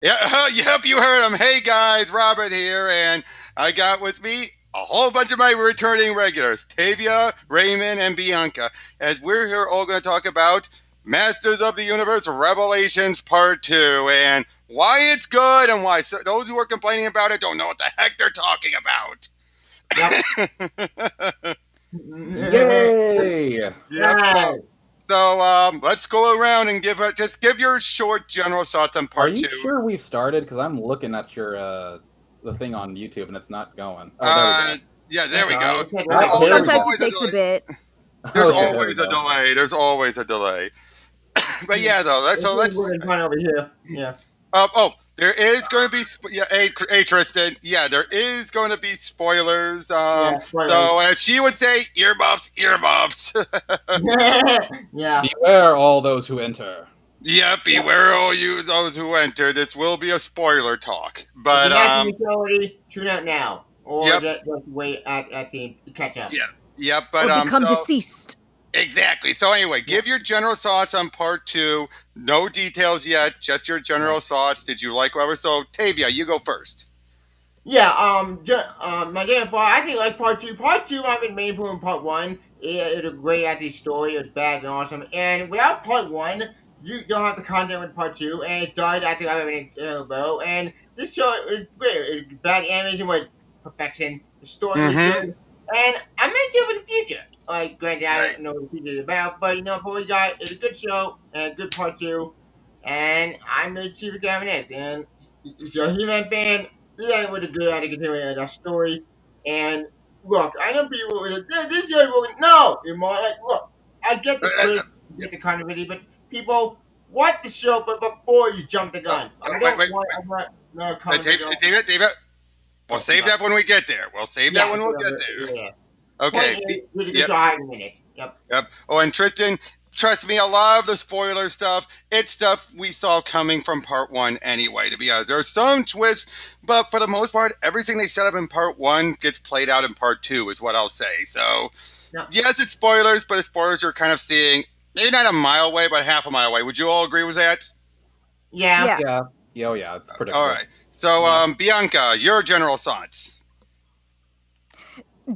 Yeah, yep, you heard him. Hey guys, Robert here, and I got with me a whole bunch of my returning regulars, Tavia, Raymond, and Bianca, as we're here all going to talk about Masters of the Universe Revelations Part 2, and why it's good, and why those who are complaining about it don't know what the heck they're talking about. Yep. Yay! Yep, Yeah. so let's go around and just give your short general thoughts on Are Part you 2. sure we've started? Because I'm looking at your the thing on YouTube and it's not going. Oh, there we Uh, go. yeah, there we go. Okay, There's, right. Oh, there we there's go. Sometimes it always a takes a delay. bit. There's Okay, there we always a go. delay. There's always a delay. But yeah, though. It's really working fine over here. Yeah. There is going to be. Yeah, hey, Tristan. Yeah, there is going to be spoilers. Yeah, spoilers. So as she would say, earmuffs, earmuffs. Yeah. Beware all those who enter. Yeah, beware all you those who enter. This will be a spoiler talk. If But you're not utility, tune out now. Or yep, just wait at the catch up. yeah, yep. But Or become so deceased. exactly. So anyway, Yeah. give your general thoughts on Part 2. No details yet. Just your general thoughts. Did you like whatever? So Tavia, you go first. Yeah, my game for I think like part two. Part two might be main from part one. It was great at the story, it was bad and awesome. And without part one, you don't have the content with part two, and it died after I went in a row. And this show is great. It was bad animation with perfection. The story was Mm-hmm. good, and I'm into it for the future. Like, granted, I Right. don't know what the future is about, but what we got, it's a good show and a good part two. And I'm the chief of Gabinet, and so He-Man fan. Yeah, with a good idea continuing that story. And look, I know people will this is really no. You're more like, look, I get the twist, I get the continuity, but people watch the show, but before you jump the gun, I Wait, don't wait. want. I'm not no comment. David. We'll Oh, save that when we get there. We'll save that yeah, when we'll get yeah, yeah. there. Point Okay. is, with a good Yep. show, I in a minute. Yep. Yep. Oh, and Tristan, trust me, a lot of the spoiler stuff, it's stuff we saw coming from Part 1 anyway, to be honest. There's some twists, but for the most part, everything they set up in Part 1 gets played out in Part 2, is what I'll say. So, No. yes, it's spoilers, but it's spoilers you're kind of seeing, maybe not a mile away, but half a mile away. Would you all agree with that? Yeah. Yeah. Yeah. Yeah, oh yeah, it's predictable. All right. So, Yeah. Bianca, your general thoughts.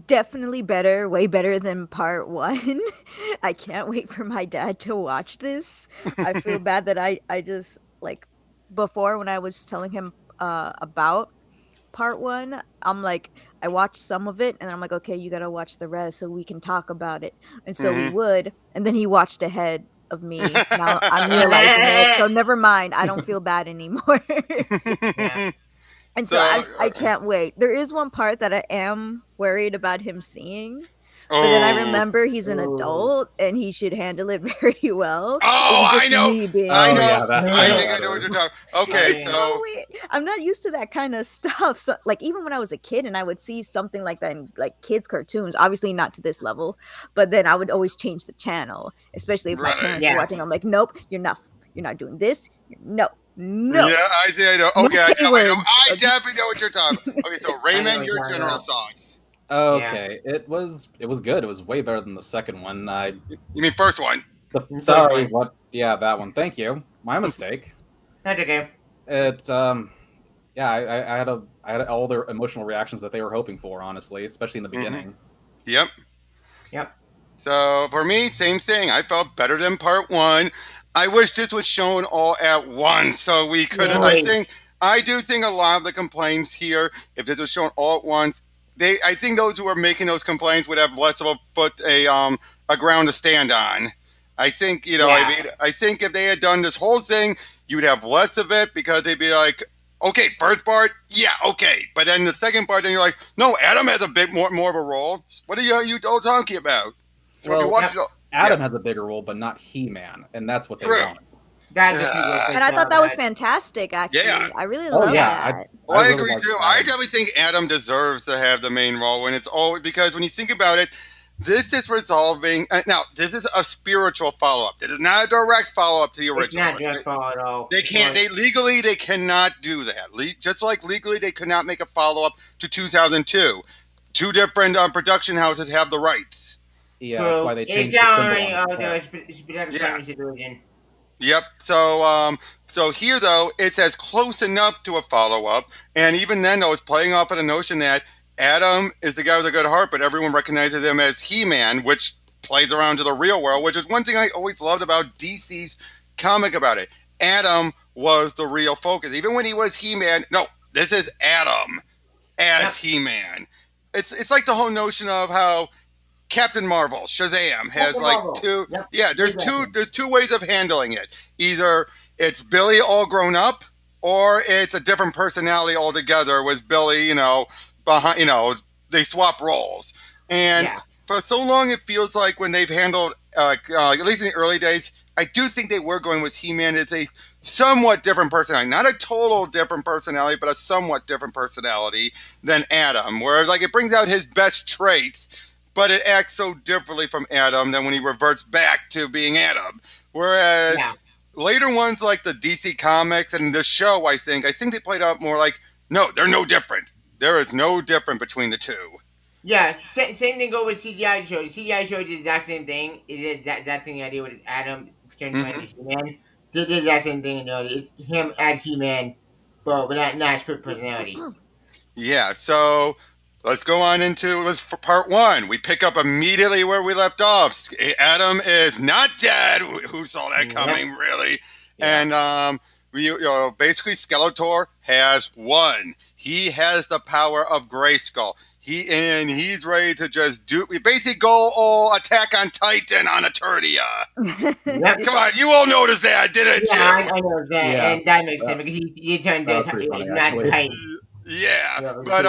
Definitely better, way better than part one. I can't wait for my dad to watch this. I feel bad that I just like before when I was telling him about part one, I'm like, I watched some of it and I'm like, okay, you gotta watch the rest so we can talk about it. And so we Mm-hmm. would, and then he watched ahead of me. Now I'm realizing it. So never mind. I don't feel bad anymore. Yeah. And so I can't wait. There is one part that I am worried about him seeing, but then I Oh, remember he's an Oh. adult and he should handle it very well. oh, It's I just know. me being I Oh know. yeah, that I Yeah. think I know what you're talking. Okay, Yeah. it's so so weird. I'm not used to that kind of stuff. So like even when I was a kid and I would see something like that in like kids cartoons, obviously not to this level, but then I would always change the channel, especially if my right. parents Yeah. were watching. I'm like, nope, you're not doing this. No. Yeah, No. I see. I know. No Okay, K words. I definitely know what you're talking. Okay, so I know Raymond, what your you're talking general about. thoughts. Okay, it was good. It was way better than the second one. You mean first one? First Sorry, one. what? Yeah, that one. Thank you. My mistake. That's okay. It yeah, I had all the emotional reactions that they were hoping for, honestly, especially in the Mhm. beginning. Yep. Yep. So for me, same thing. I felt better than part one. I wish this was shown all at once so we could. Right. I do think a lot of the complaints here, if this was shown all at once, I think those who are making those complaints would have less of a ground to stand on. I think Yeah. I think if they had done this whole thing, you'd have less of it because they'd be like, okay, first part, yeah, okay, but then the second part, then you're like, no, Adam has a bit more of a role. What are you all talking about? So if you Well, watch Yep. it, all, Adam has a bigger role, but not He-Man, and that's what they True. wanted. That's a Yeah. good way to And I thought that was that. fantastic, actually. Yeah. I really Oh love yeah, that. well, I really agree liked too. I Adam. definitely think Adam deserves to have the main role, and it's always because when you think about it, this is resolving. Now, this is a spiritual follow up. This is not a direct follow up to the It's original. not just fall at all. They can't. They legally they cannot do that. Just like legally they could not make a follow up to 2002. Two different production houses have the rights. Yeah, that's why they It's changed the symbol down on the the head. specific Yeah. situation. Yep. So So here, though, it's as close enough to a follow-up, and even then, though, it's playing off of the notion that Adam is the guy with a good heart, but everyone recognizes him as He-Man, which plays around to the real world, which is one thing I always loved about DC's comic about it. Adam was the real focus. Even when he was He-Man, no, this is Adam as He-Man. It's like the whole notion of how Captain Marvel, Shazam, has like two. Yeah, there's two ways of handling it. Either it's Billy all grown up, or it's a different personality altogether. With Billy, behind, they swap roles. And for so long, it feels like when they've handled, at least in the early days, I do think they were going with He-Man. It's a somewhat different personality, not a total different personality, but a somewhat different personality than Adam. Where like it brings out his best traits, but it acts so differently from Adam than when he reverts back to being Adam. Whereas later ones like the DC Comics and the show, I think they played out more like, no, they're no different. There is no different between the two. Yeah, same thing go with CGI show. The CGI show did the exact same thing. It did that exact same idea with Adam turning into He-Man. Did the exact same thing, it's him as He-Man, but without not split personality. Yeah, so let's go on into it was for part one. We pick up immediately where we left off. Adam is not dead. Who saw that coming, really? Yeah. And basically Skeletor has won. He has the power of Grayskull. He's ready to just basically go all Attack on Titan on Eternia. Come on, you all noticed that, didn't you? Yeah, I know that, and that makes sense because he turned not Titan. Yeah, but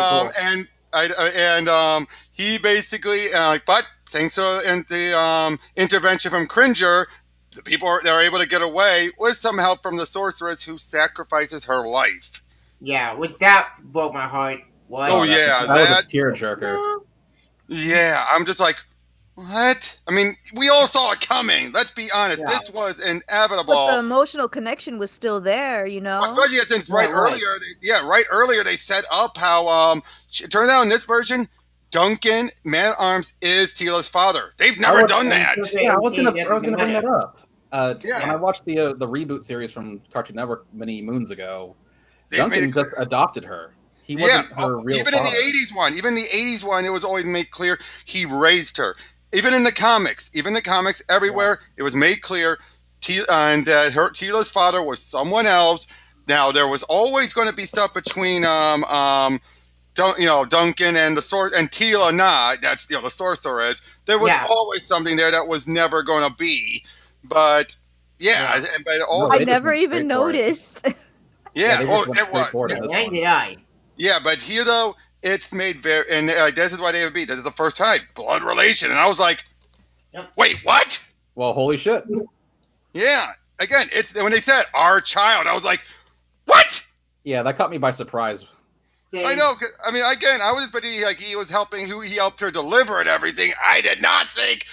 he basically but thanks to the intervention from Cringer, the people they're able to get away with some help from the sorceress who sacrifices her life. Yeah, with that broke my heart. What? Oh yeah, that was a tearjerker. Yeah, I'm just like, what? I mean, we all saw it coming. Let's be honest. Yeah. This was inevitable. But the emotional connection was still there, Especially since earlier they set up how it turned out in this version, Duncan Man-at-Arms is Teela's father. They've never done that. Yeah, I was gonna bring that up. When I watched the reboot series from Cartoon Network many moons ago, Duncan just adopted her. He wasn't her real even father. In the 80s one, it was always made clear he raised her. Even in the comics, everywhere, it was made clear and that Teela's father was someone else. Now, there was always going to be stuff between Duncan and and Teela, that's the sorceress. There was always something there that was never going to be. But I never even noticed. Yeah, it was. When did I? Yeah, but here though, it's made very, and this is why they would be. This is the first time blood relation, and I was like, wait, what? Well, holy shit. Yeah, again, it's when they said our child, I was like, what? Yeah, that caught me by surprise. Same. I know. I mean, again, I was thinking like he was helping, he helped her deliver and everything. I did not think.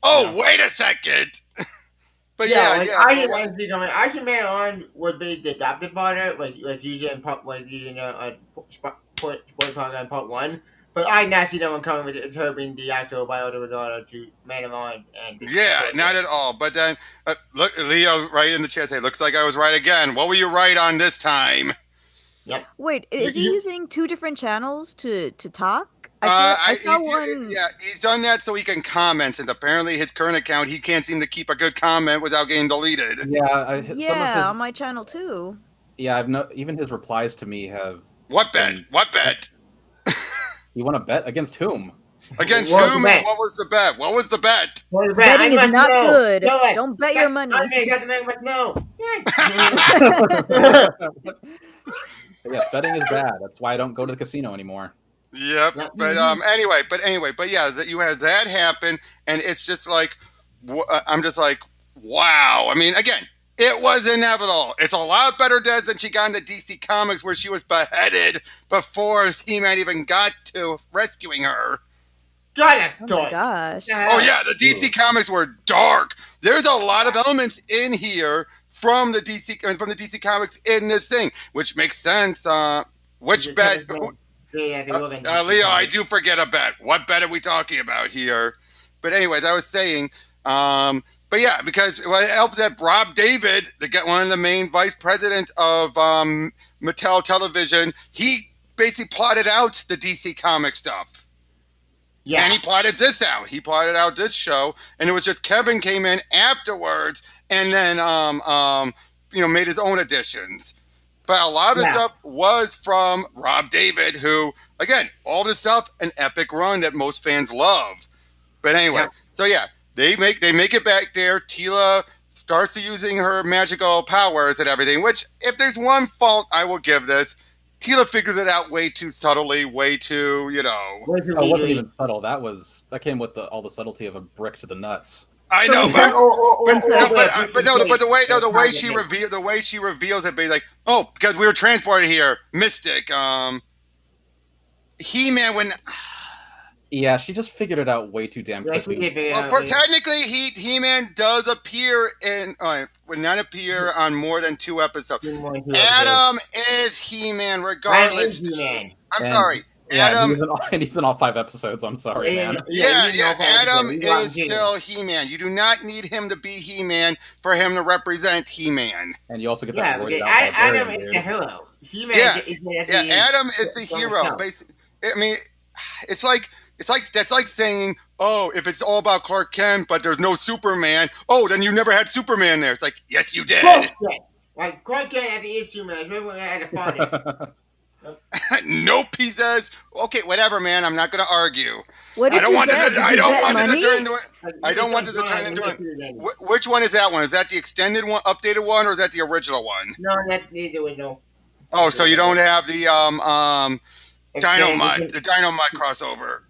Wait a second. But I honestly don't. Actually, Man-at-Arms would be the adopted father, like usually in part, part one. But I not see that one coming with her being the actual biological daughter to Man-at-Arms. Not at all. But then look, Leo, right in the chat, say, looks like I was right again. What were you right on this time? Yep. Wait, is he using two different channels to talk? I saw one. Yeah, he's done that so he can comment, and apparently his current account, he can't seem to keep a good comment without getting deleted. Yeah, on my channel too. Yeah, even his replies to me have. What bet? What bet? You want to bet against whom? Against whom? And what was the bet? What was the bet? Betting is not good. Don't bet your money. I got the man must know. Yes, betting is bad. That's why I don't go to the casino anymore. Yep. But anyway, that you had that happen, and it's just like, I'm just like, wow. I mean, again, it was inevitable. It's a lot better death than she got in the DC Comics, where she was beheaded before He-Man even got to rescuing her. God, that's dark. Oh my gosh. Oh yeah, the DC Comics were dark. There's a lot of elements in here from the DC Comics in this thing, which makes sense. Which bet? Leo, I do forget a bet. What bet are we talking about here? But anyways, I was saying, but But yeah, because it helped that Rob David, one of the main vice president of Mattel Television, he basically plotted out the DC comic stuff. Yeah. And he plotted this out. He plotted out this show, and it was just Kevin came in afterwards and then made his own additions. But a lot of the stuff was from Rob David, who, again, all this stuff, an epic run that most fans love. But anyway, so yeah. They make it back there. Teela starts using her magical powers and everything, which, if there's one fault I will give this, Teela figures it out way too subtly, way too, it wasn't even subtle. That came with all the subtlety of a brick to the nuts. I know, but the way she reveals it, like, oh, because we were transported here, Mystic, He-Man when. Yeah, she just figured it out way too damn quickly. Technically, He-Man does appear would not appear on more than 2 episodes. Adam is He-Man, regardless. I'm sorry. Adam, he's in all 5 episodes. I'm sorry, man. Adam is still He-Man. You do not need him to be He-Man for him to represent He-Man. And you also get that word out. Adam is the hero. He-Man Adam is the hero. Basically, I mean, it's like that's like saying, oh, if it's all about Clark Kent, but there's no Superman, oh, then you never had Superman there. It's like, yes, you did. Like Clark Kent had the issue, man. Remember at the party. Nope, he says. Okay, whatever, man. I'm not going to argue. I don't want this to turn into it. Which one is that one? Is that the extended one, updated one, or is that the original one? No, that's neither one. No. Oh, so you don't have the Dynamite crossover.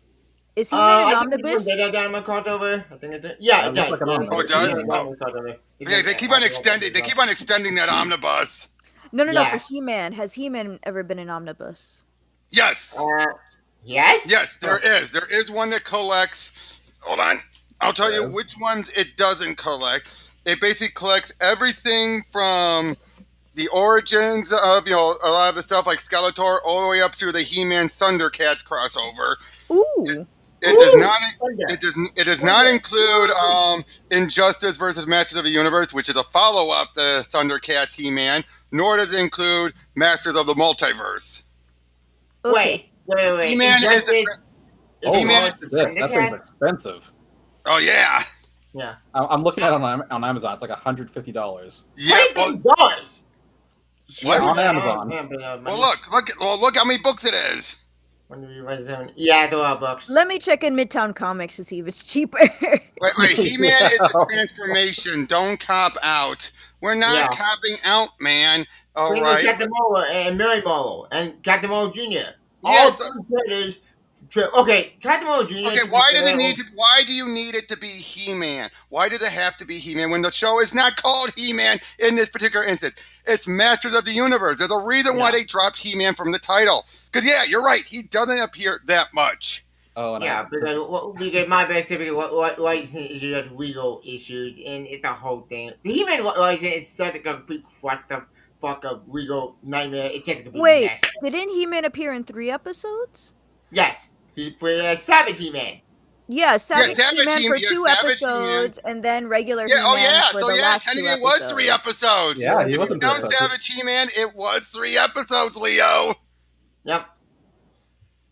Is he an omnibus? Dynamite crossover. I think it did. Yeah, it does. Oh, it does. Yeah, they keep on extending that omnibus. No. For He-Man, has He-Man ever been an omnibus? Yes. Yes. Yes, there is. There is one that collects. Hold on, I'll tell you which ones it doesn't collect. It basically collects everything from the origins of a lot of the stuff like Skeletor all the way up to the He-Man Thundercats crossover. Ooh. It does not include Injustice versus Masters of the Universe, which is a follow-up to Thundercats He-Man, nor does it include Masters of the Multiverse. Okay. Wait. He-Man is the that thing's expensive. Oh yeah. Yeah. I'm looking at it on Amazon. It's like $150. Yeah. $150. What? On Amazon. Well, look how many books it is. Yeah, there are books. Let me check in Midtown Comics to see if it's cheaper. Wait, He-Man is the transformation. Don't cop out. We're not copping out, man. All right. Captain Marvel and Mary Marvel and Captain Marvel Jr. All creators. Okay, Captain Marvel Jr. Okay, why do you need it to be He-Man? Why does it have to be He-Man when the show is not called He-Man in this particular instance? It's Masters of the Universe. There's a reason why they dropped He-Man from the title. Because, you're right. He doesn't appear that much. Oh, because my best typical licensing issues are legal issues, and it's a whole thing. The He-Man license is such a complete fuck up legal nightmare. It's just a complete Wait, mess. Didn't He-Man appear in 3 episodes? Yes. He played Savage He-Man. Yeah, Savage He-Man for 2 episodes, and then regular He-Man for the last 2 episodes. It was 3 episodes. Yeah, he wasn't. If you count Savage He-Man, it was 3 episodes, Leo. Yep.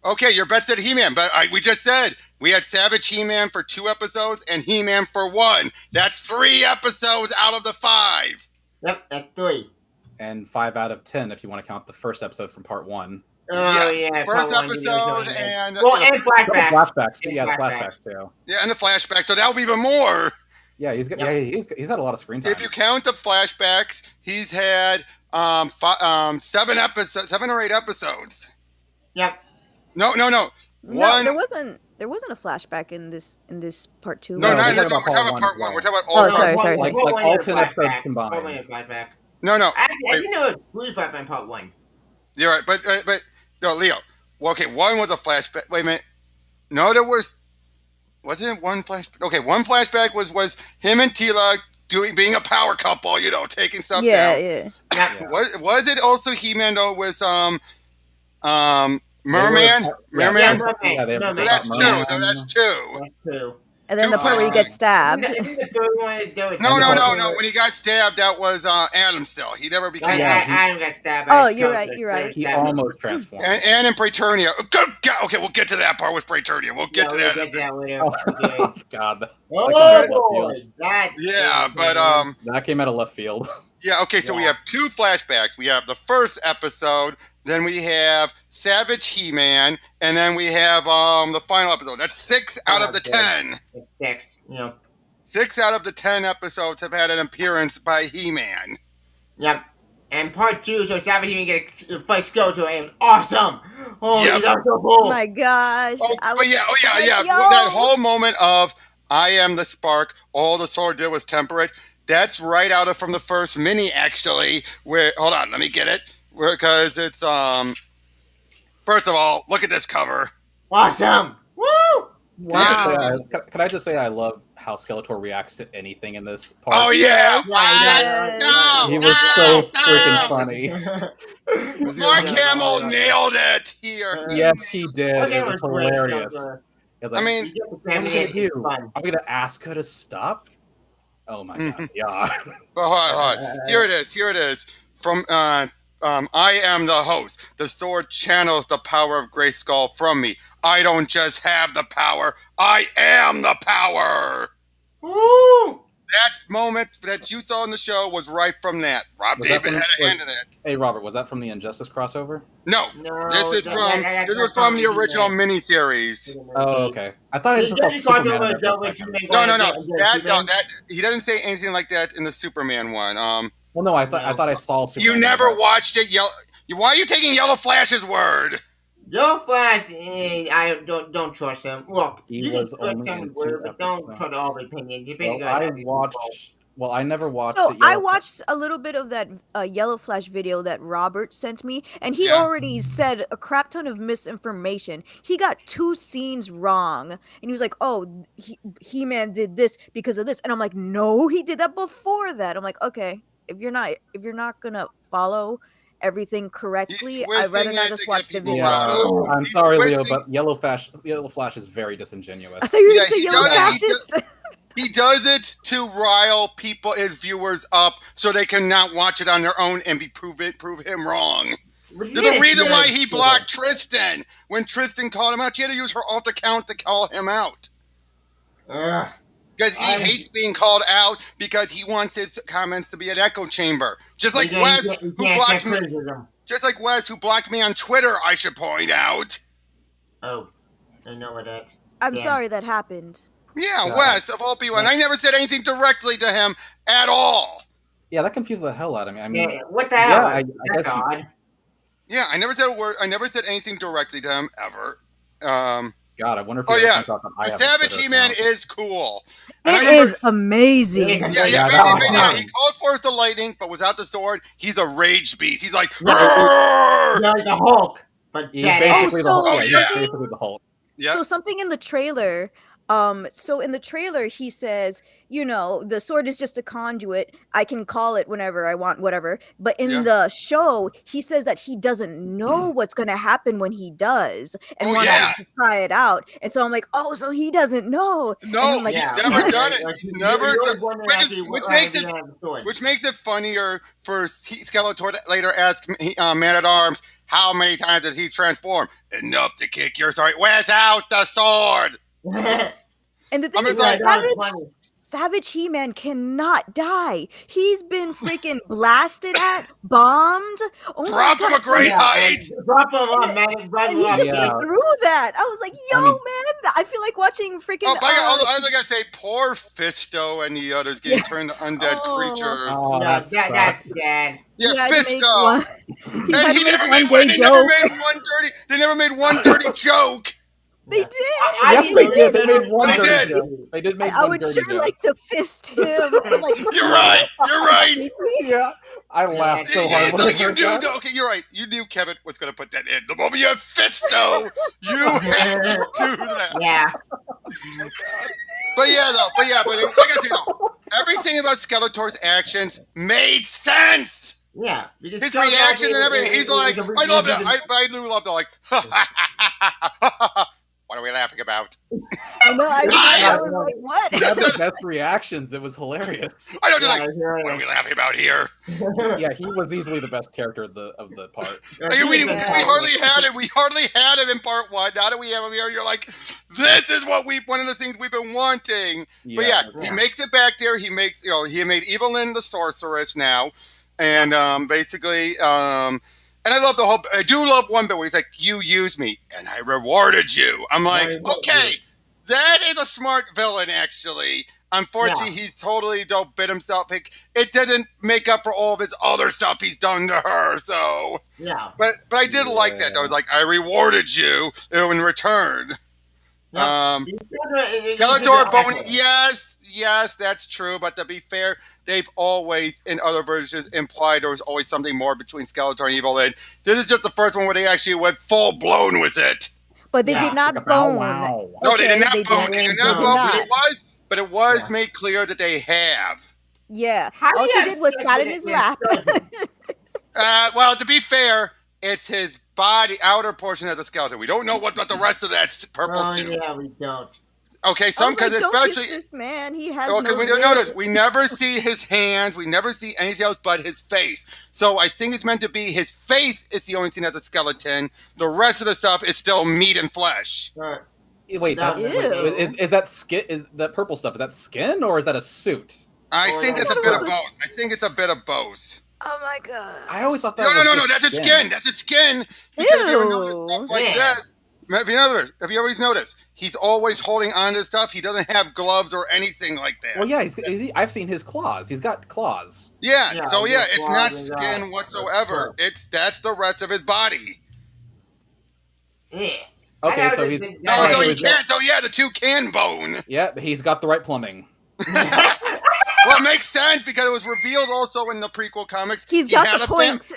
Okay, your bet said He-Man, but we just said we had Savage He-Man for 2 episodes and He-Man for 1. That's 3 episodes out of the 5. Yep, that's 3. And 5 out of 10 if you want to count the first episode from part 1. Oh yeah, first episode and and flashbacks. Flashbacks, the flashbacks too. Yeah, and the flashbacks. So that'll be even more. Yeah, he's had a lot of screen time. If you count the flashbacks, he's had 7 or 8 episodes. Yep. No. One. No, there wasn't a flashback in this part 2. No, we're talking about part 1. We're talking about all. Sorry. Like all 10 episodes combined. No. I didn't know it was 3 flashback in part 1. You're right, but no, Leo. Well, okay, 1 was a flashback. Wait a minute. No, there wasn't it 1 flashback? Okay, 1 flashback was him and Teela being a power couple, taking stuff down. Yeah. Was it also He-Man though with Merman? Yeah, So that's 2. That's 2. And then the part where he gets stabbed. I think the third one, there was No. When he got stabbed, that was Adam still. He never became... Adam got stabbed. Oh, you're right. He almost transformed. And in Praetornia. Okay, we'll get to that part with Praetornia. We'll get to that. Oh, God. Oh, boy. That came out of left field. Yeah, okay, so we have 2 flashbacks. We have the first episode, then we have Savage He-Man, and then we have the final episode. That's 6 out of the 10. 6, yeah. 6 out of the 10 episodes have had an appearance by He-Man. Yep. And part 2, so Savage He-Man get a fight Skeletor, and awesome! Oh, yep. That's so cool! Oh my gosh. That whole moment of, I am the spark, all the sword did was temper it. That's right out of from the first mini, actually. Where hold on, let me get it. Because it's first of all, look at this cover. Awesome! Woo! Wow. Can I just say I love how Skeletor reacts to anything in this part? Oh yeah! He was so freaking funny. Mark Hamill nailed it here. Yes, he did. It was hilarious. I mean, I'm gonna ask her to stop. Oh my God! Yeah. Hold on. Here it is. From I am the host. The sword channels the power of Grayskull from me. I don't just have the power. I am the power. Woo! That moment that you saw in the show was right from that. Rob David had a hand in it. Hey, Robert, was that from the Injustice crossover? No, this was from the original miniseries. Oh, okay. I thought it was just Superman. No. That he doesn't say anything like that in the Superman one. Well, no, I thought I saw Superman. You never watched it. Why are you taking Yellow Flash's word? Yellow Flash, I don't trust him. Look, he was only in 2 but don't trust all the opinions. I never watched. So I watched a little bit of that Yellow Flash video that Robert sent me, and he already said a crap ton of misinformation. He got 2 scenes wrong, and he was like, "Oh, He-Man did this because of this," and I'm like, "No, he did that before that." I'm like, "Okay, if you're not gonna follow everything correctly, I'd rather not just watch the video." I'm sorry, Leo, but Yellow Flash is very disingenuous. I thought you were going to say Yellow Fascist. He does it to rile people, his viewers, up so they cannot watch it on their own and prove him wrong. There's a reason why he blocked Tristan. When Tristan called him out, she had to use her alt account to call him out. Because he hates being called out because he wants his comments to be an echo chamber. Just like Wes, who blocked me. Just like Wes, who blocked me on Twitter, I should point out. Oh, I know what that. I'm sorry that happened. Yeah, Wes, of all people. And I never said anything directly to him at all. Yeah, that confused the hell out of me. I mean, what the hell? I guess odd. Yeah, I never said a word. I never said anything directly to him, ever. God, I wonder if the Savage He-Man is cool. It is amazing. He called forth the lightning, but without the sword, he's a rage beast. He's like, like the Hulk, but he's basically basically the Hulk. Yeah. So something in the trailer. So in the trailer, he says, the sword is just a conduit. I can call it whenever I want, whatever. But in the show, he says that he doesn't know what's going to happen when he does and wants to try it out. And so I'm like, oh, so he doesn't know. No, he's never done it. He's never done which makes it funnier for Skeletor to later ask Man-at-Arms, how many times did he transform? Enough to kick your sword. Where's out the sword? And the thing is, Savage He-Man cannot die. He's been freaking blasted at, bombed. Drop from a great height. Drop him on, man. And he just went through that. I was like, man, I feel like watching freaking... I was going to say, poor Fisto and the others getting turned to undead creatures. Oh, that's sad. Yeah, Fisto. And they never made one dirty joke. They did. Yes, they did. They made one dirty joke. They did make I one would dirty sure joke. like to fist him. You're right. Yeah, I laughed so hard. You're right. You knew Kevin was going to put that in. The moment you have Fisto, you had to do that. Yeah. But like I said, everything about Skeletor's actions made sense. Yeah, his reaction and everything. He's like, I love it. I do love the like. Why are we laughing about? I know. I was like, what? He had the best reactions. It was hilarious. I don't like. What are we laughing about here? Yeah, he was easily the best character of the part. We hardly had it. We hardly had him in part 1. Now that we have him here, you're like, this is what one of the things we've been wanting. But he makes it back there. He makes, he made Evelyn the sorceress now, and basically, and I do love one bit where he's like, you used me and I rewarded you. I'm like, okay, that is a smart villain, actually. Unfortunately, he's totally don't bit himself. It doesn't make up for all of his other stuff he's done to her. So but I did like that. I was like, I rewarded you in return. Skeletor, bone, yes, that's true. But to be fair, they've always, in other versions, implied there was always something more between Skeletor and Evil. And this is just the first one where they actually went full blown with it. But they did not bone. Wow. No, they did not bone. They did not bone. But it was made clear that they have. Yeah. All she did was sat in his lap. Well, to be fair, it's his body, outer portion of the skeleton. We don't know what about the rest of that purple suit. Yeah, we don't. Okay, because especially this man, he has we don't notice. We never see his hands. We never see anything else but his face. So I think it's meant to be his face is the only thing that's a skeleton. The rest of the stuff is still meat and flesh. Right. Wait, is that skin? Is that purple stuff? Is that skin or is that a suit? I think it's a bit of both. I think it's a bit of both. Oh my god! I always thought that. No. That's a skin. That's a skin. Because if you ever notice stuff like this, if you always notice, he's always holding on to stuff. He doesn't have gloves or anything like that. Well, yeah, I've seen his claws. He's got claws. Yeah. So it's not skin whatsoever. That's the rest of his body. Yeah. Okay, so he's the two can bone. Yeah, he's got the right plumbing. Well, it makes sense because it was revealed also in the prequel comics. He had a point.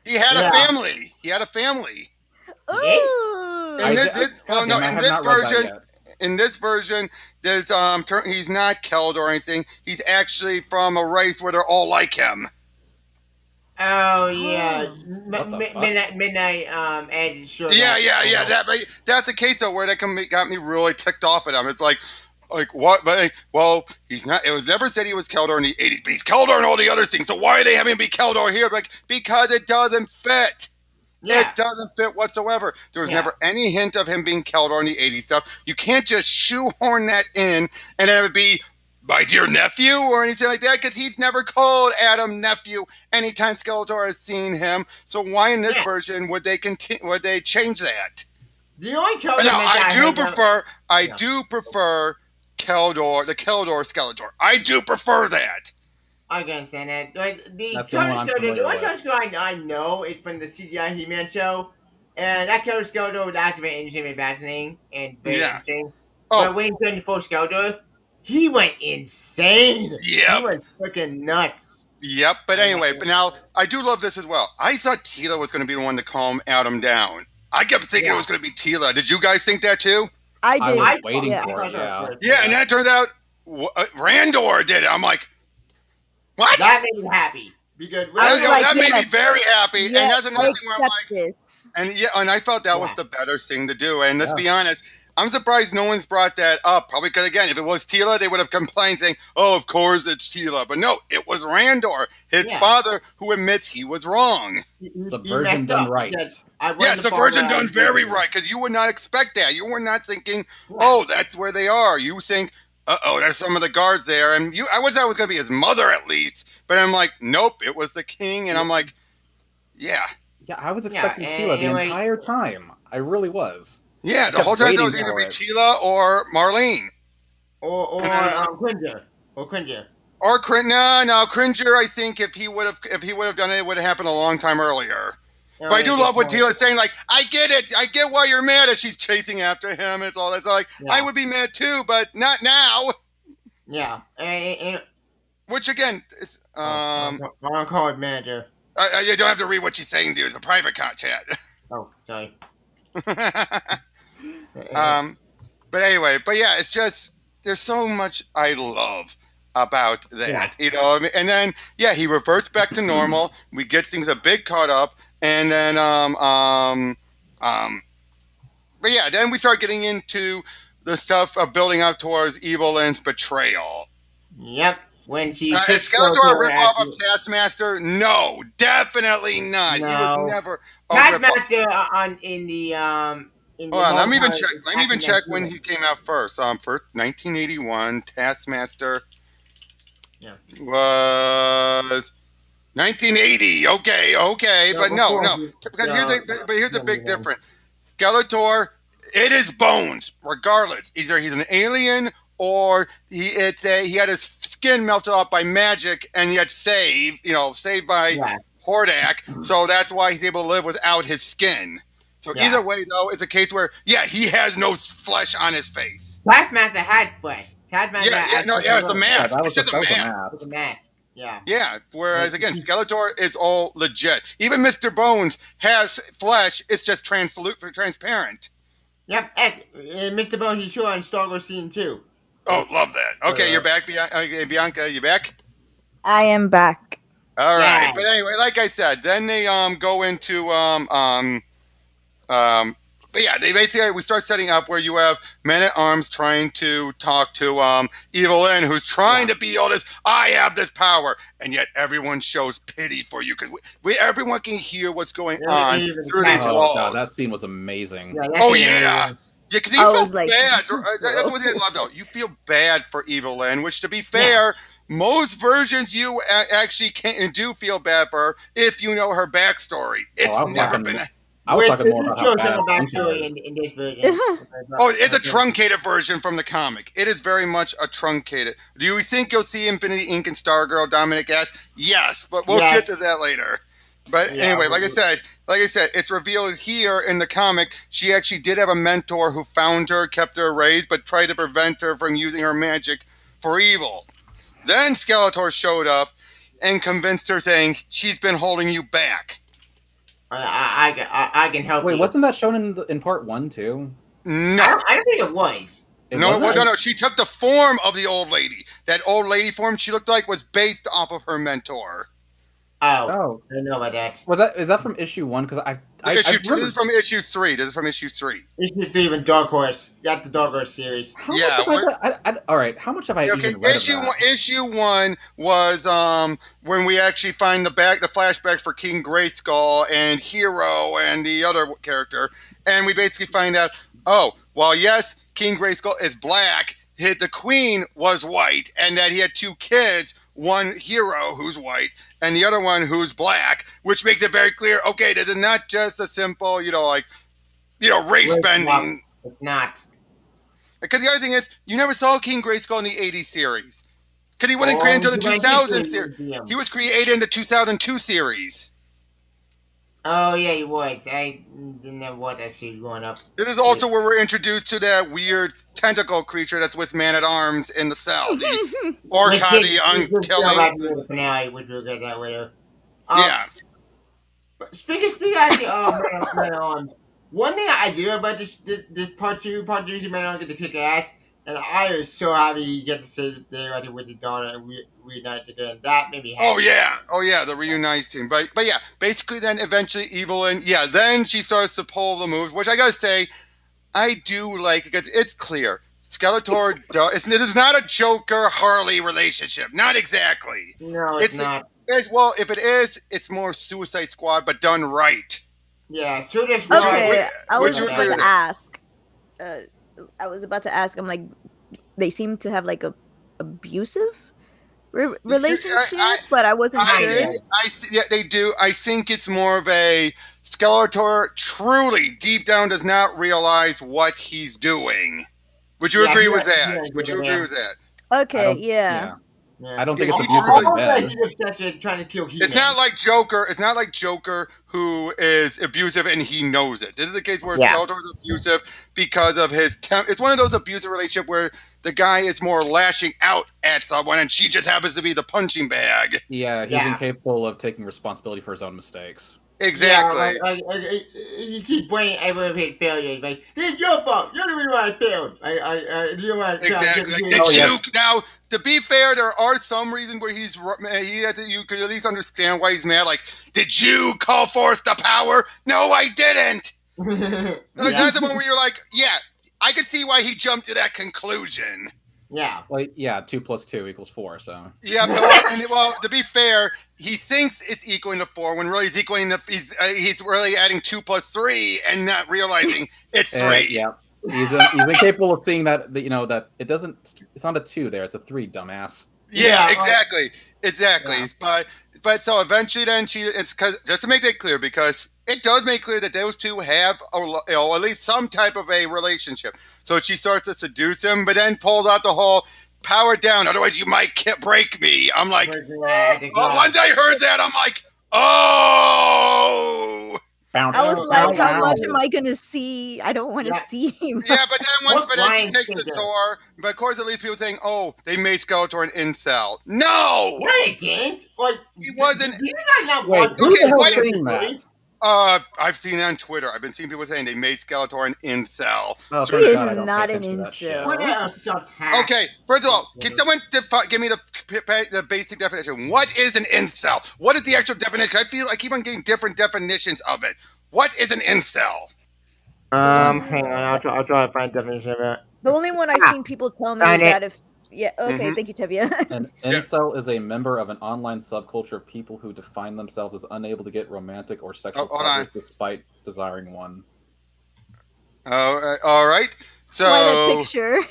He had a family. He had a family. Ooh. In this version, there's he's not killed or anything. He's actually from a race where they're all like him. Oh yeah, midnight. And sure. Yeah. That's the case though, where that got me really ticked off at him. It's like what? But he's not. It was never said he was Keldor in the '80s, but he's Keldor in all the other things. So why are they having him be Keldor here? Because it doesn't fit. Yeah. It doesn't fit whatsoever. There was never any hint of him being Keldor in the '80s stuff. You can't just shoehorn that in and have it be my dear nephew or anything like that, because he's never called Adam nephew anytime Skeletor has seen him. So why in this version would they change that? The only Keldor I do prefer Keldor, the Keldor Skeletor. I do prefer that. I can understand that. Like the one Keldor I know is from the CGI He-Man show, and that Keldor Skeletor was actually extremely fascinating and very interesting. But when he turned full Skeletor, he went insane. Yep. He went freaking nuts. Yep. But anyway, now I do love this as well. I thought Tila was going to be the one to calm Adam down. I kept thinking it was going to be Tila. Did you guys think that too? I did. I was waiting for it. Yeah, and then it turned out Randor did it. I'm like, what? That made me happy. Because that made me very happy. And that's another thing where I'm like, this. and I felt that was the better thing to do. And let's be honest, I'm surprised no one's brought that up. Probably because, again, if it was Tila, they would have complained saying, oh, of course it's Tila. But no, it was Randor, his father, who admits he was wrong. Subversion done right. Subversion done very right, because you would not expect that. You were not thinking, oh, that's where they are. You think, there's some of the guards there. And I thought it was going to be his mother at least. But I'm like, nope, it was the king. And I'm like, yeah. Yeah, I was expecting Tila the entire time. I really was. Yeah, the whole time it was either be Tila or Marlene. Or Cringer. Or Cringer. No, Cringer, I think if he would have done it, it would have happened a long time earlier. But I do love what Tila's saying, like, I get it. I get why you're mad as she's chasing after him. It's all that's like, I would be mad too, but not now. Yeah. And which again, is, wrong card manager. You don't have to read what she's saying, dude. It's a private chat. Oh, sorry. But anyway, it's just there's so much I love about that, you know. And then he reverts back to normal. We get things a bit caught up, and then but yeah, then we start getting into the stuff of building up towards Evil Lynn's betrayal. Yep. When she Is Skeletor a ripoff of Taskmaster? No, definitely not. No. He was never a Taskmaster in the Hold on, let me even check when he came out first. First 1981, Taskmaster was 1980. Okay, but no. Because here's the big difference. Skeletor, it is Bones, regardless. Either he's an alien or he had his skin melted off by magic and yet saved by Hordak. So that's why he's able to live without his skin. So either way, though, it's a case where he has no flesh on his face. Taskmaster had flesh. Taskmaster it's a mask. It's just a mask. It's a mask. Yeah. Yeah. Whereas again, Skeletor is all legit. Even Mr. Bones has flesh. It's just transparent. Yep. Mr. Bones, he's sure in Star Wars Season 2. Oh, love that. Okay, you're back, Bianca. You back? I am back. All right. But anyway, like I said, then they go into but yeah, we start setting up where you have Men-at-Arms trying to talk to Evil Lynn, who's trying to be all this, I have this power, and yet everyone shows pity for you because everyone can hear what's going on through these walls. God, that scene was amazing. Yeah, because you feel bad. That's what I love, though. You feel bad for Evil Lynn, which, to be fair, most versions you actually do feel bad for her if you know her backstory. It's never been. I was talking more about how backstory in this version. It's a truncated version from the comic. It is very much a truncated. Do you think you'll see Infinity Inc. and Stargirl? Dominic asked. Yes, but we'll get to that later. But anyway, like I said, it's revealed here in the comic. She actually did have a mentor who found her, kept her raised, but tried to prevent her from using her magic for evil. Then Skeletor showed up and convinced her, saying she's been holding you back. I can help. Wait, wasn't that shown in part 1 too? No, I don't think it was. No. She took the form of the old lady. That old lady form she looked like was based off of her mentor. Oh, I didn't know about that. Is that from issue 1? Because this is from issue 3. Issue 3 even Dark Horse. That's the Dark Horse series. All right. How much have I even read of that? Issue 1 was when we actually find the flashback for King Grayskull and Hero and the other character, and we basically find out, yes, King Grayskull is black. The queen was white, and that he had 2 kids, one Hero who's white, and the other one who's black, which makes it very clear, okay, this is not just a simple, race bending. It's not. Because the other thing is, you never saw King Grayskull in the 80s series. Because he wasn't created until the 2000s series. He was created in the 2002 series. Oh, yeah, he was. I didn't know what that series going up. This is also where we're introduced to that weird tentacle creature that's with Man-at-Arms in the cell. The Orca, the unkilling. Finale, which we'll get that later. Speaking of Man-at-Arms, one thing I do about this part two, you might not get to kick ass, and I was so happy you get to save the day right with the daughter and reunite again. That made me happy. Oh yeah, the reuniting. But yeah, basically then eventually Evil and then she starts to pull the moves, which I gotta say, I do like because it's clear. Skeletor, this is not a Joker Harley relationship. Not exactly. No, it's not. If it is, it's more Suicide Squad, but done right. Yeah, Suicide Squad. Okay, I was about to ask. I'm like, they seem to have like a abusive relationship, but I wasn't sure. They do. I think it's more of a Skeletor truly deep down does not realize what he's doing. Would you agree with that? Would you agree with that? Okay, yeah. I don't think it's abusive. Trying to kill It's not like Joker. It's not like Joker who is abusive and he knows it. This is a case where Skeletor is abusive because of his it's one of those abusive relationships where the guy is more lashing out at someone and she just happens to be the punching bag. Yeah, he's incapable of taking responsibility for his own mistakes. Exactly. You keep blaming everyone for his failures. Like, this is your fault. You're the reason why I failed. Exactly. Now, to be fair, there are some reasons where you could at least understand why he's mad. Like, did you call forth the power? No, I didn't. That's the one where you're like, yeah, I can see why he jumped to that conclusion. Yeah. Well, yeah, 2 + 2 = 4. So. Yeah, well, to be fair, he thinks it's equaling to 4 when really he's really adding 2 + 3 and not realizing it's 3. Yeah, he's incapable of seeing that that it doesn't. It's not a 2 there; it's a 3, dumbass. Yeah, exactly. Yeah. But so eventually, then it's because just to make that clear, because it does make clear that those two have at least some type of a relationship. So she starts to seduce him, but then pulls out the whole power down. Otherwise, you might break me. I'm like, once I heard that, I'm like, oh. I was like, how much am I going to see? I don't want to see him. Yeah, but then she takes the sword. But of course, at least people saying, oh, they made Skeletor an incel. No! No, it didn't. He wasn't. Wait, who the hell is saying that? I've seen it on Twitter. I've been seeing people saying they made Skeletor an incel. Oh, he is not an incel. Okay, first of all, can someone give me the basic definition? What is an incel? What is the actual definition? I keep on getting different definitions of it. What is an incel? Hang on, I'll try to find a definition of it. The only one I've seen people tell me is that if... Yeah, okay, thank you, Tevia. An incel is a member of an online subculture of people who define themselves as unable to get romantic or sexual partners despite desiring one. All right. So... Find a picture.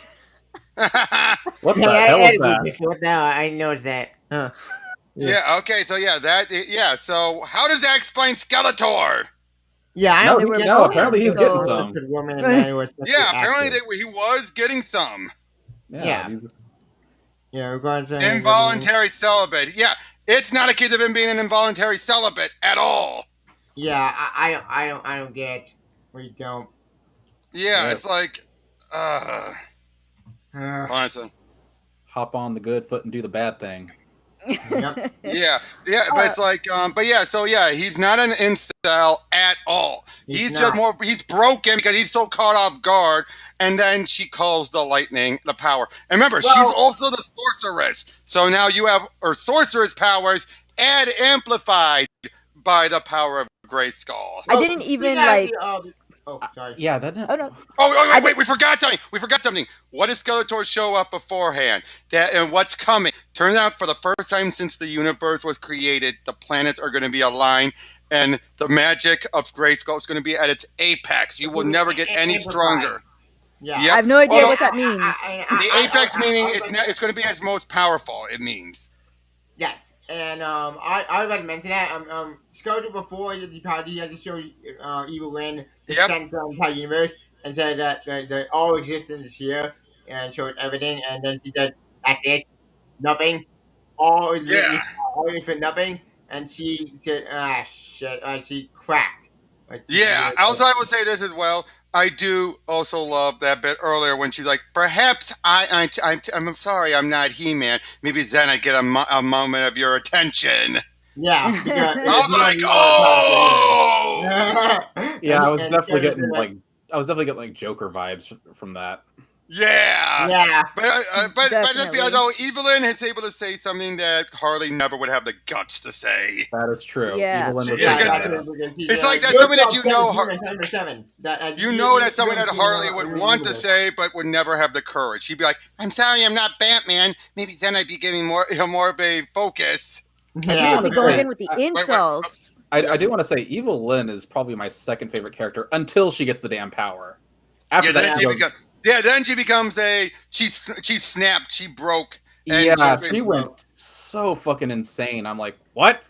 What the hell is that? What the hell? I noticed that. Yeah, okay, so so how does that explain Skeletor? Yeah, apparently he's getting some. Yeah, apparently he was getting some. Yeah, we're going to involuntary celibate. Yeah, it's not a case of him being an involuntary celibate at all. Yeah, I don't get. We don't. Yeah, it's like, honestly, hop on the good foot and do the bad thing. Yep. Yeah, but it's like, he's not an incel at all. He's broken because he's so caught off guard, and then she calls the lightning the power. And remember, she's also the sorceress, so now you have her sorceress powers and amplified by the power of Grayskull. I didn't even sorry. Yeah, that. Oh no. Wait! We forgot something. What does Skeletor show up beforehand? And what's coming? Turns out, for the first time since the universe was created, the planets are going to be aligned, and the magic of Grayskull is going to be at its apex. You will never get any stronger. Yeah, yep. I have no idea what that means. The apex meaning it's going to be its most powerful. It means. Yes. And I would mention that Skeletor before the party had to show Evil Lynn the center of the universe and said that the all existence is here and showed everything, and then she said that's it, nothing, all for nothing, and she said shit, she cracked. Also I will say this as well. I do also love that bit earlier when she's like, perhaps I'm sorry I'm not He-Man. Maybe then I'd get a moment of your attention. Yeah. I was like, oh! Yeah, I was definitely getting Joker vibes from that. Yeah. But let's be honest, though, Evelyn is able to say something that Harley never would have the guts to say. That is true. Yeah. It's like that's something that that's something that Harley would want to say, but would never have the courage. She'd be like, "I'm sorry, I'm not Batman. Maybe then I'd be giving more of a focus." Yeah. Be going in with the insults. I do want to say, Evil Lynn is probably my second favorite character until she gets the damn power. After that, then she becomes she snapped, she broke. And she went so fucking insane. I'm like, what?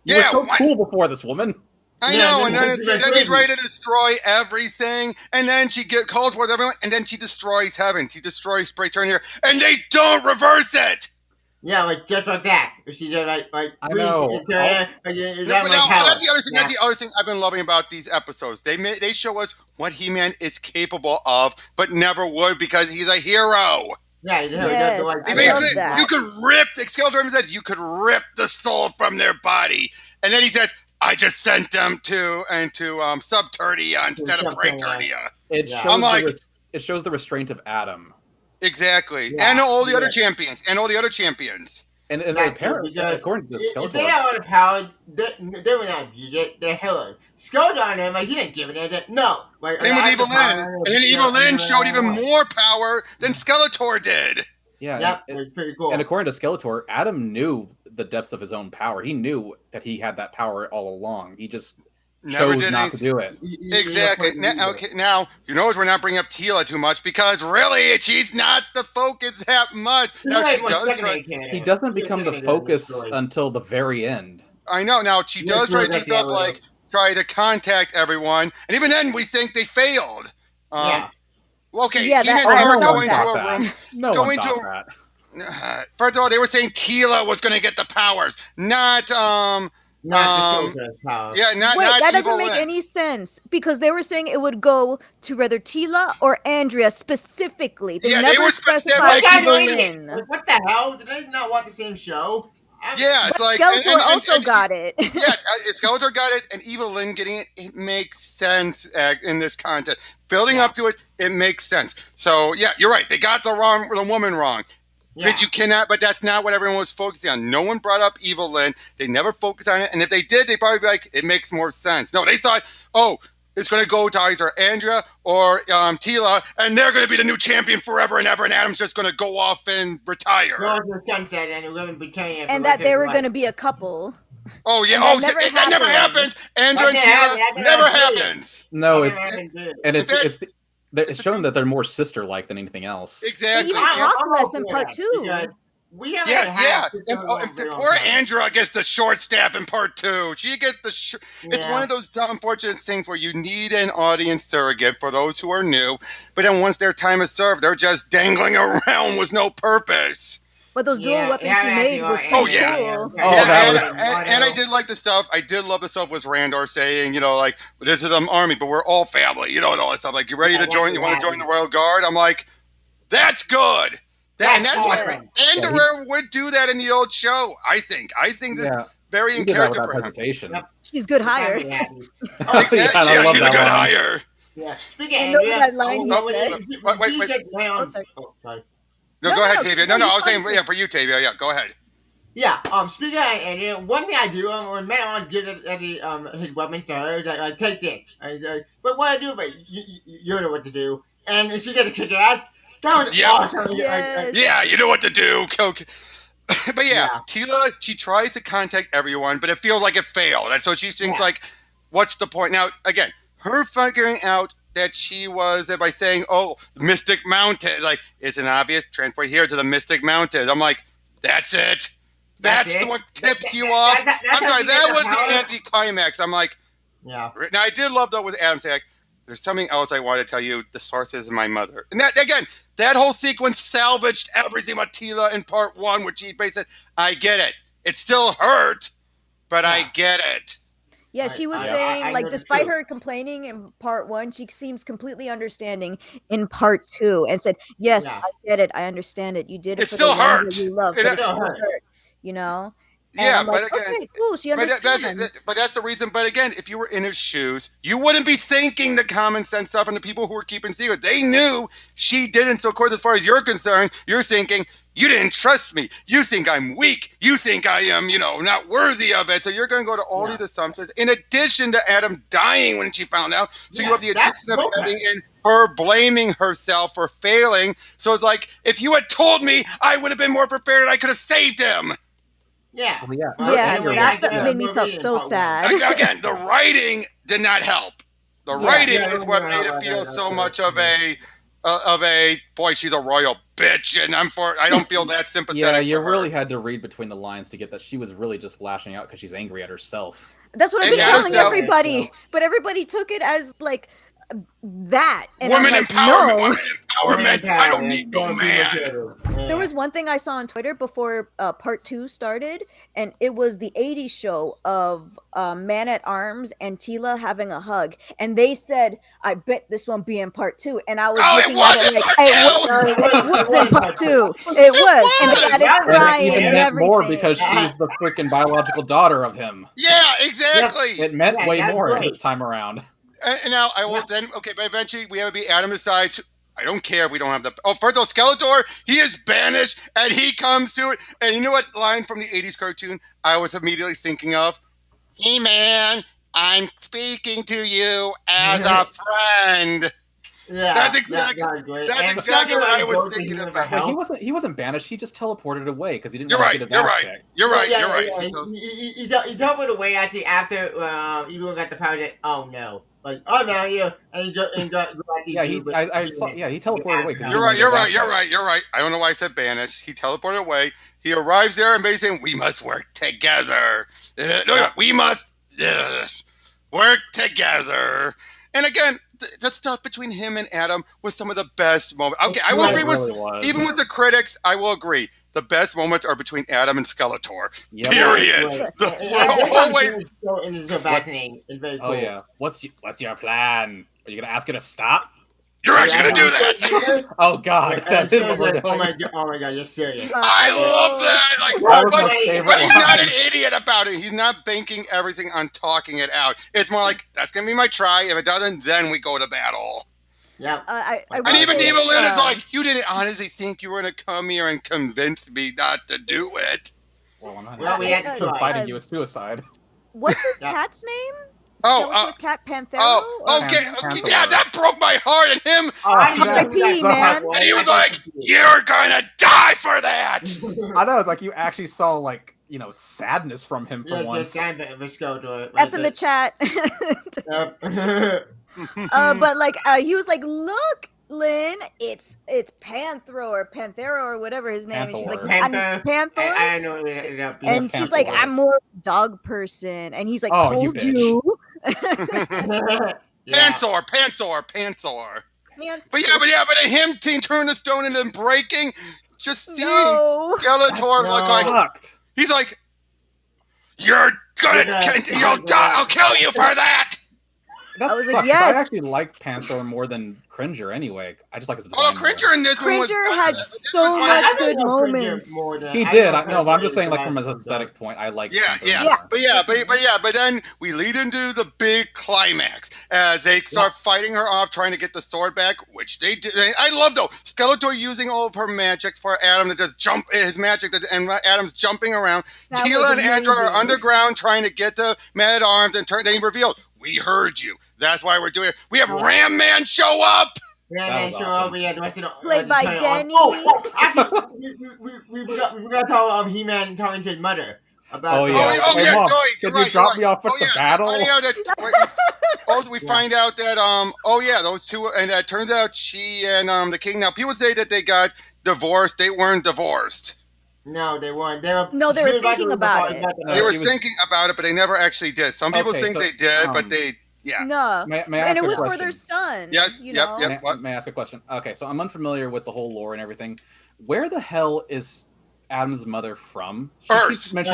You were so cool before this woman. I know, and then she's ready to destroy everything, and then she calls forth everyone, and then she destroys heaven. She destroys Praetornia, and they don't reverse it! Yeah, just like that. She just I know. That's the other thing I've been loving about these episodes. They show us what He-Man is capable of, but never would because he's a hero. Yeah, yes, you could rip. Skeletor says you could rip the soul from their body, and then he says, "I just sent them to Subternia instead of Praetornia." It shows the restraint of Adam. Exactly, and all the other champions, And apparently, according to Skeletor, if they had all the power, they would not use it. They're heroes. Skeletor on him, like he didn't give it. No, like same with Evil Lyn, and then Evil Lyn showed even more power than Skeletor did. Yeah, yep, it was pretty cool. And according to Skeletor, Adam knew the depths of his own power. He knew that he had that power all along. He just chose not to do it. Exactly. Now, you notice we're not bringing up Teela too much because really, she's not the focus that much. Now, he doesn't become the focus until the very end. I know. Now, she does try to do stuff like try to contact everyone, and even then, we think they failed. Okay, He-Man's never going to a room. No one thought that. First of all, they were saying Teela was going to get the powers, not the Soldier's powers. Yeah, Wait, not that Evil doesn't make Lyn. any sense because they were saying it would go to whether Teela or Andrea specifically. They never specified Evil Lyn. What the hell? Did they not watch the same show? It's like Skeletor also got it. Skeletor got it, and Evil Lyn getting it. It makes sense in this content. Building up to it, it makes sense. So you're right. They got the woman wrong. Yeah. But that's not what everyone was focusing on. No one brought up Evil Lyn. They never focused on it, and if they did, they'd probably be like, "It makes more sense." No, they thought, it's going to go to either Andrea or Teela, and they're going to be the new champion forever and ever, and Adam's just going to go off and retire. Sunset, and that they were going to be a couple. Oh, yeah. That never happens. Andrea and Teela never happens. No, it's shown that they're more sister-like than anything else. Exactly. They even talk less in part 2. Poor Andrea gets the short staff in part 2. She gets the. It's one of those unfortunate things where you need an audience surrogate for those who are new, but then once their time is served, they're just dangling around with no purpose. But those dual weapons she made was pretty cool. And I did like the stuff. I did love the stuff with Randor saying, like, this is an army, but we're all family, and all that stuff. Like, you ready to join? You want to join the Royal Guard? I'm like, that's good. And that's what Andrea would do that in the old show. I think this is very in character for him. Yep. She's good hire. Exactly. She's a good hire. Yeah. Speaking of Andrea, sorry. No, go ahead, Tavia. No, I was saying, for you, Tavia. Yeah, go ahead. Yeah. Speaking of Andrea, one thing I do when Manon gives his weapons to her, is like, take this. But what I do, but you know what to do, and she gets to kick her ass. That was awesome. Yes. You know what to do. But Teela, she tries to contact everyone, but it feels like it failed. And so she thinks what's the point? Now, again, her figuring out that she was by saying, Mystic Mountain. Like, it's an obvious transport here to the Mystic Mountain. I'm like, that's it. That's what tips you off. I'm sorry, that was the anti-climax. I'm like, Now, I did love, though, with Adam saying, like, there's something else I want to tell you. The source is my mother. And that, again, that whole sequence salvaged everything about Teela in part 1, where she basically said, I get it. It still hurt, but I get it. Yeah, she was saying, despite her complaining in part 1, she seems completely understanding in part 2 and said, yes, I get it. I understand it. You did it for still the hurt. You love, but it still hurt. And but again, okay, cool. She understands. But that's the reason. But again, if you were in his shoes, you wouldn't be thinking the common sense stuff. And the people who were keeping secret, they knew she didn't. So, of course, as far as you're concerned, you're thinking, you didn't trust me. You think I'm weak. You think I am, not worthy of it. So you're going to go to all these assumptions. In addition to Adam dying when she found out. So you have the addition of having in her blaming herself for failing. So it's like, if you had told me, I would have been more prepared and I could have saved him. Yeah. That made me feel so sad. Again, the writing did not help. The writing is what made it feel so much of a boy, she's a royal bitch, and I don't feel that sympathetic. Yeah, you really had to read between the lines to get that she was really just lashing out because she's angry at herself. That's what I've been telling everybody, but everybody took it as like that. And women empowerment. Women empowerment. I don't need no man. There was one thing I saw on Twitter before part 2 started, and it was the 80s show of Man at Arms and Teela having a hug, and they said, I bet this won't be in part 2, and I was looking at it like, it was in part 2. It was. And they had it crying and everything. More because she's the freaking biological daughter of him. Yeah, exactly. It meant way more this time around. And now I will but eventually we have to be Adam decides, I don't care if we don't have the. Oh, first of all, Skeletor, he is banished, and he comes to it. And you know what line from the '80s cartoon I was immediately thinking of? He-Man, I'm speaking to you as a friend. Yeah, That's exactly what I was thinking about. Wait, he wasn't banished. He just teleported away because he didn't. You're right. You're right. You're right. You're right. He teleported away after Eagle got the power. That no, like I'm out here, and he got yeah, he teleported away. You're right. I don't know why I said banished. He teleported away. He arrives there and basically saying, "We must work together. We must work together." And again, the stuff between him and Adam was some of the best moments. Okay, I will agree even with the critics. I will agree. The best moments are between Adam and Skeletor. Yep. Period. It's so fascinating. It's very cool. Oh yeah. What's your plan? Are you gonna ask her to stop? You're actually gonna do that? Oh God! Oh my God! You're serious. I love that. But he's not an idiot about it. He's not banking everything on talking it out. It's more like that's gonna be my try. If it doesn't, then we go to battle. Yeah. And even Evil Lynn is like, you didn't honestly think you were gonna come here and convince me not to do it. Well, we had to try. Fighting you was suicide. What's his cat's name? Cat Panthero? Okay. Yeah, that broke my heart. And him, man. And he was like, "You're gonna die for that." I know. It's like you actually saw sadness from him for once. F in the chat. But he was like, "Look, Lynn, it's Panthero or whatever his name is." She's like, Panther. I know. And she's like, "I'm more of a dog person," and he's like, "Told you." Pantsor. But him turn the stone into them breaking, just seeing Skeletor look like he's like, "You're gonna, you'll die. I'll kill you for that." That sucks. Like, yes. I actually like Panther more than Cringer anyway. I just like his design. Although Cringer in this one had so much good moments. He did. But I'm just saying, like from an aesthetic point, I like. But then we lead into the big climax as they start fighting her off, trying to get the sword back, which they did. I love though Skeletor using all of her magic for Adam to just jump his magic, and Adam's jumping around. Teela and Andrew are underground trying to get the Man-at-Arms, and they revealed, "We heard you. That's why we're doing it." We have Ram Man show up. Ram Man show up. We had the rest of the played by Danny. Actually, we forgot to talk about He-Man talking to his mother about. Mom, can you drop me off at the battle? Also, we find out that those two, and it turns out she and the king. Now, people say that they got divorced. They weren't divorced. No, they weren't. They were thinking about it. They were thinking about it, but they never actually did. Some people think they did, but they. Yeah. No. May I ask it was question? For their son. Yes. May I ask a question? Okay, so I'm unfamiliar with the whole lore and everything. Where the hell is Adam's mother from? Earth. From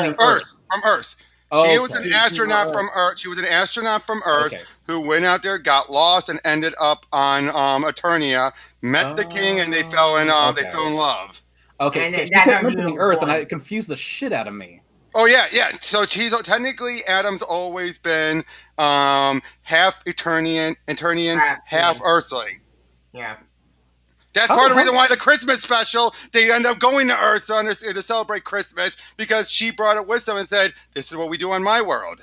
Earth. She was an astronaut from Earth. She was an astronaut from Earth who went out there, got lost, and ended up on Eternia. Met the king, and they fell in. They fell in love. Okay, and that's mentioning Earth, and it confused the shit out of me. Oh yeah. So she's technically Adam's always been half Eternian, half Earthling. Yeah. That's part of the reason why the Christmas special they end up going to Earth to celebrate Christmas, because she brought it with them and said, "This is what we do on my world."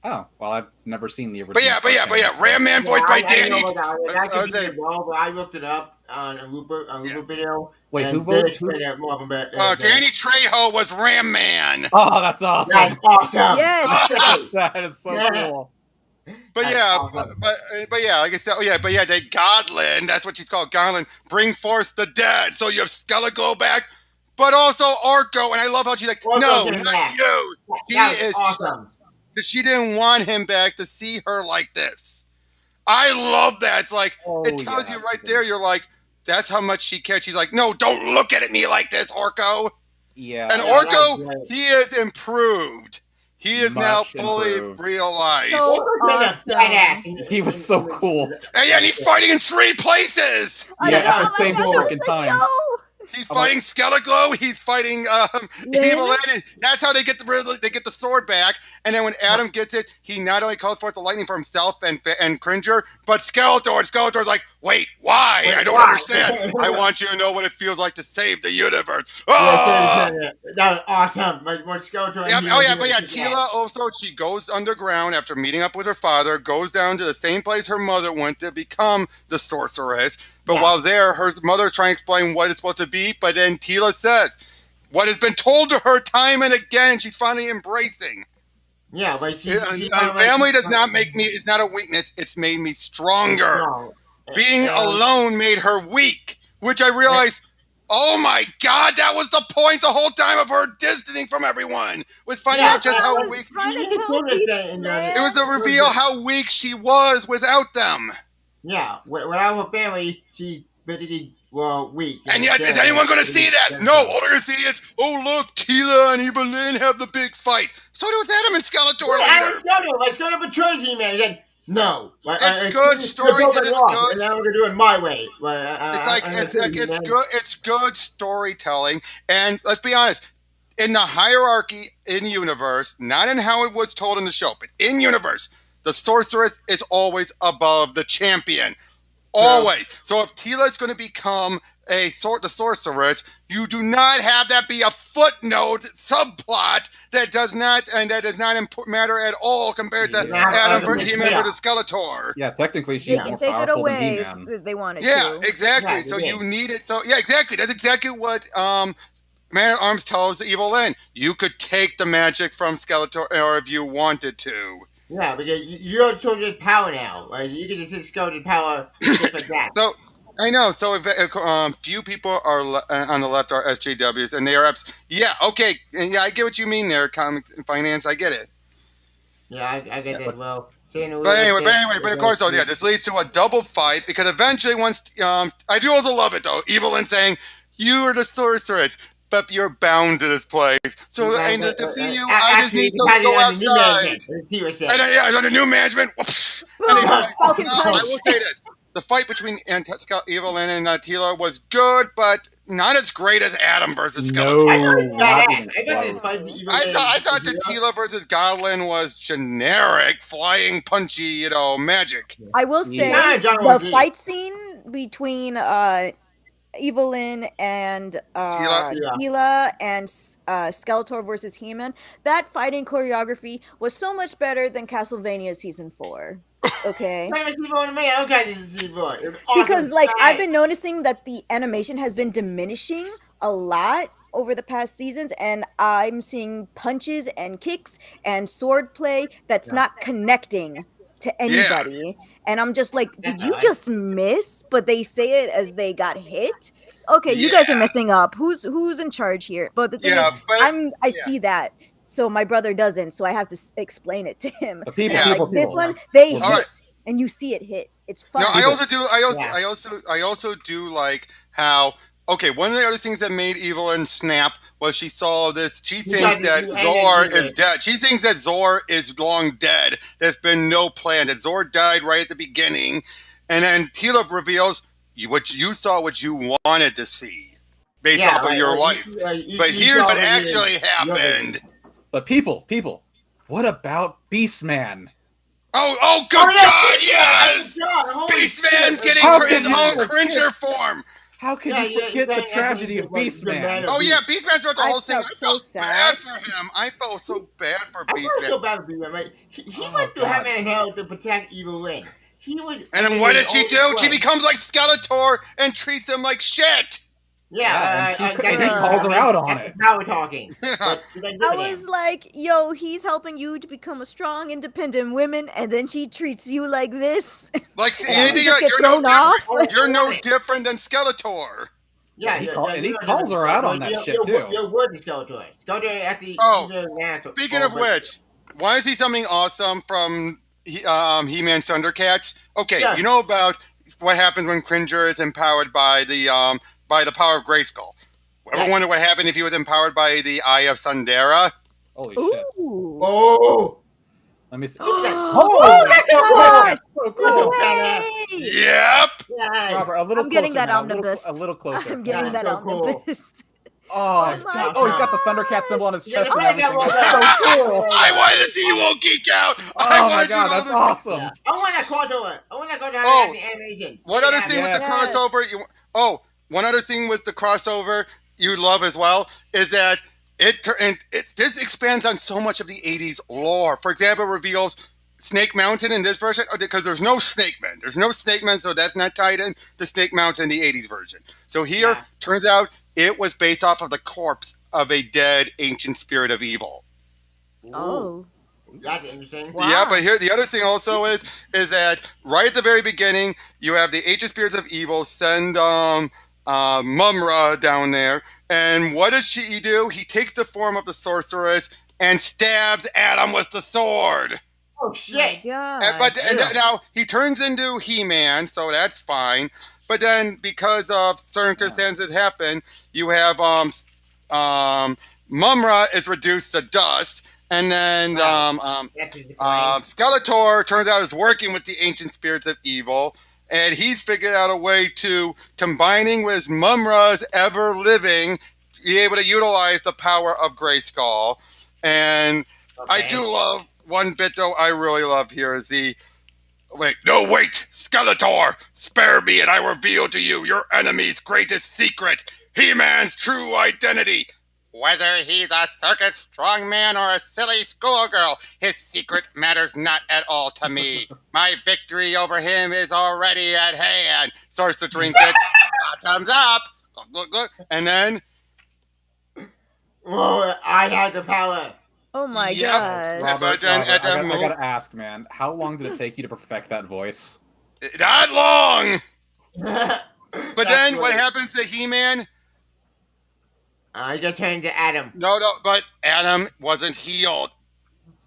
Oh well, I've never seen the original. But yeah, Ram Man voiced by Danny. I looked it up on a Rupert video. Wait, who voted? Danny Trejo was Ram Man. Oh, that's awesome! That's awesome. Yes, that is so cool. But like I said, they Godlin. That's what she's called, Godlin. Bring forth the dead. So you have Skeletor back, but also Orko. And I love how she's like, "No, not you." He is awesome. She didn't want him back to see her like this. I love that. It's like, it tells you right there, you're like, that's how much she cares. She's like, "No, don't look at me like this, Orko." Yeah. And Orko, he is improved. He is now fully realized. So awesome. He was so cool. And he's fighting in 3 places. At the same freaking time. He's fighting Skeleglow. He's fighting Evil Lynn. That's how they get the sword back. And then when Adam gets it, he not only calls forth the lightning for himself and Cringer, but Skeletor. And Skeletor's like, Wait, why? I don't understand. I want you to know what it feels like to save the universe. Oh! Yeah, that was awesome. Like, more Skeletor. Yeah, but Teela also, she goes underground after meeting up with her father, goes down to the same place her mother went to become the sorceress. But while there, her mother's trying to explain what it's supposed to be, but then Teela says what has been told to her time and again, and she's finally embracing. Yeah, but family does not make me, it's not a weakness, it's made me stronger. Being alone made her weak, which I realized, oh my God, that was the point the whole time of her distancing from everyone, was finding out just how weak. It was the reveal how weak she was without them. Yeah, without her family, she's basically, weak. And yet, is anyone going to see that? No, all they're going to see is, oh look, Teela and Evelyn have the big fight. So does Adam and Skeletor later. Skeletor betrays He-Man. No, it's good story. It's good. And now we're gonna do it my way. It's good. It's good storytelling. And let's be honest, in the hierarchy in universe, not in how it was told in the show, but in universe, the sorceress is always above the champion. Always. So if Teela is going to become the sorceress, you do not have that be a footnote subplot that does not matter at all compared to Adam He-Man versus Skeletor. Yeah, technically she's more powerful than He-Man. If they wanted to. Yeah, exactly. So you need it. So yeah, exactly. That's exactly what Man-at-Arms tells the Evil Lyn. You could take the magic from Skeletor, or if you wanted to. Yeah, because you don't show your power now. Like, you can just go to power just like that. So I know. So if few people are on the left are SJWs, and they are okay. Yeah, I get what you mean there. Comics and finance, I get it. Yeah, I get it. Well, but of course, this leads to a double fight because eventually, once I do also love it though. Evil Lyn saying, "You are the sorceress." But you're bound to this place. So to defeat you, I just need to go outside. And under new management. I will say this. The fight between Evil Lyn and Teela was good, but not as great as Adam versus Skeletor. I thought the Teela versus Goblin was generic, flying, punchy, magic. I will say the fight scene between Evil Lyn and Teela and Skeletor versus He-Man, that fighting choreography was so much better than Castlevania Season 4. Okay? Because, I've been noticing that the animation has been diminishing a lot over the past seasons, and I'm seeing punches and kicks and sword play that's not connecting to anybody. And I'm just like, did you just miss? But they say it as they got hit. Okay, you guys are messing up. Who's in charge here? But the thing is, I see that. So my brother doesn't. So I have to explain it to him. This one, they hit, and you see it hit. It's fun. No, I also do like how. Okay, one of the other things that made Evil Lyn snap was she saw this. She thinks that Zor is dead. She thinks that Zor is long dead. There's been no plan. That Zor died right at the beginning. And then Teela reveals what you saw, what you wanted to see based off of your life. But here's what actually happened. But people, what about Beastman? Oh, good God, yes! Beastman getting his own Cringer form. How can you forget the tragedy of Beastman? Oh yeah, Beastman throughout the whole thing. I felt bad for him. I felt so bad for Beastman. I felt so bad for Beastman. Right? He went through heaven and hell to protect Evil Lyn. And then what did she do? She becomes like Skeletor and treats him like shit. Yeah, and he calls her out on it. Now we're talking. I was like, yo, he's helping you to become a strong, independent woman, and then she treats you like this. Like, you're no different than Skeletor. Yeah, and he calls her out on that shit, too. You're worth Skeletor. Skeletor at the... Speaking of which, want to see something awesome from He-Man Thundercats? Okay, you know about what happens when Cringer is empowered by the power of Grayskull. Ever wonder what happened if he was empowered by the Eye of Sundera? Holy shit. Oh! Let me see. That's so cool. Yep. Robert, a little I'm closer getting that now. omnibus. A little closer. I'm getting that omnibus. Oh, my oh, he's got the Thundercat symbol on his Yeah, chest the and everything. Thundercat That's so cool. I wanted to see you all geek out. Oh my god, that's awesome. Yeah. I want that crossover. I want that crossover Oh, the animation. What other thing with the Yes. crossover? One other thing with the crossover you love as well is that this expands on so much of the 80s lore. For example, it reveals Snake Mountain in this version because there's no Snake Man. There's no Snake Man, so that's not tied in to Snake Mountain in the 80s version. So here, turns out it was based off of the corpse of a dead ancient spirit of evil. Oh. That's interesting. Wow. Yeah, but here the other thing also is that right at the very beginning, you have the ancient spirits of evil send Mumra down there, and what does he do? He takes the form of the sorceress and stabs Adam with the sword. Oh shit! And now he turns into He-Man, so that's fine. But then, because of circumstances that happen, you have Mumra is reduced to dust, and then Skeletor turns out is working with the ancient spirits of evil, and he's figured out a way to combining with Mumra's ever living, be able to utilize the power of Grayskull. And I do love. One bit, though, I really love here is wait, Skeletor, spare me and I reveal to you your enemy's greatest secret, He-Man's true identity. Whether he's a circus strongman or a silly schoolgirl, his secret matters not at all to me. My victory over him is already at hand. Starts to drink it, thumbs up, look, and then... Whoa, I have the power. Oh my god. Robert, I gotta ask, man, how long did it take you to perfect that voice? Not long! But then what happens to He-Man? I got turned to Adam. No, but Adam wasn't healed.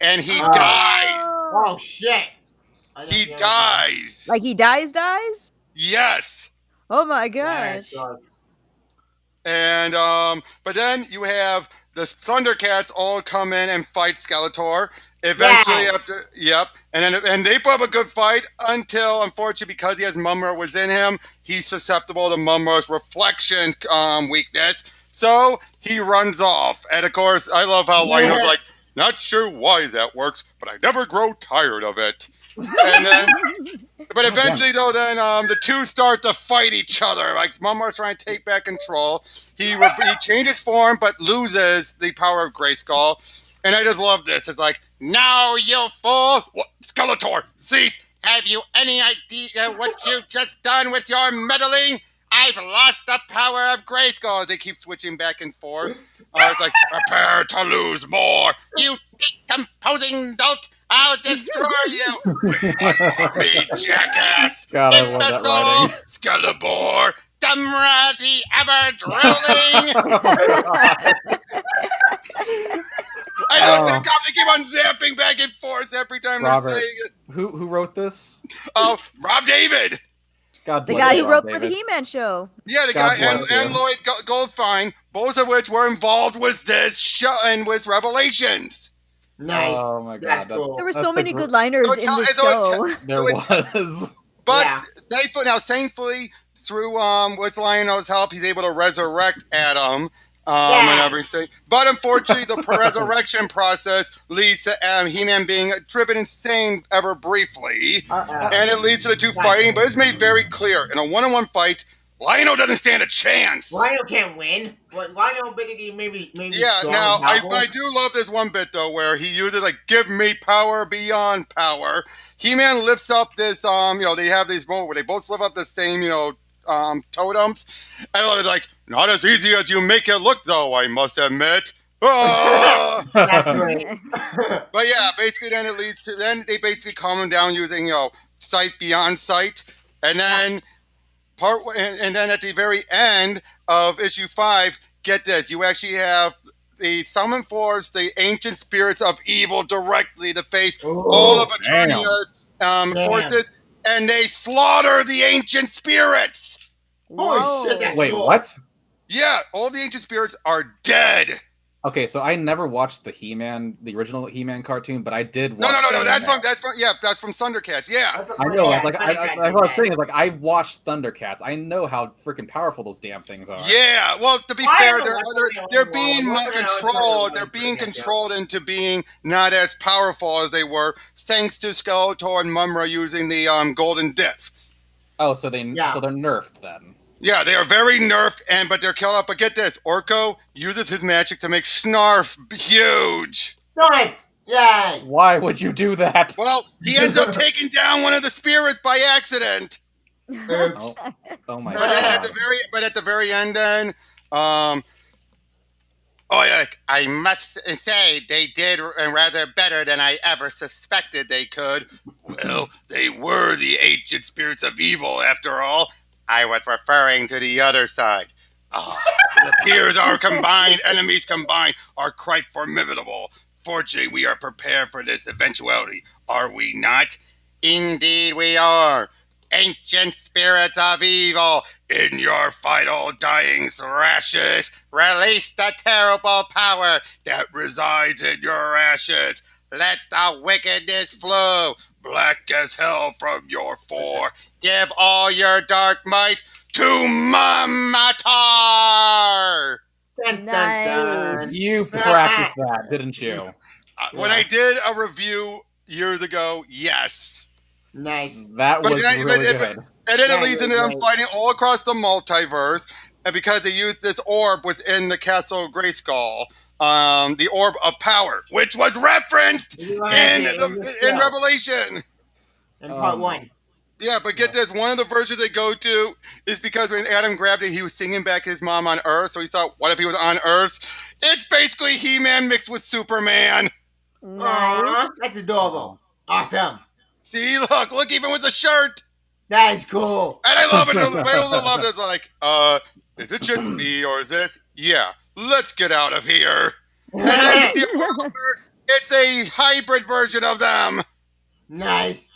And he dies. Oh, shit. He dies. Like he dies? Yes. Oh my gosh. And, but then you have the Thundercats all come in and fight Skeletor. Eventually, and they put up a good fight until, unfortunately, because he has Mumra within him, he's susceptible to Mumra's reflection weakness. So he runs off. And of course, I love how Lionel's like, not sure why that works, but I never grow tired of it. And then, but eventually, though, then the two start to fight each other. Like Mumra's trying to take back control. He changes form, but loses the power of Grayskull. And I just love this. It's like, now you fool! What? Skeletor, cease! Have you any idea what you've just done with your meddling? I've lost the power of Grayskull. They keep switching back and forth. It's like, prepare to lose more. You decomposing dolt! I'll destroy you! Me, jackass! God, I love that writing. Skeletor! Dumra the ever-drooling! I know, they keep on zapping back and forth every time they're saying it. Who wrote this? Oh, Rob David! God the guy who wrote for the He-Man show. Yeah, the guy and Lloyd Goldfine, both of which were involved with this show and with Revelations. Nice. Oh my god. Cool. There were so many good liners in this show. There was. But thankfully, through with Lionel's help, he's able to resurrect Adam and everything. But unfortunately, the resurrection process leads to He-Man being driven insane ever briefly. And it leads to the two fighting. But it's made very clear, in a one-on-one fight, Lionel doesn't stand a chance. Lionel can't win. But Lionel maybe yeah, now, I do love this one bit, though, where he uses, like, give me power beyond power. He-Man lifts up this, they have these moments where they both lift up the same, totems. And I love it, like, not as easy as you make it look, though, I must admit. That's great. But yeah, basically then it leads to, then they basically calm him down using, sight beyond sight. And then and then at the very end of issue 5, get this, you actually have the summon force, the ancient spirits of evil directly to face all of Eternia's forces, and they slaughter the ancient spirits. Holy shit, that's Wait, cool. what? Yeah, all the ancient spirits are dead. Okay, so I never watched the He-Man, the original He-Man cartoon, but I did watch. No. That's from Thundercats. Yeah, I know. Like I was saying, like I watched Thundercats. I know how freaking powerful those damn things are. Yeah. Well, to be fair, they're being controlled. They're being controlled into being not as powerful as they were, thanks to Skeletor and Mumra using the golden discs. Oh, so they're nerfed then. Yeah, they are very nerfed, but they're killed up. But get this, Orko uses his magic to make Snarf huge. Snarf! Yay! Why would you do that? Well, he ends up taking down one of the spirits by accident. Oh my god! At the very end, then, I must say they did rather better than I ever suspected they could. Well, they were the ancient spirits of evil, after all. I was referring to the other side. It appears our enemies combined are quite formidable. Fortunately, we are prepared for this eventuality, are we not? Indeed we are. Ancient spirits of evil, in your final dying thrashes, release the terrible power that resides in your ashes. Let the wickedness flow, black as hell from your fore. Give all your dark might to Mamatar! Nice. You practiced that, didn't you? When I did a review years ago, yes. Nice. That was really good. And then it leads into them fighting all across the multiverse, and because they used this orb within the Castle of Grayskull, the Orb of Power, which was referenced in Revelation. In part 1. Yeah, but get this, one of the versions they go to is because when Adam grabbed it, he was singing back his mom on Earth, so he thought, what if he was on Earth? It's basically He-Man mixed with Superman. Nice. That's adorable. Awesome. See, look, even with the shirt. That is cool. And I love it. I also love it. It's like, is it just me or is this? Yeah, let's get out of here. And then you see it's a hybrid version of them. Nice.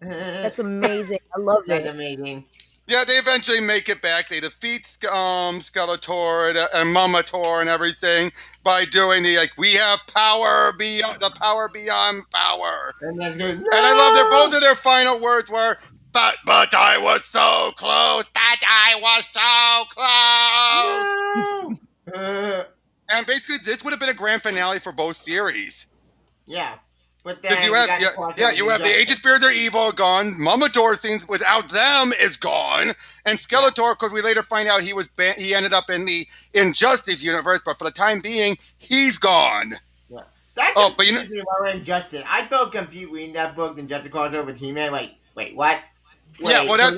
That's amazing. I love it. That's amazing. Yeah, they eventually make it back. They defeat Skeletor and Mamator and everything by doing we have power beyond power. And that's good. And I love both of their final words were, but I was so close. But I was so close. And basically, this would have been a grand finale for both series. Yeah. But then you have the ancient spirits are evil gone. Mamator scenes without them is gone, and Skeletor, because we later find out he ended up in the Injustice universe, but for the time being, he's gone. Yeah. That but you know, Injustice. I felt confused reading that book, Injustice crossover He-Man. Wait, what? That's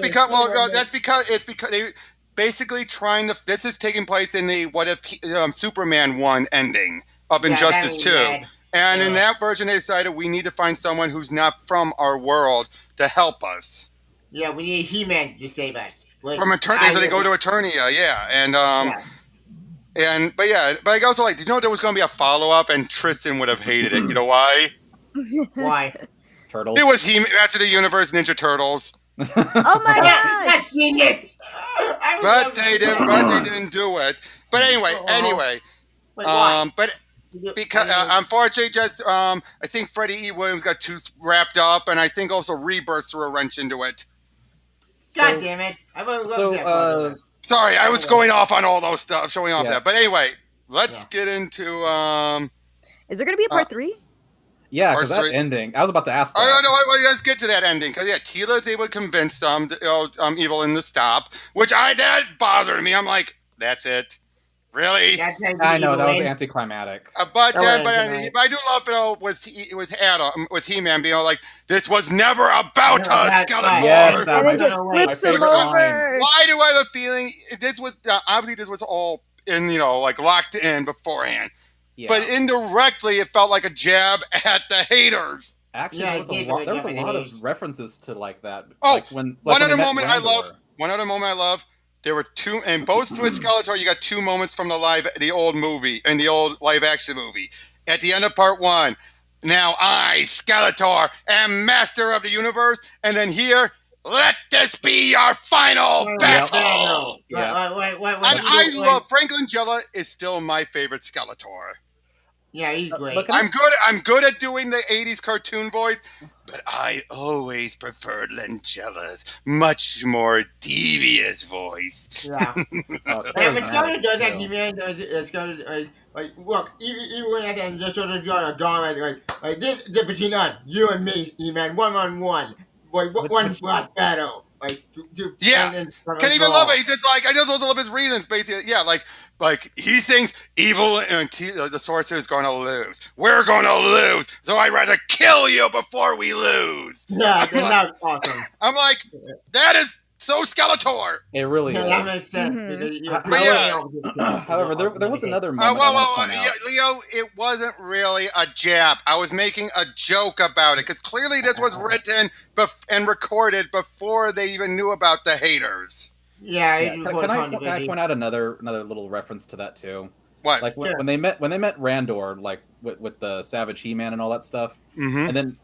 because they basically trying to. This is taking place in the What If Superman 1 ending of Injustice 2. And in that version, they decided we need to find someone who's not from our world to help us. Yeah, we need He-Man to save us. From Eternia, so they go to Eternia, but I also did you know there was going to be a follow-up, and Tristan would have hated it. You know why? Why? Turtles. It was Master of the Universe, Ninja Turtles. Oh my gosh! That's genius. But they didn't do it. But anyway. Wait, why? Because unfortunately, I think Freddie E. Williams got too wrapped up, and I think also Rebirth threw a wrench into it. God damn it! Sorry, I was going off on all those stuff, showing off that. But anyway, let's get into. Is there going to be a part 3? Yeah, because that ending. I was about to ask that. Let's get to that ending because Tila is able to convince Evil in to stop, which that bothered me. I'm like, that's it. Really? I know that was anticlimactic. But I do love it with He-Man being like, "This was never about us, Skeletor." Yes, and then just flips him over. Why do I have a feeling this was obviously this was all locked in beforehand, but indirectly it felt like a jab at the haters. Actually, there was a lot of references to that. One other moment I love. There were two, and both with Skeletor, you got 2 moments from the old movie, and the old live-action movie. At the end of part 1, now I, Skeletor, am master of the universe, and then here, let this be your final battle! Wait, I love Frank Langella is still my favorite Skeletor. Yeah, he's great. I'm good at doing the 80s cartoon voice, but I always preferred Lancella's much more devious voice. Yeah. And it's going to do that, He-Man. It's going to look. Even when I can just sort of draw a drawing, like this between us, you and me, He-Man, 1-on-1, one last battle, yeah. Can't even love it. He's just like, I just also love his reasons. Basically, yeah, like he thinks evil and the sorcerer is going to lose. We're going to lose, so I'd rather kill you before we lose. Yeah, that's awesome. I'm like, that is so Skeletor. It really is. That makes sense. However, there was another moment. Leo, it wasn't really a jab. I was making a joke about it because clearly this was written and recorded before they even knew about the haters. Yeah. Can I point out another little reference to that too? What? Like when they met Randor, like with the Savage He-Man and all that stuff, and then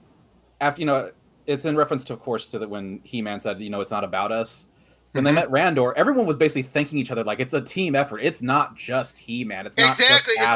after it's in reference to, of course, to when He-Man said, it's not about us. When they met Randor, everyone was basically thanking each other like it's a team effort. It's not just He-Man. It's not exactly. Just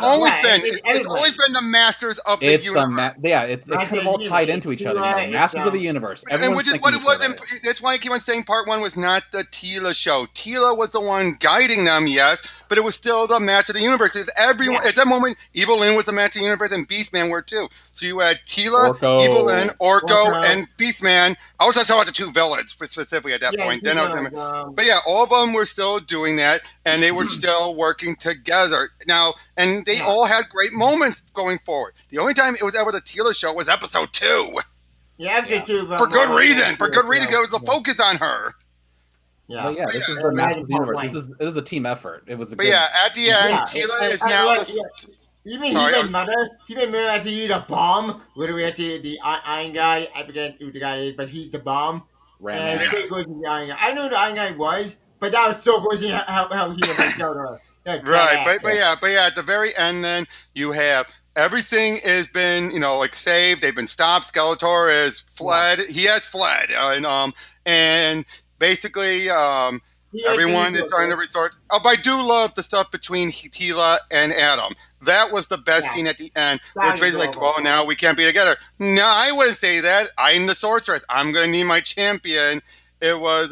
it's always been the masters of the universe. It's kind of all tied into each other. Masters of the universe. And which is what it was. That's why I keep on saying part one was not the Teela show. Teela was the one guiding them, yes, but it was still the Master of the Universe. Because everyone at that moment, Evil Lyn was the Master of the Universe, and Beastman were too. So you had Teela, Evil Lyn, Orko, and Beastman. I was talking about the two villains specifically at that point. Then but yeah, all of them were still doing that, and they were still working together. Now, and they all had great moments going forward. The only time it was ever the Teela show was episode 2. Yeah, episode 2. For good reason. For good reason, because it was a focus on her. Yeah, this is the Master of the Universe. This is a team effort. It was a But yeah, at the end, Teela is now... Even He-Man Mother had to use a bomb. Literally, actually, the Iron Guy, I forget who the guy is, but he's the bomb. And it goes to the Iron Guy. I know who the Iron Guy was, but that was so cool how he showed her. Right, but yeah, at the very end, then you have everything has been saved. They've been stopped. Skeletor is fled. Yeah. He has fled, and basically everyone is starting to resort. Oh, but I do love the stuff between Teela and Adam. That was the best scene at the end, where it's basically like, well, now we can't be together. No, I wouldn't say that. I'm the sorceress. I'm going to need my champion. It was,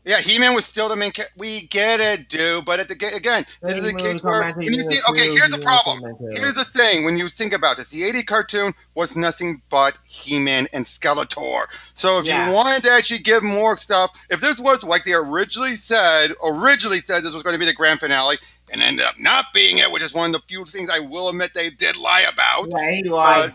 yeah, He-Man was still the main character. We get it, dude. But again, this is a case where, when you think, okay, here's the problem. Here's the thing. When you think about this, the 80 cartoon was nothing but He-Man and Skeletor. So if you wanted to actually give more stuff, if this was like they originally said this was going to be the grand finale, and ended up not being it, which is one of the few things I will admit they did lie about. Yeah, he lied.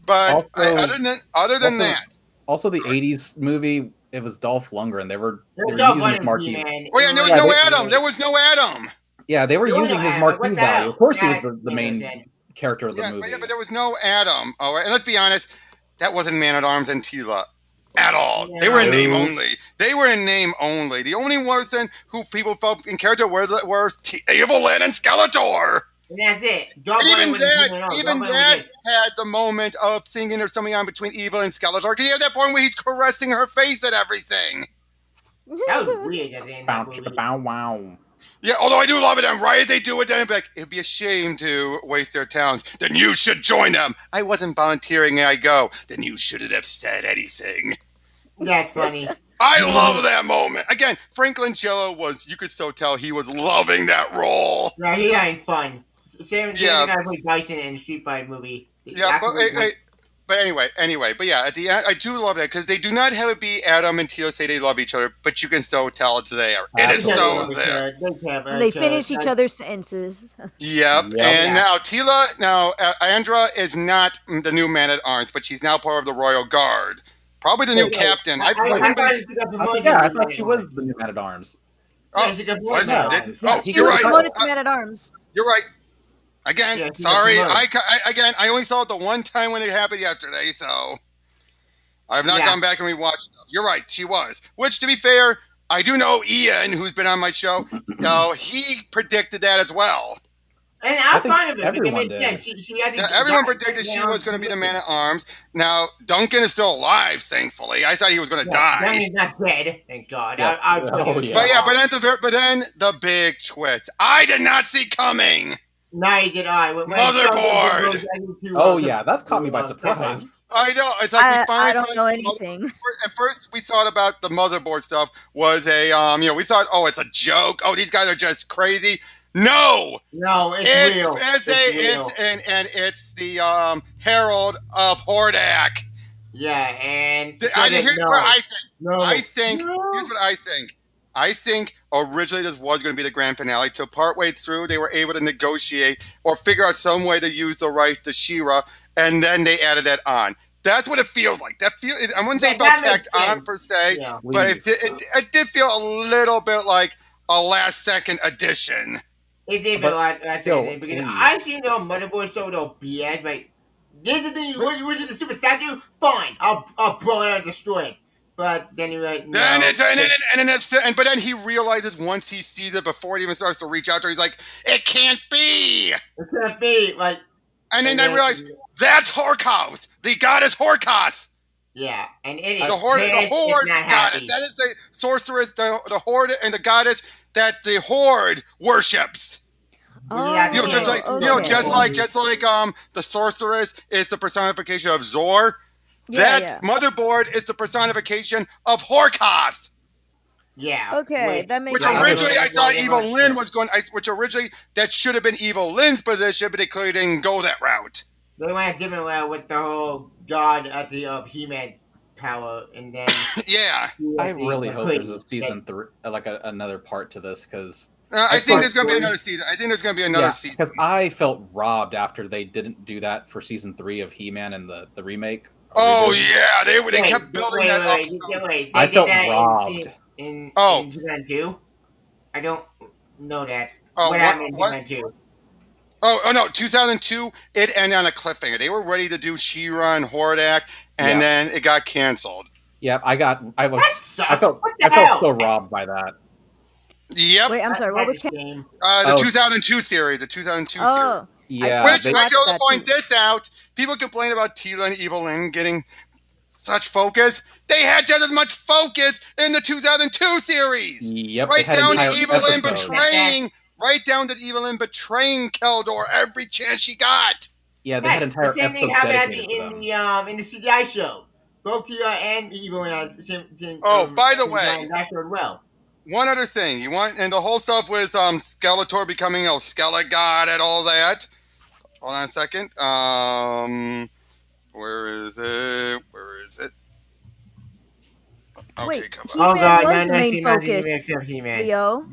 But other than that. Also, the 80s movie, it was Dolph Lundgren. They were using his marquee. Oh yeah, there was no Adam. There was no Adam. Yeah, they were using his marquee value. Of course, he was the main character of the movie. But there was no Adam. All right, and let's be honest, that wasn't Man-at-Arms and Teela at all. Yeah. They were in name only. The only person who people felt in character were Evil Lyn and Skeletor. And that's it. Even that had the moment of singing or something on between Evil and Skeletor. Because you have that point where he's caressing her face and everything. That was weird at the end of the movie. Wow. Yeah, although I do love it. And right as they do it, then it'd be like, it'd be a shame to waste their talents. Then you should join them. I wasn't volunteering, I go. Then you shouldn't have said anything. That's funny. I love that moment. Again, Frank Langella you could so tell he was loving that role. Yeah, he had fun. Same guy played Bison in the Street Fighter movie. Yeah, but anyway, but yeah, at the end, I do love that because they do not have it be Adam and Teela say they love each other, but you can so tell it's there. It is so there. And they finish each other's sentences. Yep. And now Andra is not the new Man-at-Arms, but she's now part of the Royal Guard. Probably the new captain. I thought she was the new Man-at-Arms. You're right. Promoted to Man-at-Arms. You're right. Again, sorry. I only saw it the one time when it happened yesterday, so I have not gone back and rewatched stuff. You're right, she was. Which, to be fair, I do know Ian, who's been on my show. He predicted that as well. And I'm fine with it. Everyone did. Everyone predicted she was going to be the Man-at-Arms. Now, Duncan is still alive, thankfully. I thought he was going to die. He's not dead, thank God. But then the big twist I did not see coming. Neither did I. Motherboard! Oh yeah, that caught me by surprise. I know. It's like we I finally don't found know the anything. At first, we thought about the motherboard stuff was a we thought, oh, it's a joke. Oh, these guys are just crazy. No, No, it's real. It's the Herald of Hordak. Yeah, and Here's what I think. Here's what I think. I think originally this was going to be the grand finale. Till partway through, they were able to negotiate or figure out some way to use the rights to She-Ra, and then they added that on. That's what it feels like. I wouldn't say it felt tacked on per se, but it did feel a little bit like a last-second addition. It did feel like last second because I seen the motherboard show the BS, but this is the thing. You wish the super statue? Fine, I'll blow it out and destroy it. But then you're like, no. But then he realizes once he sees it before it even starts to reach out to her, he's like, it can't be. It can't be like. And then I realized that's Horkoth, the goddess Horkoth. Yeah, and the horde goddess. That is the sorceress, the horde, and the goddess that the horde worships. Just like the sorceress is the personification of Zor. Motherboard is the personification of Horkoth. Yeah. Okay, that makes sense. Which originally I thought Evil Lyn was going. Which originally that should have been Evil Lyn's position, but they clearly didn't go that route. They went a different route with the whole god at the He-Man power, and then I really hope there's a season 3, like another part to this, because I think there's going to be another season. Season because I felt robbed after they didn't do that for season 3 of He-Man and the remake. Oh yeah, they kept building that up. I felt robbed. In He-Man 2? I don't know that. What happened in He-Man 2? Oh no, 2002, it ended on a cliffhanger. They were ready to do She-Ra and Hordak, and then it got canceled. Yep, I felt so robbed by that. Yep. Wait, I'm sorry, what was canceled? The 2002 series, series. Yeah. Which I also point this out. People complain about Teela and Evil Lyn getting such focus. They had just as much focus in the 2002 series. Yep. Right down to Evil Lyn betraying Keldor every chance she got. Yeah, they had entire episodes dedicated to them. In the CGI show. Both Teela and Evil Lyn had by the way, that showed well. One other thing, and the whole stuff with Skeletor becoming Skelegod and all that. Hold on a second. Where is it? Okay, wait, come on. Was the main focus, Leo.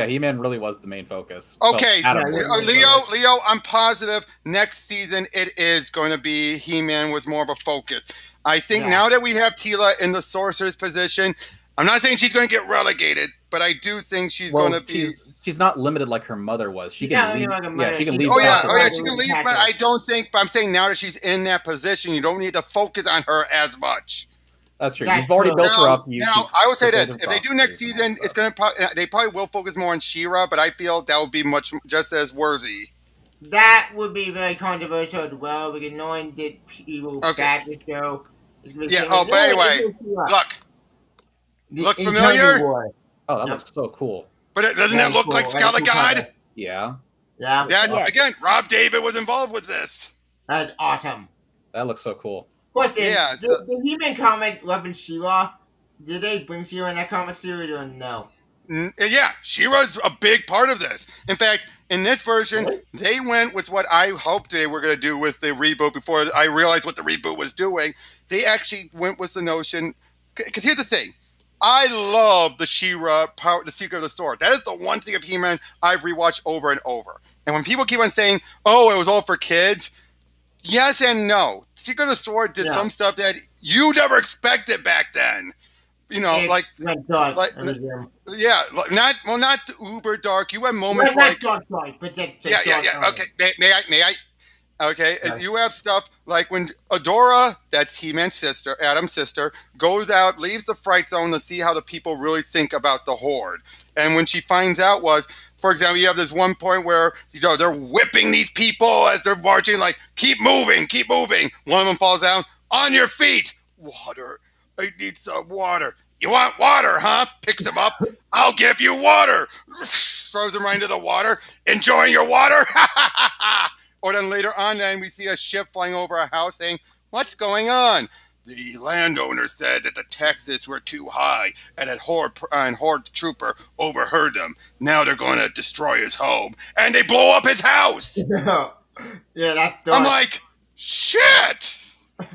He-Man really was the main focus. Okay, Leo, I'm positive next season it is going to be He-Man with more of a focus. I think now that we have Teela in the sorcerer's position, I'm not saying she's going to get relegated, but I do think she's going to be. She's not limited like her mother was. She can leave. She can leave. She can leave. But I don't think. But I'm saying now that she's in that position, you don't need to focus on her as much. That's true. You've already built her up. I will say this: if they do next season, it's going to. They probably will focus more on She-Ra, but I feel that would be just as worthy. That would be very controversial as well, because knowing that people back the show. But anyway, look familiar? Oh, that looks so cool. But doesn't it look like Skelegod? Yeah. Yeah. Again, Rob David was involved with this. That's awesome. That looks so cool. Question: the He-Man comic Loving She-Ra, did they bring She-Ra in that comic series or no? Yeah, She-Ra's a big part of this. In fact, in this version, they went with what I hoped they were going to do with the reboot before I realized what the reboot was doing. They actually went with the notion, because here's the thing. I love the She-Ra power, the Secret of the Sword. That is the one thing of He-Man I've rewatched over and over. And when people keep on saying, "Oh, it was all for kids," yes and no. Secret of the Sword did some stuff that you never expected back then. You know, not uber dark. You have moments like dark, but Okay, may I? Okay, you have stuff like when Adora, that's He-Man's sister, Adam's sister, goes out, leaves the Fright Zone to see how the people really think about the Horde. And when she finds out for example, you have this one point where, they're whipping these people as they're marching, like, keep moving. One of them falls down, on your feet. Water. I need some water. You want water, huh? Picks him up. I'll give you water. throws him right into the water. Enjoying your water? Or then later on, then we see a ship flying over a house saying, "What's going on?" The landowner said that the taxes were too high, and that Horde Trooper overheard them. Now they're going to destroy his home, and they blow up his house. Yeah, that's I'm dark. like, shit.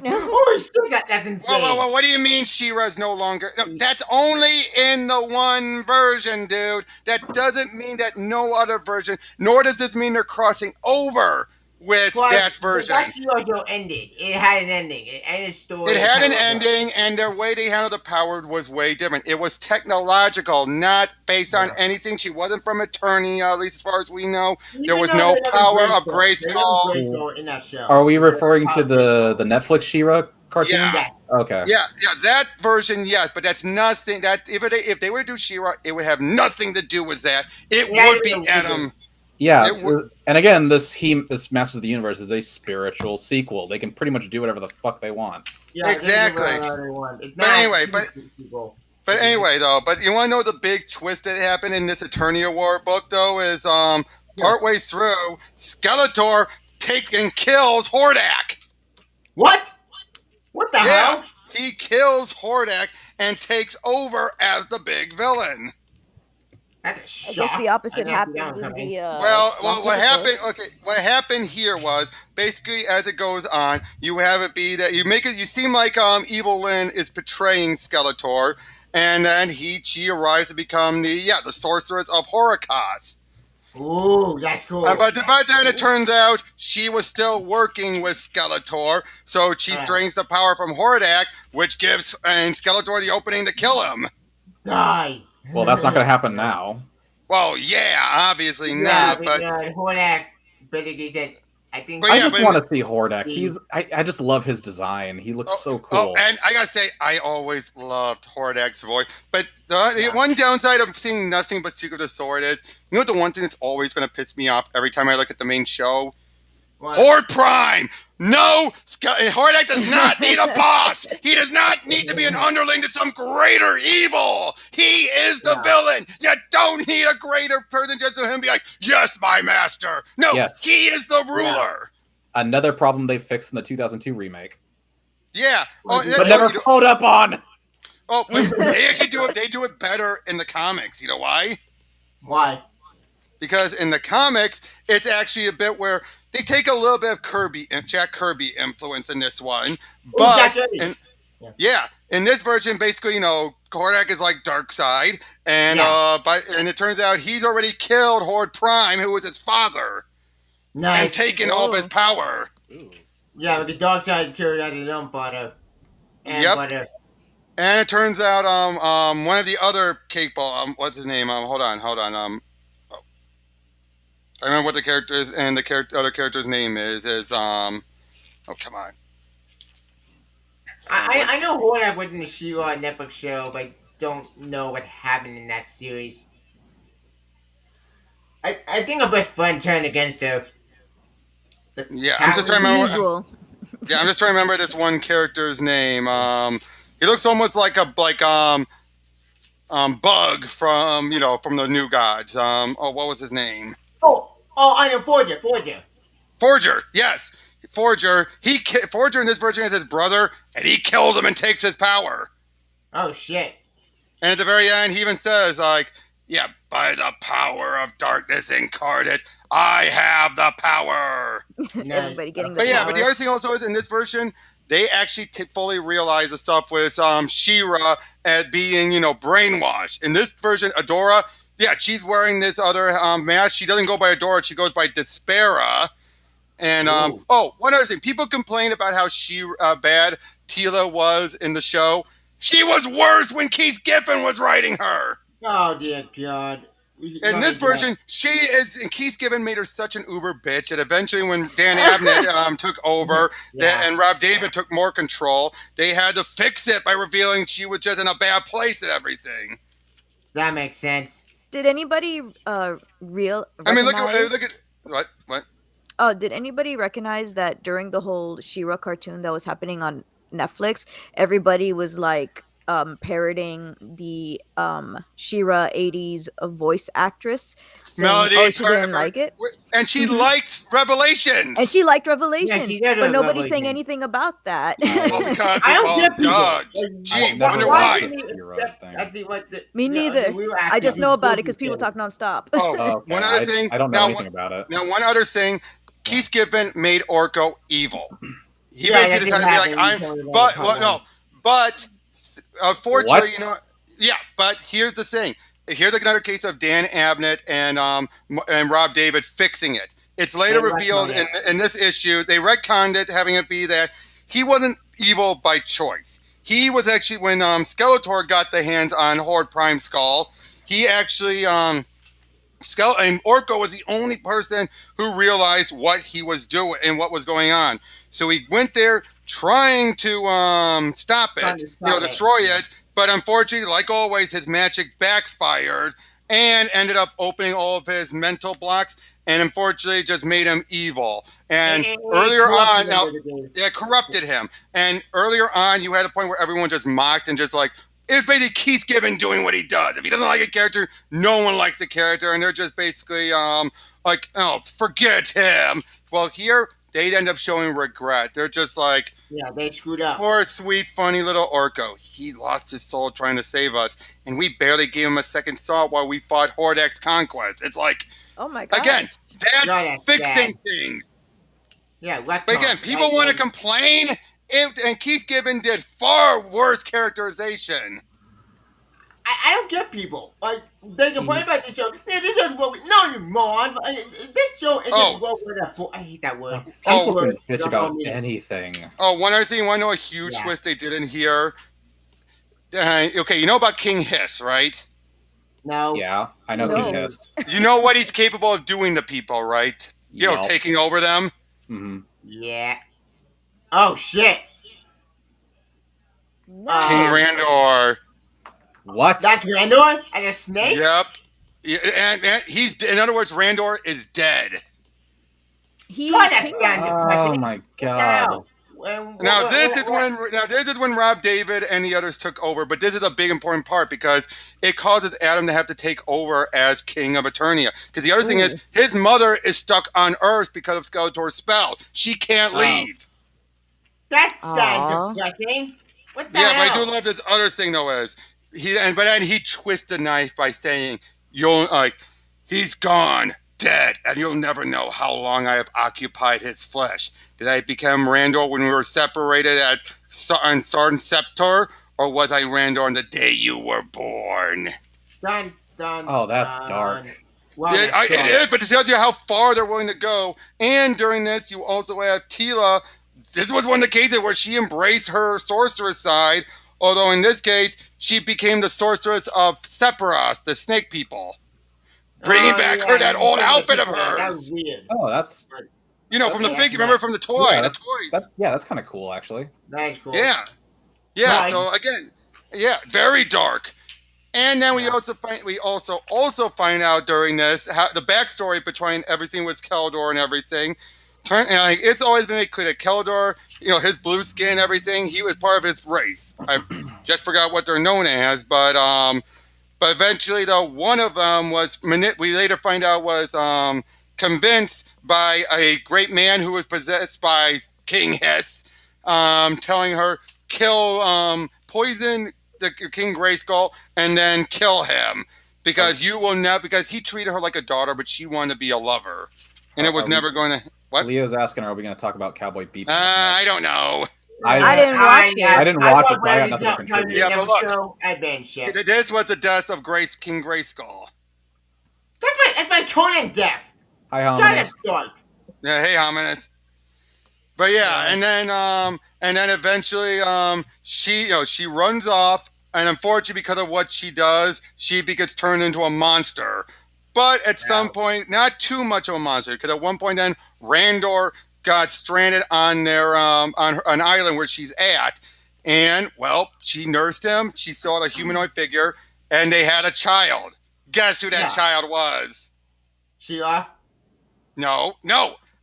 Holy shit, that's insane. Well, what do you mean She-Ra's no longer? No, that's only in the one version, dude. That doesn't mean that no other version, nor does this mean they're crossing over with that version. That show ended. It had an ending. It ended story. It had an ending, and their way they handled the power was way different. It was technological, not based on anything. She wasn't from Eternity, at least as far as we know. There was no power of Grayskull in that show. Are we referring to the Netflix She-Ra cartoon? Yeah. Okay. Yeah, that version, yes, but that's nothing. That if they were to do She-Ra, it would have nothing to do with that. It would be Adam. Yeah, and again, this Masters of the Universe is a spiritual sequel. They can pretty much do whatever the fuck they want. Yeah, exactly. But anyway, but you want to know the big twist that happened in this Eternia War book, though, is partway through, Skeletor takes and kills Hordak. What? What the hell? He kills Hordak and takes over as the big villain. That's a shock. I guess the opposite happened in the. What happened? Okay, what happened here was basically as it goes on, you have it be that you make it. You seem like Evil Lyn is betraying Skeletor, and then she arrives to become the sorceress of Horicos. Ooh, that's cool. But then it turns out she was still working with Skeletor, so she drains the power from Hordak, which gives Skeletor the opening to kill him. Die. Well, that's not going to happen now. Well, yeah, obviously not. But Hordak, I think. I just want to see Hordak. I just love his design. He looks so cool. Oh, and I gotta say, I always loved Hordak's voice. But the one downside of seeing nothing but Secret of the Sword is, you know, the one thing that's always going to piss me off every time I look at the main show. What? Horde Prime! No! Hordak does not need a boss! He does not need to be an underling to some greater evil! He is the villain! You don't need a greater person just to him be like, yes, my master! No, he is the ruler! Another problem they fixed in the 2002 remake. Yeah. But never followed up on! Oh, but they actually do it. They do it better in the comics. You know why? Why? Because in the comics, it's actually a bit where they take a little bit of Jack Kirby influence in this one. But in this version, basically, you know, Hordak is like Darkseid, and and it turns out he's already killed Horde Prime, who was his father, and taken all of his power. Ooh. Yeah, but the Darkseid killed out his own father. And and it turns out one of the other Cakeball, what's his name? Hold on. I remember what the character is, and the other character's name is oh, come on. I know Hordak was in the She-Ra Netflix show, but I don't know what happened in that series. I think her best friend turned against her. I'm just trying to remember. I'm just trying to remember this one character's name. He looks almost like a Bug from the New Gods. What was his name? I know, Forger. Forger, yes. Forger in this version is his brother, and he kills him and takes his power. Oh, shit. And at the very end, he even says, like, yeah, by the power of darkness incarnate, I have the power. Everybody getting the power. But the other thing also is in this version, they actually fully realize the stuff with She-Ra as being, brainwashed. In this version, Adora, she's wearing this other mask. She doesn't go by Adora. She goes by Despera. And, one other thing. People complain about how bad Teela was in the show. She was worse when Keith Giffen was writing her. Oh, dear God. In this version, and Keith Giffen made her such an uber bitch that eventually when Dan Abnett took over and Rob David took more control, they had to fix it by revealing she was just in a bad place and everything. That makes sense. Did anybody recognize... I mean, look at... What? Oh, did anybody recognize that during the whole She-Ra cartoon that was happening on Netflix, everybody was like parroting the She-Ra 80s voice actress, saying, Melody, "Oh, she didn't like it." and she Mhm. liked Revelations. And she liked Yeah, Revelations, she did but like nobody's saying Revelations. anything about that. Well, because I don't get people. God, Like, gee, I've never wonder why why. watched do the we She-Ra accept? thing. I think what the Me neither. we were I asking just know who about it good because people people. talk nonstop. Oh, Okay, one other thing. I don't know anything about it. Now, one other thing. Keith Giffen made Orko evil. He Yeah, basically that did decided to be like, happen. You told me that in part one. but unfortunately, What? But here's the thing. Here's another case of Dan Abnett and Rob David fixing it. It's later They revealed retconned it. in this issue. They retconned it, having it be that he wasn't evil by choice. He was actually, when Skeletor got the hands on Horde Prime Skull, he actually and Orko was the only person who realized what he was doing and what was going on. So he went there trying to stop Trying it, to stop it. destroy it. But unfortunately, like always, his magic backfired and ended up opening all of his mental blocks, and unfortunately just made him evil. And earlier on, now, corrupted him. And earlier on, you had a point where everyone just mocked and just like, it's basically Keith Giffen doing what he does. If he doesn't like a character, no one likes the character, and they're just basically like, oh, forget him. Well, here they'd end up showing regret. They're just like, yeah, they screwed up. Poor, sweet, funny little Orko. He lost his soul trying to save us, and we barely gave him a second thought while we fought Horde X Conquest. It's like, Oh my god! again, that's that's fixing bad. things. Yeah, But again, people want to complain, and Keith Giffen did far worse characterization. I don't get people. Like, they complain about this show. Yeah, this show's woke. No, you moron. This show is just woke with a. I hate that word. People Word. can bitch Don't about call me. anything. Oh, one other thing, you want to know a huge Yeah. twist they did in here? Okay, you know about King Hiss, right? No. Yeah, I know No. King Hiss. You know what he's capable of doing to people, right? You know, Yep. taking over them. Mm-hmm. Yeah. Oh shit. No. King Randor. What? That's Randor and a snake. Yep. Yeah, and he's, in other words, Randor is dead. He God, that King- sounded Oh depressing. my What the god. hell? Now this is when Rob David and the others took over, but this is a big important part because it causes Adam to have to take over as King of Eternia. Because the other thing is, his mother is stuck on Earth because of Skeletor's spell. She can't leave. That Aw. sounds depressing. What the Yeah, hell? but I do love this other thing though is but then he twists the knife by saying, "You'll he's gone, dead, and you'll never know how long I have occupied his flesh. Did I become Randor when we were separated on Sarn Scepter, or was I Randor on the day you were born?" Dun, dun, Oh, that's dun. dark. Wow, Yeah, that's it dark. is, but it tells you how far they're willing to go. And during this, you also have Tila. This was one of the cases where she embraced her sorceress side, although in this case, she became the sorceress of Sephiroth, the snake people. Bringing back that old outfit of hers. That was weird. Oh, that's You know, from the Okay. figure, remember from the toy, Yeah, the toys. that's kind of cool actually. That is cool. Yeah. Yeah, Right. so again, yeah, very dark. And then we also find out during this how the backstory between everything with Keldor and everything. It's always been made clear that Keldor, his blue skin, everything, he was part of his race. I just forgot what they're known as, but eventually, though, one of them we later find out was convinced by a great man who was possessed by King Hiss, telling her, poison the King Grayskull and then kill him because because he treated her like a daughter, but she wanted to be a lover, and it was never going to. What? Leo's asking, are we going to talk about Cowboy Bebop? I don't know. I didn't watch it. I didn't watch it, so I got nothing to contribute. Yeah, but look. I've been shit. This was the death of King Grayskull. That's my Conan death. Hi, God, Hominus. that's dark. Yeah, hey, Hominus. But yeah, and then eventually, she runs off, and unfortunately, because of what she does, she gets turned into a monster. But at some point, not too much of a monster, because at one point, then Randor got stranded on their on an island where she's at, and she nursed him. She saw a humanoid figure, and they had a child. Guess who that child was? Sheila. No.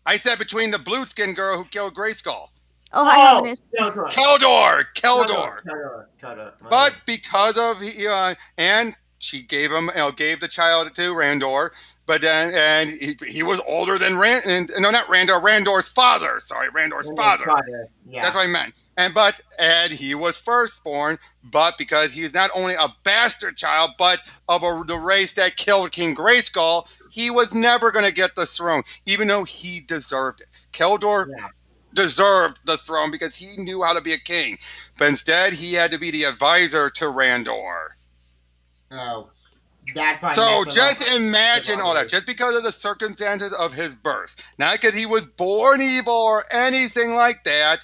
I said between the blue skin girl who killed Grayskull. Oh, hi, Harmonist. Keldor. But because of and she gave him, gave the child to Randor. But then, and he was older than no, not Randor, Randor's father. Sorry, Randor's father. Yeah. That's what I meant. And he was firstborn, but because he's not only a bastard child, but of the race that killed King Grayskull, he was never going to get the throne, even though he deserved it. Keldor deserved the throne because he knew how to be a king, but instead he had to be the advisor to Randor. Oh. So just imagine all that, just because of the circumstances of his birth, not because he was born evil or anything like that,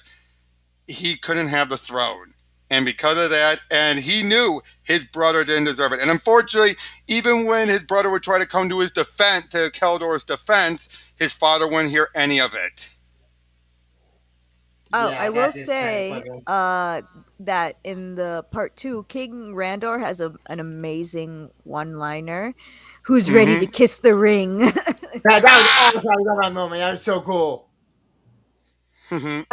he couldn't have the throne. And because of that, and he knew his brother didn't deserve it. And unfortunately, even when his brother would try to come to his defense, to Keldor's defense, his father wouldn't hear any of it. Oh, I will say that in the part 2, King Randor has an amazing one-liner. Who's ready to kiss the ring? That was awesome. I love that moment. That was so cool. He better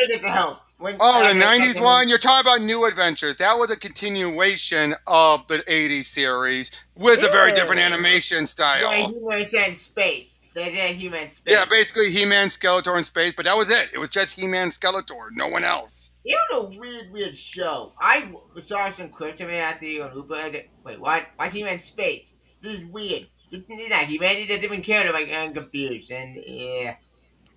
get the help. The 90s one? You're talking about New Adventures. That was a continuation of the 80s series with a very different animation style. He-Man in space. There's a He-Man space. Yeah, basically He-Man, Skeletor in space, but that was it. It was just He-Man, Skeletor, no one else. It was a weird show. I saw some clips of it at the Uber. Wait, what? Why's He-Man space? This is weird. This is not He-Man. It's a different character. I'm confused. And yeah.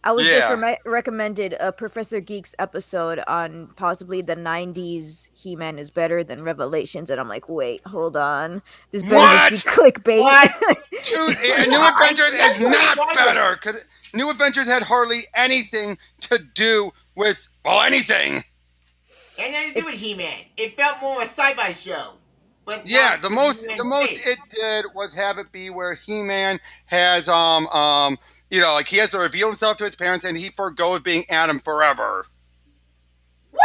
I was just recommended a Professor Geek's episode on possibly the 90s He-Man is better than Revelations, and I'm like, wait, hold on. This better just be clickbait. What? Dude, New Adventures is not better, because New Adventures had hardly anything to do with, anything. And nothing to do with He-Man. It felt more of a sci-fi show. But yeah, the most it did was have it be where He-Man has like he has to reveal himself to his parents and he forgoes being Adam forever. What?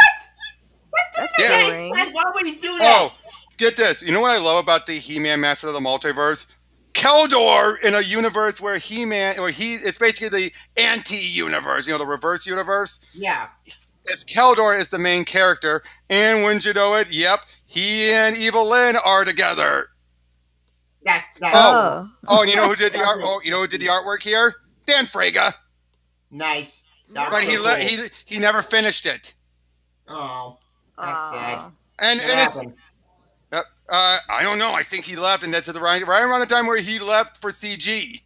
That's boring. Why would he do that? Oh, get this. You know what I love about the He-Man Master of the Multiverse? Keldor in a universe where it's basically the anti-universe, the reverse universe. Yeah. It's Keldor is the main character, and wouldn't you know it? Yep, he and Evil Lynn are together. And you know who did the art? You know who did the artwork here? Dan Fraga. Nice. But he never finished it. Oh, that's sad. And it's I don't know. I think he left, and that's right around the time where he left for CG.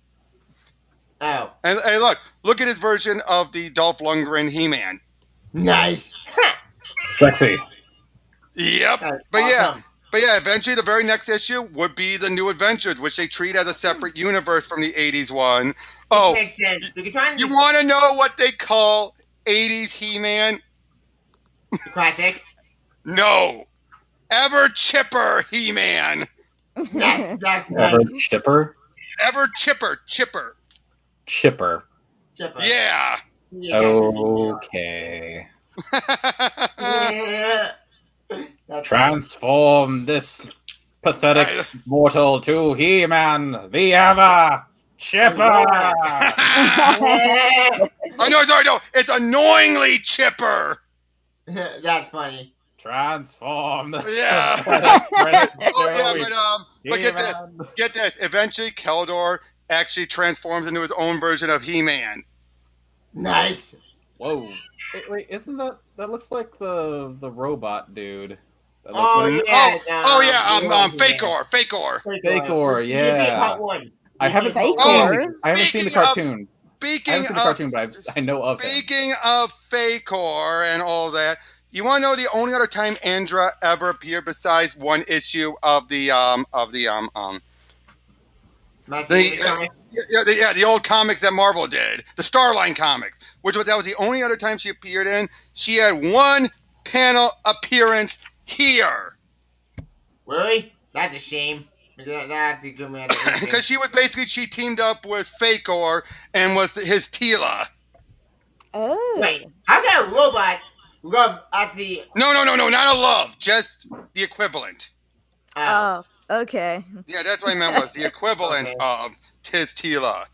Oh. And hey, look at his version of the Dolph Lundgren He-Man. Nice. Sexy. Yep. But awesome. Eventually the very next issue would be the New Adventures, which they treat as a separate universe from the 80s one. Oh, makes sense. You want to know what they call 80s He-Man? Classic? No. Ever Chipper He-Man. That's nice. Ever Chipper? Ever Chipper. Chipper. Yeah. Okay. Yeah. Transform this pathetic mortal to He-Man, the Ever Chipper. No. It's annoyingly Chipper. That's funny. Transform this. Yeah. But get this. Eventually, Keldor actually transforms into his own version of He-Man. Nice. Whoa. Wait, isn't that looks like the robot dude? Fakor, yeah. I haven't seen the cartoon. I know of him. Speaking of Fakor and all that, you want to know the only other time Andra ever appeared besides one issue of the old comics that Marvel did, the Starline comics, that was the only other time she appeared in. She had one panel appearance here. Really? That's a shame. Because she teamed up with Fakor and was his Tila. Oh. Wait, how can a robot love at the... No, not a love, just the equivalent. Oh, okay. Yeah, that's what I meant was the equivalent of his Tila.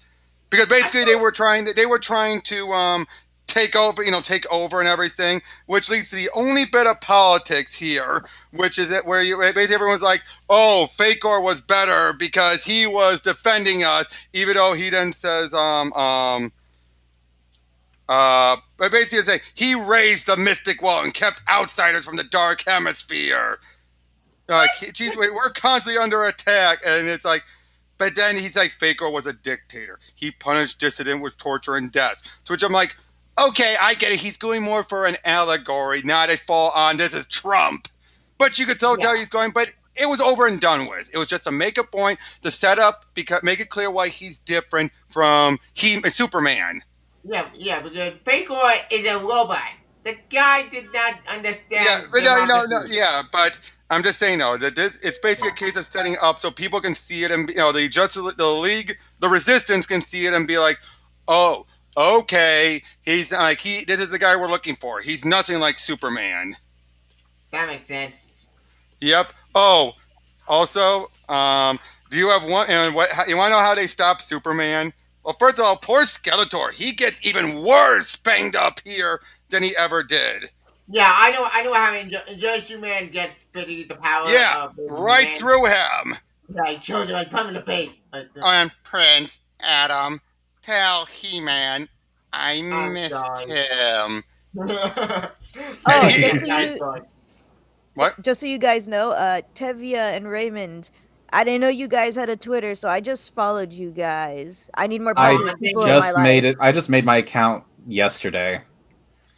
Because basically they were trying to take over and everything, which leads to the only bit of politics here, which is it where basically everyone's like, oh, Fakor was better because he was defending us, even though he then says, but basically saying he raised the mystic wall and kept outsiders from the dark hemisphere. Geez, we're constantly under attack, and it's like, but then he's like, Fakor was a dictator. He punished dissident with torture and death. To which I'm like, okay, I get it. He's going more for an allegory, not a full on, this is Trump. But you could still tell he's going, but it was over and done with. It was just to make a point, to set up, make it clear why he's different from Superman. Yeah, because Fakor is a robot. The guy did not understand. Yeah, but but I'm just saying though that it's basically a case of setting up so people can see it, and the League, the Resistance can see it and be like, oh, okay, he's like this is the guy we're looking for. He's nothing like Superman. That makes sense. Yep. Oh, also, do you have one? And what you want to know how they stop Superman? Well, first of all, poor Skeletor. He gets even worse banged up here than he ever did. Yeah, I know how Judge Superman gets the power. Yeah, right through him. Yeah, he chose it, like, put him in the face. And Prince Adam, tell He-Man I missed him. Just so you guys know, Tevia and Raymond, I didn't know you guys had a Twitter, so I just followed you guys. I need more positive people in my life. I just made my account yesterday.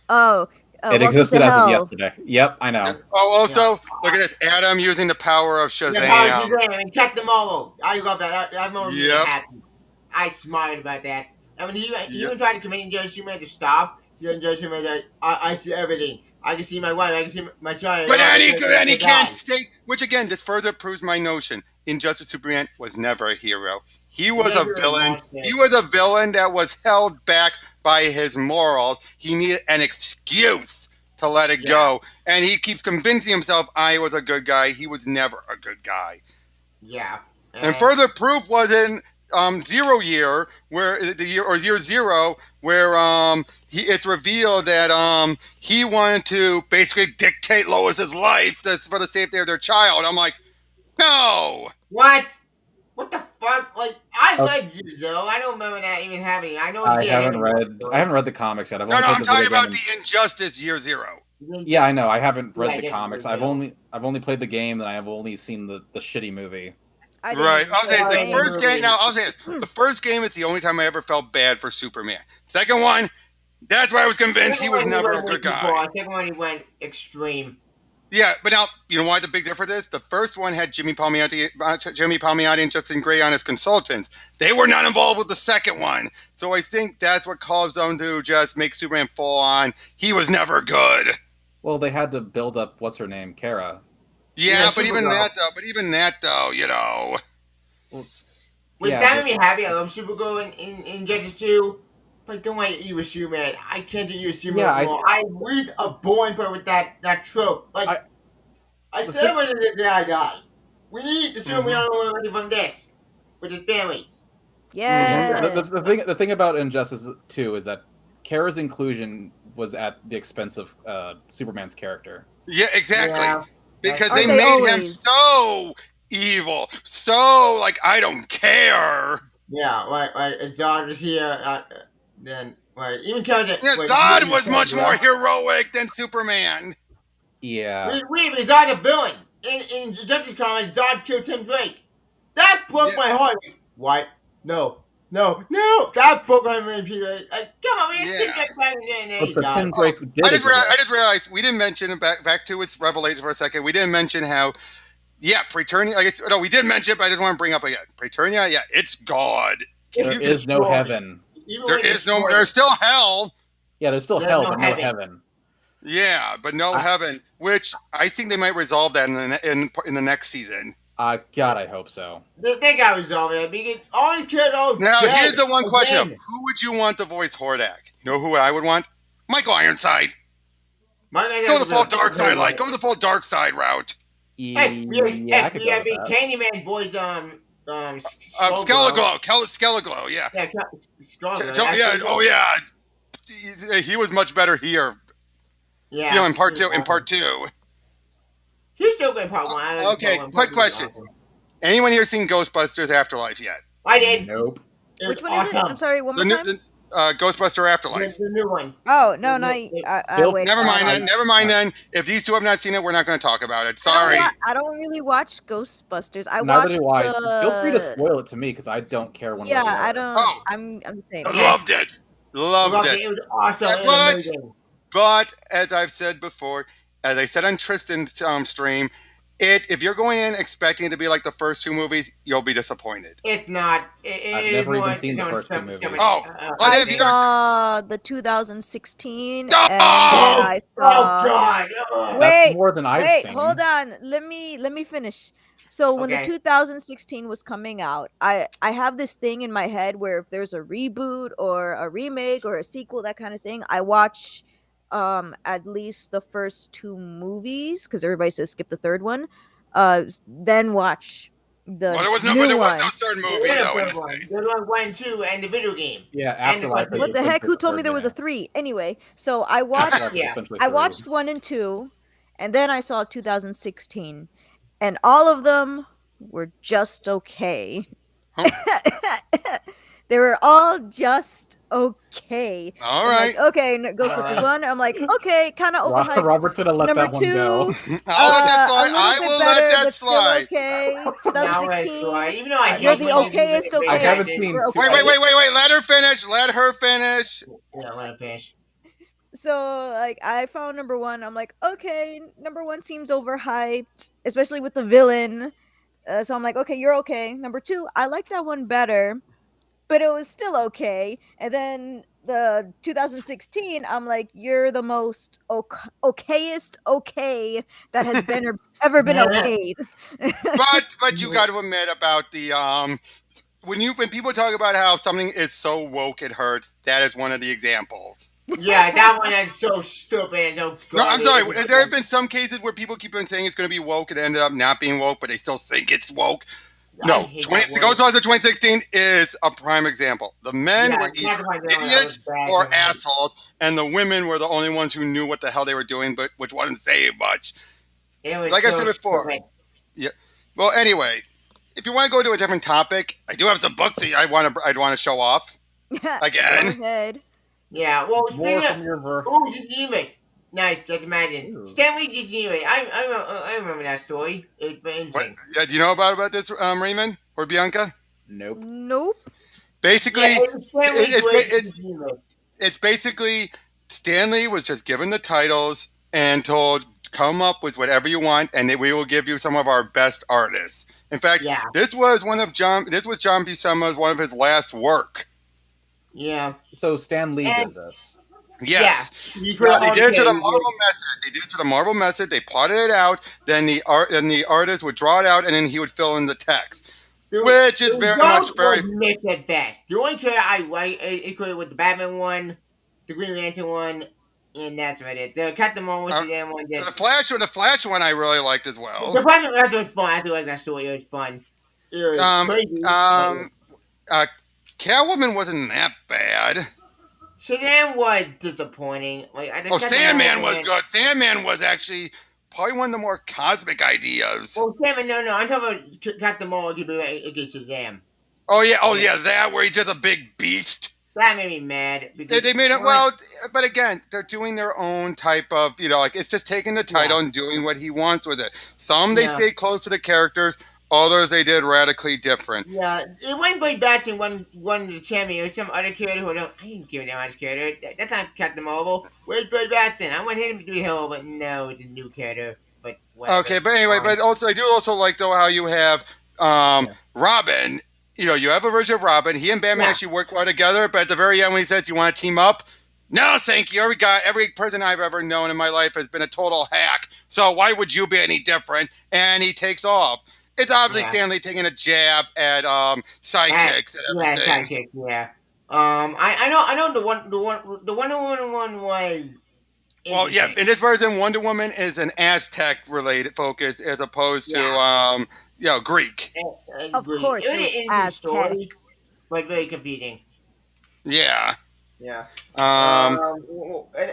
Oh, it existed as of yesterday. Yep, I know. Oh, also, look at this. Adam using the power of Shazam. I mean, check them all. I love that. I'm really happy. I smiled about that. I mean, he even tried to convince Judge Superman to stop. Judge Superman said, I see everything. I can see my wife. I can see my child. But then he can't stay. Which again, this further proves my notion. Injustice Superman was never a hero. He was a villain. He was a villain that was held back by his morals. He needed an excuse to let it go, and he keeps convincing himself I was a good guy. He was never a good guy. Yeah. And further proof was in Year Zero, where it's revealed that he wanted to basically dictate Lois's life for the safety of their child. I'm like, no. What the fuck? Like, I read Zero. I don't remember that even happening. I know. I haven't read the comics yet. I'm talking about the Injustice Year Zero. Yeah, I know. I haven't read the comics. I've only played the game, and I have only seen the shitty movie. Right. I'll say the first game. Now I'll say this: the first game is the only time I ever felt bad for Superman. Second one, that's why I was convinced he was never a good guy. Second one, he went extreme. Yeah, but now you know why the big difference is. The first one had Jimmy Palmiotti and Justin Gray on as consultants. They were not involved with the second one, so I think that's what caused them to just make Superman full on. He was never good. Well, they had to build up what's her name, Kara. Yeah, but even that though, you know. That made me happy. I love Supergirl in Justice 2. But don't want to eat with Superman. I can't do you with Superman anymore. I read a boring part with that trope. Like, I said when I die. We need the Superman ready from this with his family. Yeah. The thing about Injustice 2 is that Kara's inclusion was at the expense of Superman's character. Yeah, exactly. Yeah. Because they made him so evil, so like I don't care. Yeah, right. Zod was here, then right. Even Kara. Yeah, Zod was much more heroic than Superman. Yeah. Wait, but Zod a villain. In Justice Comics, Zod killed Tim Drake. That broke my heart. What? No. That broke my heart, Peter. Like, come on, we just stick that back in there and he died. I just realized we didn't mention back to its revelation for a second. We didn't mention how, Preternia. We did mention it, but I just want to bring up again. Preternia, it's God. There is no heaven. There's still hell. Yeah, there's still hell, but no heaven. Yeah, but no heaven, which I think they might resolve that in the next season. God, I hope so. They got resolved that because all these kids Now, here's the one question: who would you want to voice Hordak? You know who I would want? Michael Ironside. Go the full dark side, go the full dark side route. Candyman voice Skeleglow, yeah. Yeah, Oh yeah. he was much better here. Yeah. In part two. In part two. She's still good in part one. I like Okay, part one. quick Part two was question. awesome. Anyone here seen Ghostbusters Afterlife yet? I did. Nope. It Which was one is it? I'm awesome. sorry, one The more new time. Ghostbuster Afterlife. The new one. Oh no, no. Bill- Wait. Never mind then. I- Never mind then. If these two have not seen it, we're not going to talk about it. I don't, Sorry. I don't really watch Ghostbusters. I Neither watched do I. the. Feel free to spoil it to me because I don't care one way or the Yeah, I other. don't. Oh. I'm the same. Loved it. Loved Loved it. it. It was awesome. It was But amazing. But as I've said before, as I said on Tristan's stream, if you're going in expecting it to be like the first two movies, you'll be disappointed. It's not. I've never even seen the first two movies. Oh, but I if you saw the 2016, Oh! and then I Oh saw. God! Ugh. Wait, That's more than I've wait, seen. hold on. Let me finish. So when the Okay. 2016 was coming out, I have this thing in my head where if there's a reboot or a remake or a sequel, that kind of thing, I watch at least the first two movies because everybody says skip the third one. Then watch the well, there was new no one. third movie What though. a In good this one. case. Good one, 1, 2, and the video game. Yeah, And the Afterlife. first What the heck? Who told me there was a 3? Anyway, so I watched Yeah. I watched 1 and 2, and then I saw 2016, and all of them were just okay. They were all just okay. All I'm right. like, okay, Ghostbusters 1. I'm like, okay, kind of overhyped. Robert's gonna let Number that one 2, go. I'll let that slide. a little I bit will better, let that but still slide. okay. Now it's 2016. right. Even though I You're hate the when they do okayest the big I haven't action. seen. We're okay. Wait. Let her finish. Let her finish. Yeah, let it finish. So like I found number 1. I'm like, okay, number 1 seems overhyped, especially with the villain. So I'm like, okay, you're okay. Number 2, I like that one better, but it was still okay. And then the 2016, I'm like, you're the most okayest okay that has been or ever been okayed. But you got to admit about the when people talk about how something is so woke it hurts, that is one of the examples. Yeah, that one is so stupid and so No, I'm scummy. sorry. There have been some cases where people keep on saying it's going to be woke and ended up not being woke, but they still think it's woke. I No, hate that word. Ghostbusters 2016 is a prime example. The men Yeah, were that's either why that was idiots bad or for me. assholes, and the women were the only ones who knew what the hell they were doing, but which wasn't saying much. It was Like I so said before. stupid. Yeah. Well, anyway, if you want to go to a different topic, I do have some books that I'd want to show off again. Go ahead. Yeah, well, More speaking from your ver. oh, just Universe. Nice, just imagine. Ooh. Stanley just Universe. I remember that story. It's been What? interesting. Yeah, do you know about this, Raymond or Bianca? Nope. Nope. Basically, Yeah, it was Stanley's it's- way it's- to Universe. it's basically Stanley was just given the titles and told, come up with whatever you want, and we will give you some of our best artists. In fact, Yeah. this was John Buscema's one of his last work. Yeah. So Stan Lee And- did this. Yes. Yeah. You Yeah, could they did it to the arcade, Marvel method. They did it to the Marvel method. They plotted it out. Then the artist would draw it out, and then he would fill in the text, which is very much very. was mixed at best. The only character I like included with the Batman one, the Green Lantern one, and that's about it. The Captain Marvel was the damn one. The Flash one I really liked as well. The Batman Lantern was fun. I do like that story. It was fun. It was crazy. Catwoman wasn't that bad. Shazam was disappointing. Like, I think Oh, Captain Sandman Marvel was good. Sandman was actually probably one of the more cosmic ideas. Well, Sandman, no. I'm talking about Captain Marvel against Shazam. Oh yeah, that where he's just a big beast. That made me mad. Because They made it well, but again, they're doing their own type of, like it's just taking the title and doing what he wants with it. Some they stayed close to the characters, others they did radically different. Yeah, it wasn't Blade Batson won the champion. It was some other character who I didn't give a damn about this character. That's not Captain Marvel. Where's Blade Batson? I want him to do the hell, but no, it's a new character. But whatever. Okay, but anyway, but also I do also like though how you have Robin. You have a version of Robin. He and Batman actually work well together, but at the very end when he says, you want to team up? No, thank you. Every person I've ever known in my life has been a total hack. So why would you be any different? And he takes off. It's obviously Stanley taking a jab at sidekicks and everything. Yeah, sidekicks, yeah. I know the Wonder Woman one was. Well, yeah, in this version, Wonder Woman is an Aztec related focus as opposed to Greek. Of course, it was it's an Aztec. story, but very confusing. Yeah. Yeah. Um, The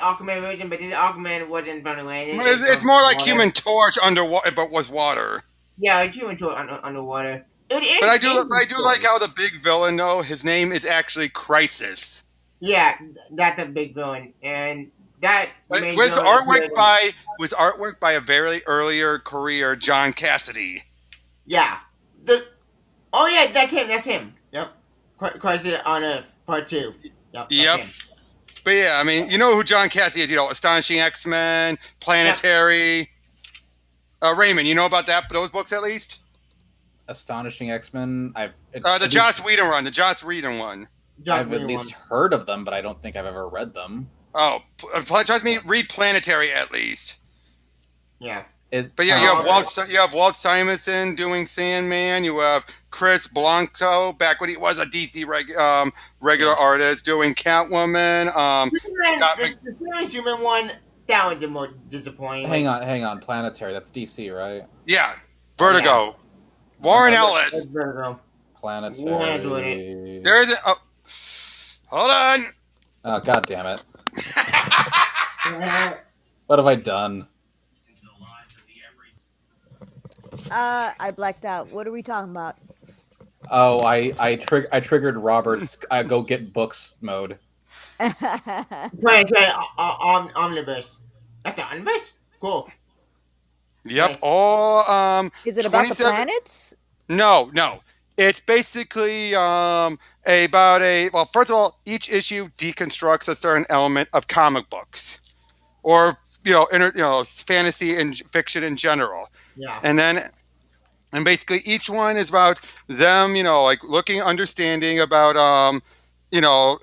Aquaman version, but the Aquaman wasn't running away. it's more like Human Torch underwater, but was water. Yeah, it's Human Torch underwater. But It is I a do like story. how the big villain though, his name is actually Crisis. Yeah, that's a big villain, and that But main villain was artwork by a very earlier career John Cassidy. yeah. The Oh yeah, that's him. That's him. Yep. Crisis on Earth Part 2. Yep, that's Yep. him. But yeah, I mean, you know who John Cassidy is, you know, Astonishing X-Men, Yep. Planetary. Raymond, you know about those books at least? Astonishing X-Men. The Joss Whedon run, the Joss Whedon one. I've at least heard of them, but I don't think I've ever read them. Oh, trust me, read Planetary at least. Yeah. But yeah, you have Walt Simonson doing Sandman. You have Chris Blanco back when he was a DC regular artist doing Catwoman. The Human one, that was the most disappointing. Hang on. Planetary. That's DC, right? Yeah, Vertigo. Oh, yeah. Warren Ellis. That's Vertigo. Planetary. There is hold on. Oh, god damn it. What have I done? I blacked out. What are we talking about? Oh, I triggered Robert's go get books mode. Planetary Omnibus. That's the Omnibus? Cool. Yep. Nice. All Is it about the planets? No. It's basically about well, first of all, each issue deconstructs a certain element of comic books, or fantasy and fiction in general. Yeah. And basically each one is about them, like looking, understanding about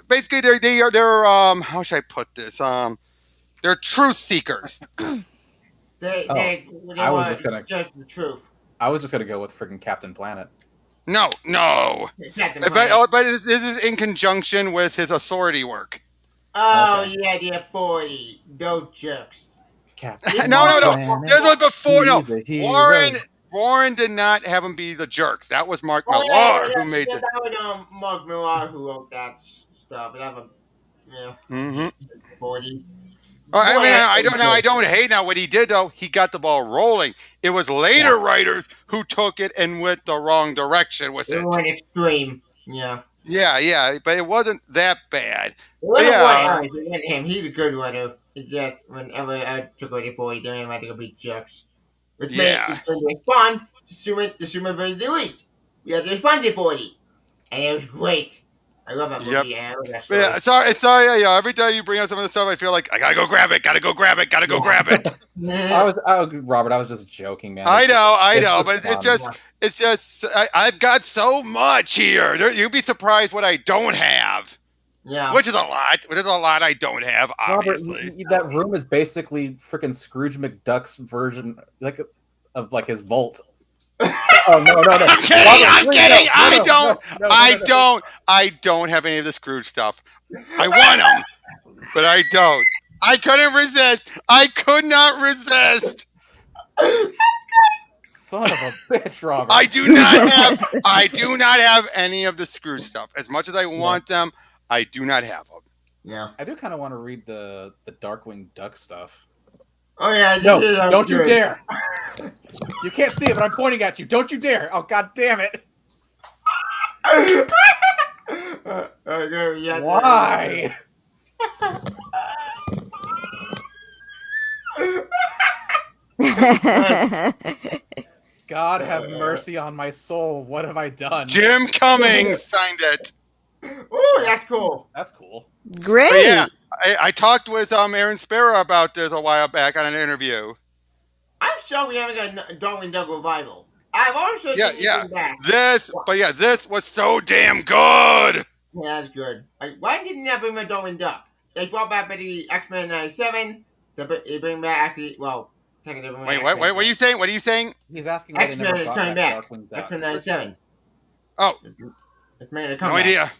basically they're how should I put this? They're truth seekers. They I was just gonna judge the truth. I was just gonna go with freaking Captain Planet. No. Captain But Planet. this is in conjunction with his authority work. Oh, Okay. yeah, the authority. Those jerks. Captain No. Planet, This was before. No, he's a hero. Warren did not have them be the jerks. That was Mark Oh, Millar who made it. That was Mark Millar who wrote that stuff. That was, Mm-hmm. authority. I don't hate now what he did though. He got the ball rolling. It was later writers who took it and went the wrong direction with it. It went extreme. Yeah. Yeah, but it wasn't that bad. It wasn't Yeah. it wasn't him. He's a good writer. It's just whenever I took away the authority, they had to go be jerks. Which made when they respond to Super Delete. We had to respond to 40. And it was great. I love that movie. And I love that story. Yeah, sorry. Every time you bring up some of the stuff, I feel like I gotta go grab it. Robert, I was just joking, man. I know, but it's just I've got so much here. You'd be surprised what I don't have. Yeah. Which is a lot. There's a lot I don't have, obviously. Robert, that room is basically freaking Scrooge McDuck's version, of his vault. Oh no! I'm kidding. Robert, I don't have any of the Scrooge stuff. I want them, but I don't. I couldn't resist. I could not resist. Son of a bitch, Robert. I do not have any of the Scrooge stuff. As much as I want them, I do not have them. Yeah. I do kind of want to read the Darkwing Duck stuff. Oh yeah. No, don't you dare! You can't see it, but I'm pointing at you. Don't you dare! Oh god damn it! Why? God have mercy on my soul. What have I done? Jim Cummings signed it. Oh, that's cool. That's cool. Great. But yeah, I talked with Aaron Sparrow about this a while back on an interview. I'm sure we haven't got a Darwin Duck revival. I've also back. This was so damn good. Yeah, that's good. Why didn't they bring back Darwin Duck? They brought back the X-Men 97. They bring back actually, well, technically. Wait, what are you saying? What are you saying? He's asking why X-Men they is never coming brought back. Darkwing Duck. X-Men 97. Oh, X-Men no idea.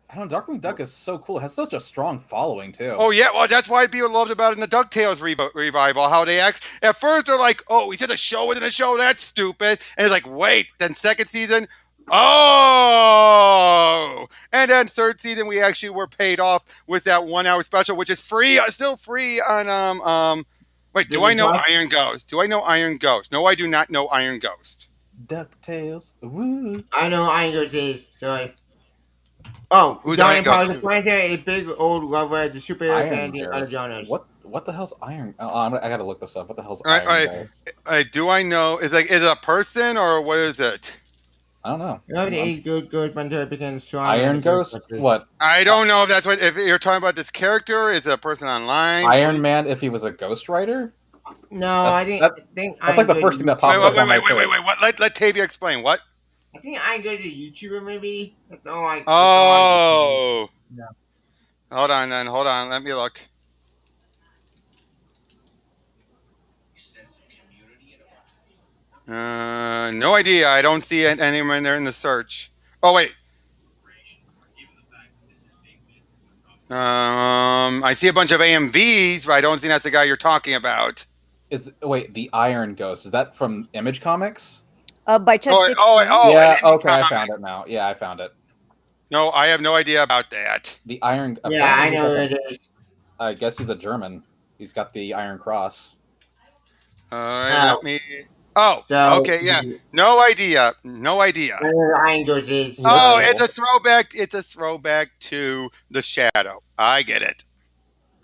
I don't know. Darkwing Duck is so cool. It has such a strong following too. Oh yeah, well that's why people loved about it in the DuckTales revival. How they act at first they're like, oh, he's just a show within a show. That's stupid. And it's like, wait, then second season, Oh, and then third season we actually were paid off with that 1 hour special, which is free, still free on Wait, do I Disney know Plus. Iron Ghost? Do I know Iron Ghost? No, I do not know Iron Ghost. DuckTales. Woo. I know Iron Ghost is. Sorry. Oh, Who's Iron Giant Power Ghost? Sequencer, a big old lover, the superhero Iron fans in other Ghost. genres. What the hell's Iron? I gotta look this up. What the hell's All right, Iron all Ghost? right. Do I know? Is it a person or what is it? I don't know. You know, the age good Ventura becomes strong. Iron and the Ghost? Ghostbusters. What? I don't know if that's what. If you're talking about this character, is it a person online? Iron Man if he was a ghostwriter? No, I think That's Iron like the Good first is thing that a pops Wait, up wait, on my wait, wait, wait, page. wait. What? Let Tavia explain. What? I think Iron Good is a YouTuber, maybe. That's all I. Oh. Yeah. Hold on, then. Hold on. Let me look. No idea. I don't see anyone there in the search. Oh wait. I see a bunch of AMVs, but I don't think that's the guy you're talking about. Wait, the Iron Ghost, is that from Image Comics? By Chuck Oh, Dixon. Yeah, an indie okay, I comic. found it now. Yeah, I found it. No, I have no idea about that. The Iron. Yeah, I apparently know he's who like it is. I guess he's a German. He's got the Iron Cross. All right, let me. Oh, So, okay, yeah. No idea. No idea. I know who Iron Ghost is. Oh, Yeah. it's a throwback. It's a throwback to the Shadow. I get it.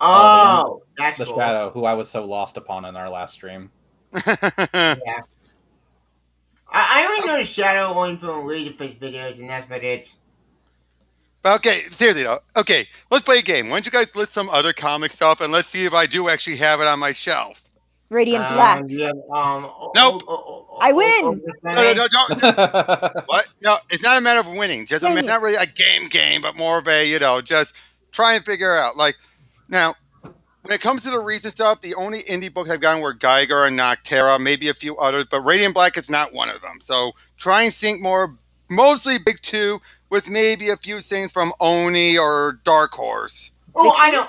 Oh, that's The cool. Shadow, who I was so lost upon in our last stream. Yeah. I only know the Shadow only from Ladyfish videos, and that's about it. Okay, seriously though. Okay, let's play a game. Why don't you guys list some other comic stuff and let's see if I do actually have it on my shelf. Radiant Black. Yeah, Nope. I win! No, don't. What? No, it's not a matter of winning. Just Dang it's it. not really a game, but more of a just try and figure out. Like now, when it comes to the recent stuff, the only indie books I've gotten were Geiger and Noctera, maybe a few others, but Radiant Black is not one of them. So try and think more, mostly big two, with maybe a few things from Oni or Dark Horse. Oh, I know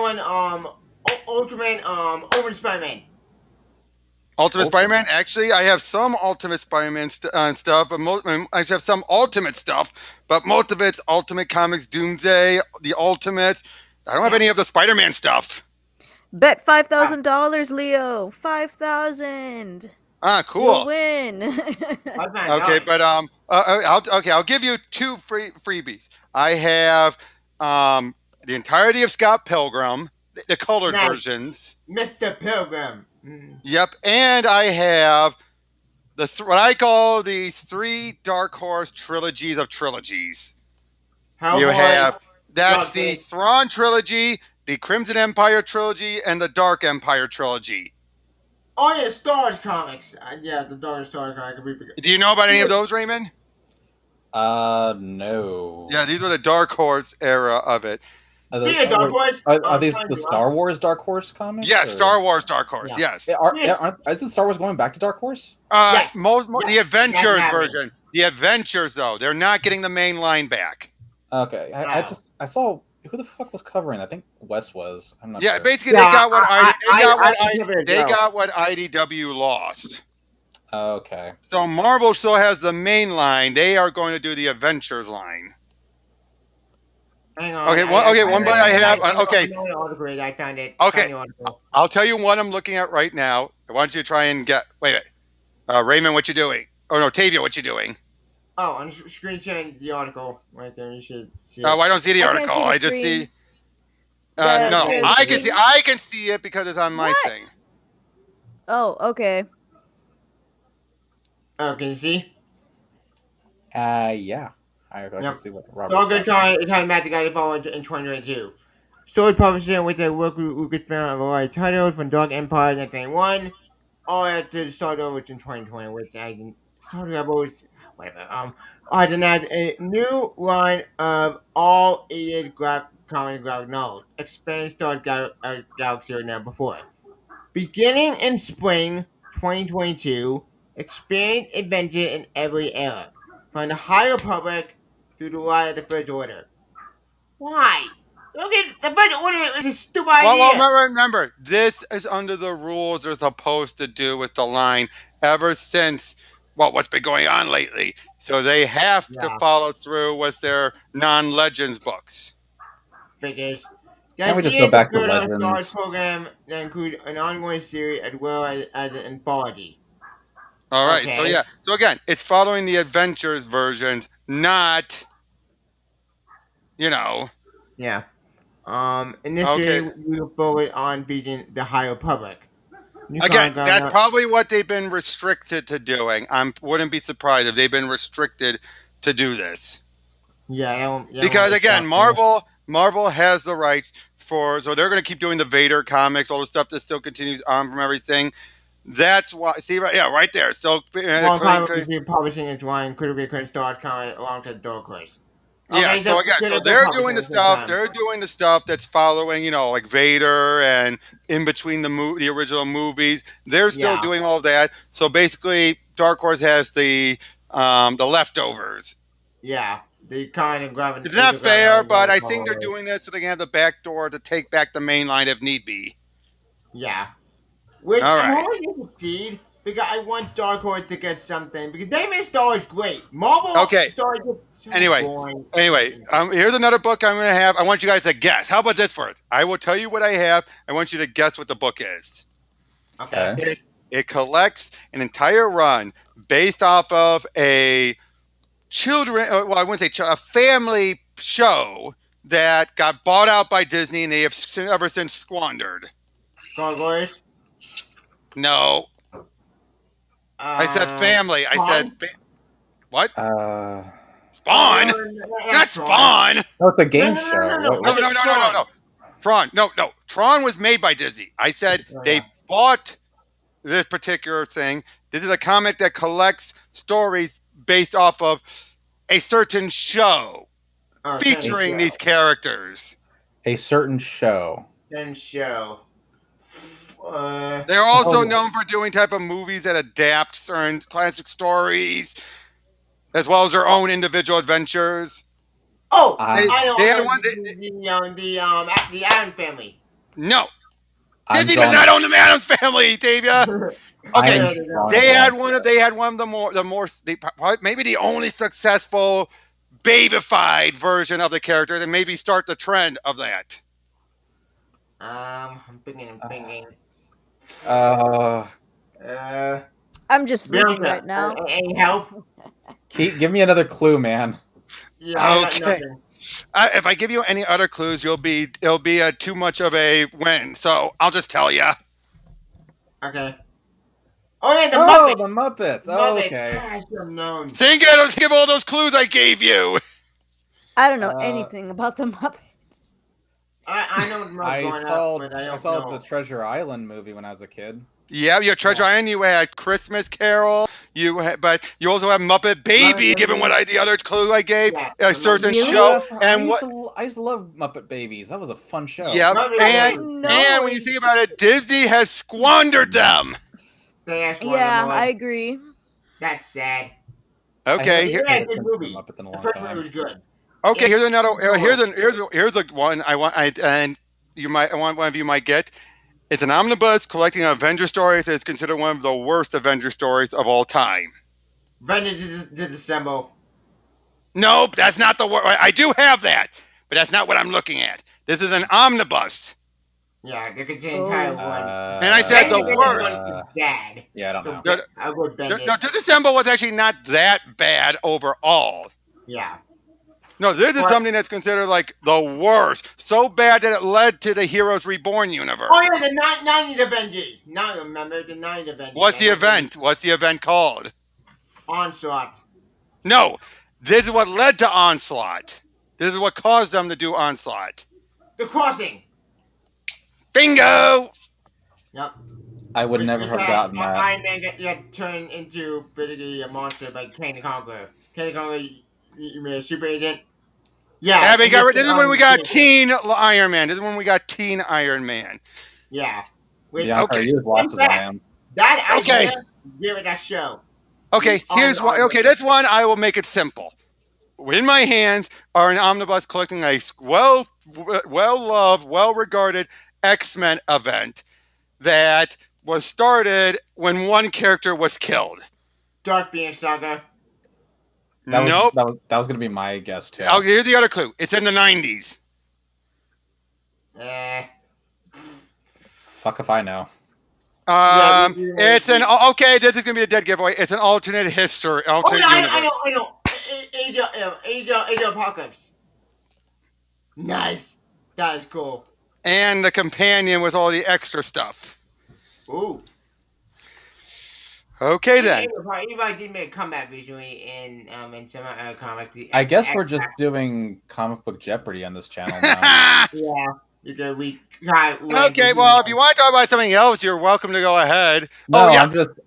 one. Ultraman, Ultimate Spider-Man. Ultimate Spider-Man. Actually, I have some Ultimate Spider-Man stuff, but I have some Ultimate stuff, but most of it's Ultimate Comics, Doomsday, the Ultimate. I don't have any of the Spider-Man stuff. Bet $5,000, Leo. 5,000. Ah, cool. You'll win. Okay, but I'll give you two freebies. I have the entirety of Scott Pilgrim, the colored Nice. versions. Mr. Pilgrim. Yep, and I have what I call the 3 Dark Horse trilogies of trilogies. You have that's the Thrawn trilogy, the Crimson Empire trilogy, and the Dark Empire trilogy. Oh yeah, Star Wars comics. Yeah, the Dark Star Wars comics. Do you know about any of those, Raymond? No. Yeah, these were the Dark Horse era of it. Are Dark Horse? these the Star Wars Dark Horse comics? Yes, Star Wars Dark Horse. Yeah. Yes. Isn't Star Wars going back to Dark Horse? Yes. The Yes. Adventures Yes. version. The Adventures, though, they're not getting the main line back. Okay, I saw who the fuck was covering. I think Wes was. I'm not. Yeah, sure. basically they got what IDW lost. Okay. So Marvel still has the main line. They are going to do the Adventures line. Hang on. Okay, one by I have. Okay. I found it. Okay. I'll tell you what I'm looking at right now. I want you to try and get. Wait. Raymond, what you doing? Oh no, Tavia, what you doing? Oh, I'm screen sharing the article right there. You should see it. Oh, I don't see the I can't article. see the I just screen. see. No, screen. I can see it because it's on my What? thing. Oh, okay. Oh, can you see? Yeah. I can Yep. see what All Robert's good time Matt the guy followed in 2022. Story published with the work with Lucasfilm of a lot of titles from Dark Empire 1991 all at the Star Wars in 2020, which I didn't. Star Rebels, whatever. I did add a new line of all aided common graphic novels. Expand Star Galaxy or now before. Beginning in spring 2022, expand adventure in every era. From the High Republic to the Light of the First Order. Why? Look at the First Order is a stupid idea. Well, remember, this is under the rules they're supposed to do with the line ever since what's been going on lately. So they have to Yeah. follow through with their non-Legends books. Figures. The Can't we just idea go back to build a Star Wars Legends? program that include an ongoing series as well as an anthology. All right. So Okay. yeah. So again, it's following the Adventures versions, not, you know. Yeah. Initially Okay. we will focus on featuring the High Republic. New Again, content that's probably what they've been restricted to doing. I wouldn't be surprised if they've been restricted to do this. Yeah, that won't Because really again, shock me. Marvel has the rights for, so they're going to keep doing the Vader comics, all the stuff that still continues on from everything. That's why. See, right, yeah, right there. Still, Long time between publishing and drawing critical current Star Wars comic alongside Dark Horse. yeah. Okay, So so again, so critical they're publishing doing the at the same stuff. time. They're doing the stuff that's following, like Vader and in between the original movies. They're still Yeah. doing all of that. So basically, Dark Horse has the leftovers. Yeah. They kind of grabbing It's not fair, but I think they're doing this so they can have the back door to take back the main line if need be. Yeah. Which All I'm right. hoping they succeed because I want Dark Horse to get something because they made Star Wars great. Marvel Okay. Star Wars is so Anyway, boring. here's another book I'm going to have. I want you guys to guess. How about this for it? I will tell you what I have. I want you to guess what the book is. Okay. Okay. It collects an entire run based off of a I wouldn't say a family show that got bought out by Disney and they have ever since squandered. Dark Horse. No, I said family. I said what? Spawn? Not Spawn. No, it's a game No, no, show. no, no, What- no. what- No. Tron. No. Tron was made by Disney. I said Oh, they yeah. bought this particular thing. This is a comic that collects stories based off of a certain show featuring these characters. A certain show. Then show. They're also known for doing type of movies that adapt certain classic stories, as well as their own individual adventures. Oh, I know. they had I know one- the Adam family. No, I'm Disney does drawing- not own the Addams Family, Davia. Okay, I'm drawing they a had blank. one of the more maybe the only successful babified version of the character, and maybe start the trend of that. I'm thinking. I'm just sleeping Bianca, right now. Any help? Give me another clue, man. Yeah, I got Okay. nothing. If I give you any other clues, it'll be too much of a win. So I'll just tell you. Okay. Oh yeah, the Oh, Muppet. the Muppets. Oh, Muppet. okay. I should have known. Think of all those clues I gave you. I don't know Uh, anything about the Muppets. I know what's I going saw up, but I don't saw know. the Treasure Island movie when I was a kid. Yeah, your Treasure Island. You had Christmas Carol. But you also have Muppet Baby. Given the other clue I gave, Yeah, a certain Really? show, I and used what? I used to love Muppet Babies. That was a fun show. Yeah, Muppet and Baby. when you think about it, Disney has squandered them. That's one Yeah, of I them. agree. That's sad. Okay, I here, Yeah, haven't good paid attention to movie. Muppets in a The long first one time. was good. okay. Here's another. Yeah. Here's the one I want. And one of you might get. It's an omnibus collecting Avenger stories that is considered one of the worst Avenger stories of all time. Vengeance did assemble. Nope, that's not the word. I do have that, but that's not what I'm looking at. This is an omnibus. Yeah, the entire one. And I said the Vengeance worst. was bad. Yeah, I don't know. So I'll go with Vengeance. No, Disassemble was actually not that bad overall. Yeah. No, this is What? something that's considered like the worst. So bad that it led to the Heroes Reborn universe. Oh yeah, the 90 Avengers. Now I remember the 90 Avengers. What's the event? What's the event called? Onslaught. No, this is what led to Onslaught. This is what caused them to do Onslaught. The Crossing. Bingo! Yep. I would never have gotten that. Iron Man got turned into basically a monster by Kang the Conqueror. Kang the Conqueror, you mean a super agent? Yeah. Yeah, this is when we got Teen. Teen Iron Man. This is when we got Teen Iron Man. Yeah. Which, Bianca, okay. are you as lost as I am? that Okay. idea, give it that show. Okay, here's one. Okay, this one I will make it simple. In my hands are an omnibus collecting a well-loved, well-regarded X-Men event that was started when one character was killed. Dark Phoenix Saga. Nope. That was going to be my guess too. Here's the other clue. It's in the 90s. Fuck if I know. It's an okay. This is gonna be a dead giveaway. It's an alternate history. Alternate universe. I know. Age of Apocalypse. Nice. That is cool. And the companion with all the extra stuff. Ooh. Okay then. Everybody did make a comeback recently in some comic. I guess we're just doing comic book Jeopardy on this channel now. Yeah. Because we got Okay, well, if you want to talk about something else, you're welcome to go ahead. No, oh yeah,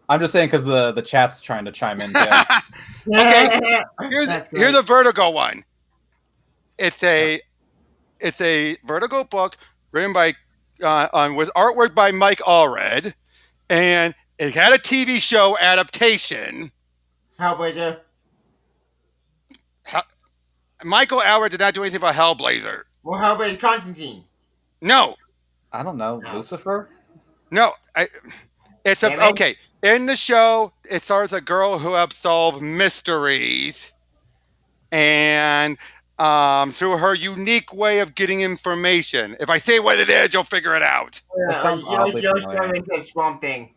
I'm just saying because the chat's trying to chime in. Too. Okay, here's a Vertigo one. It's a Vertigo book written by with artwork by Mike Allred, and it had a TV show adaptation. Hellblazer. Michael Allred did not do anything about Hellblazer. Well, Hellblazer Constantine. No. I don't know. No. Lucifer? No. It's a okay. In the show, it stars a girl who helps solve mysteries, and through her unique way of getting information. If I say what it is, you'll figure it out. That sounds oddly familiar. Swamp Thing.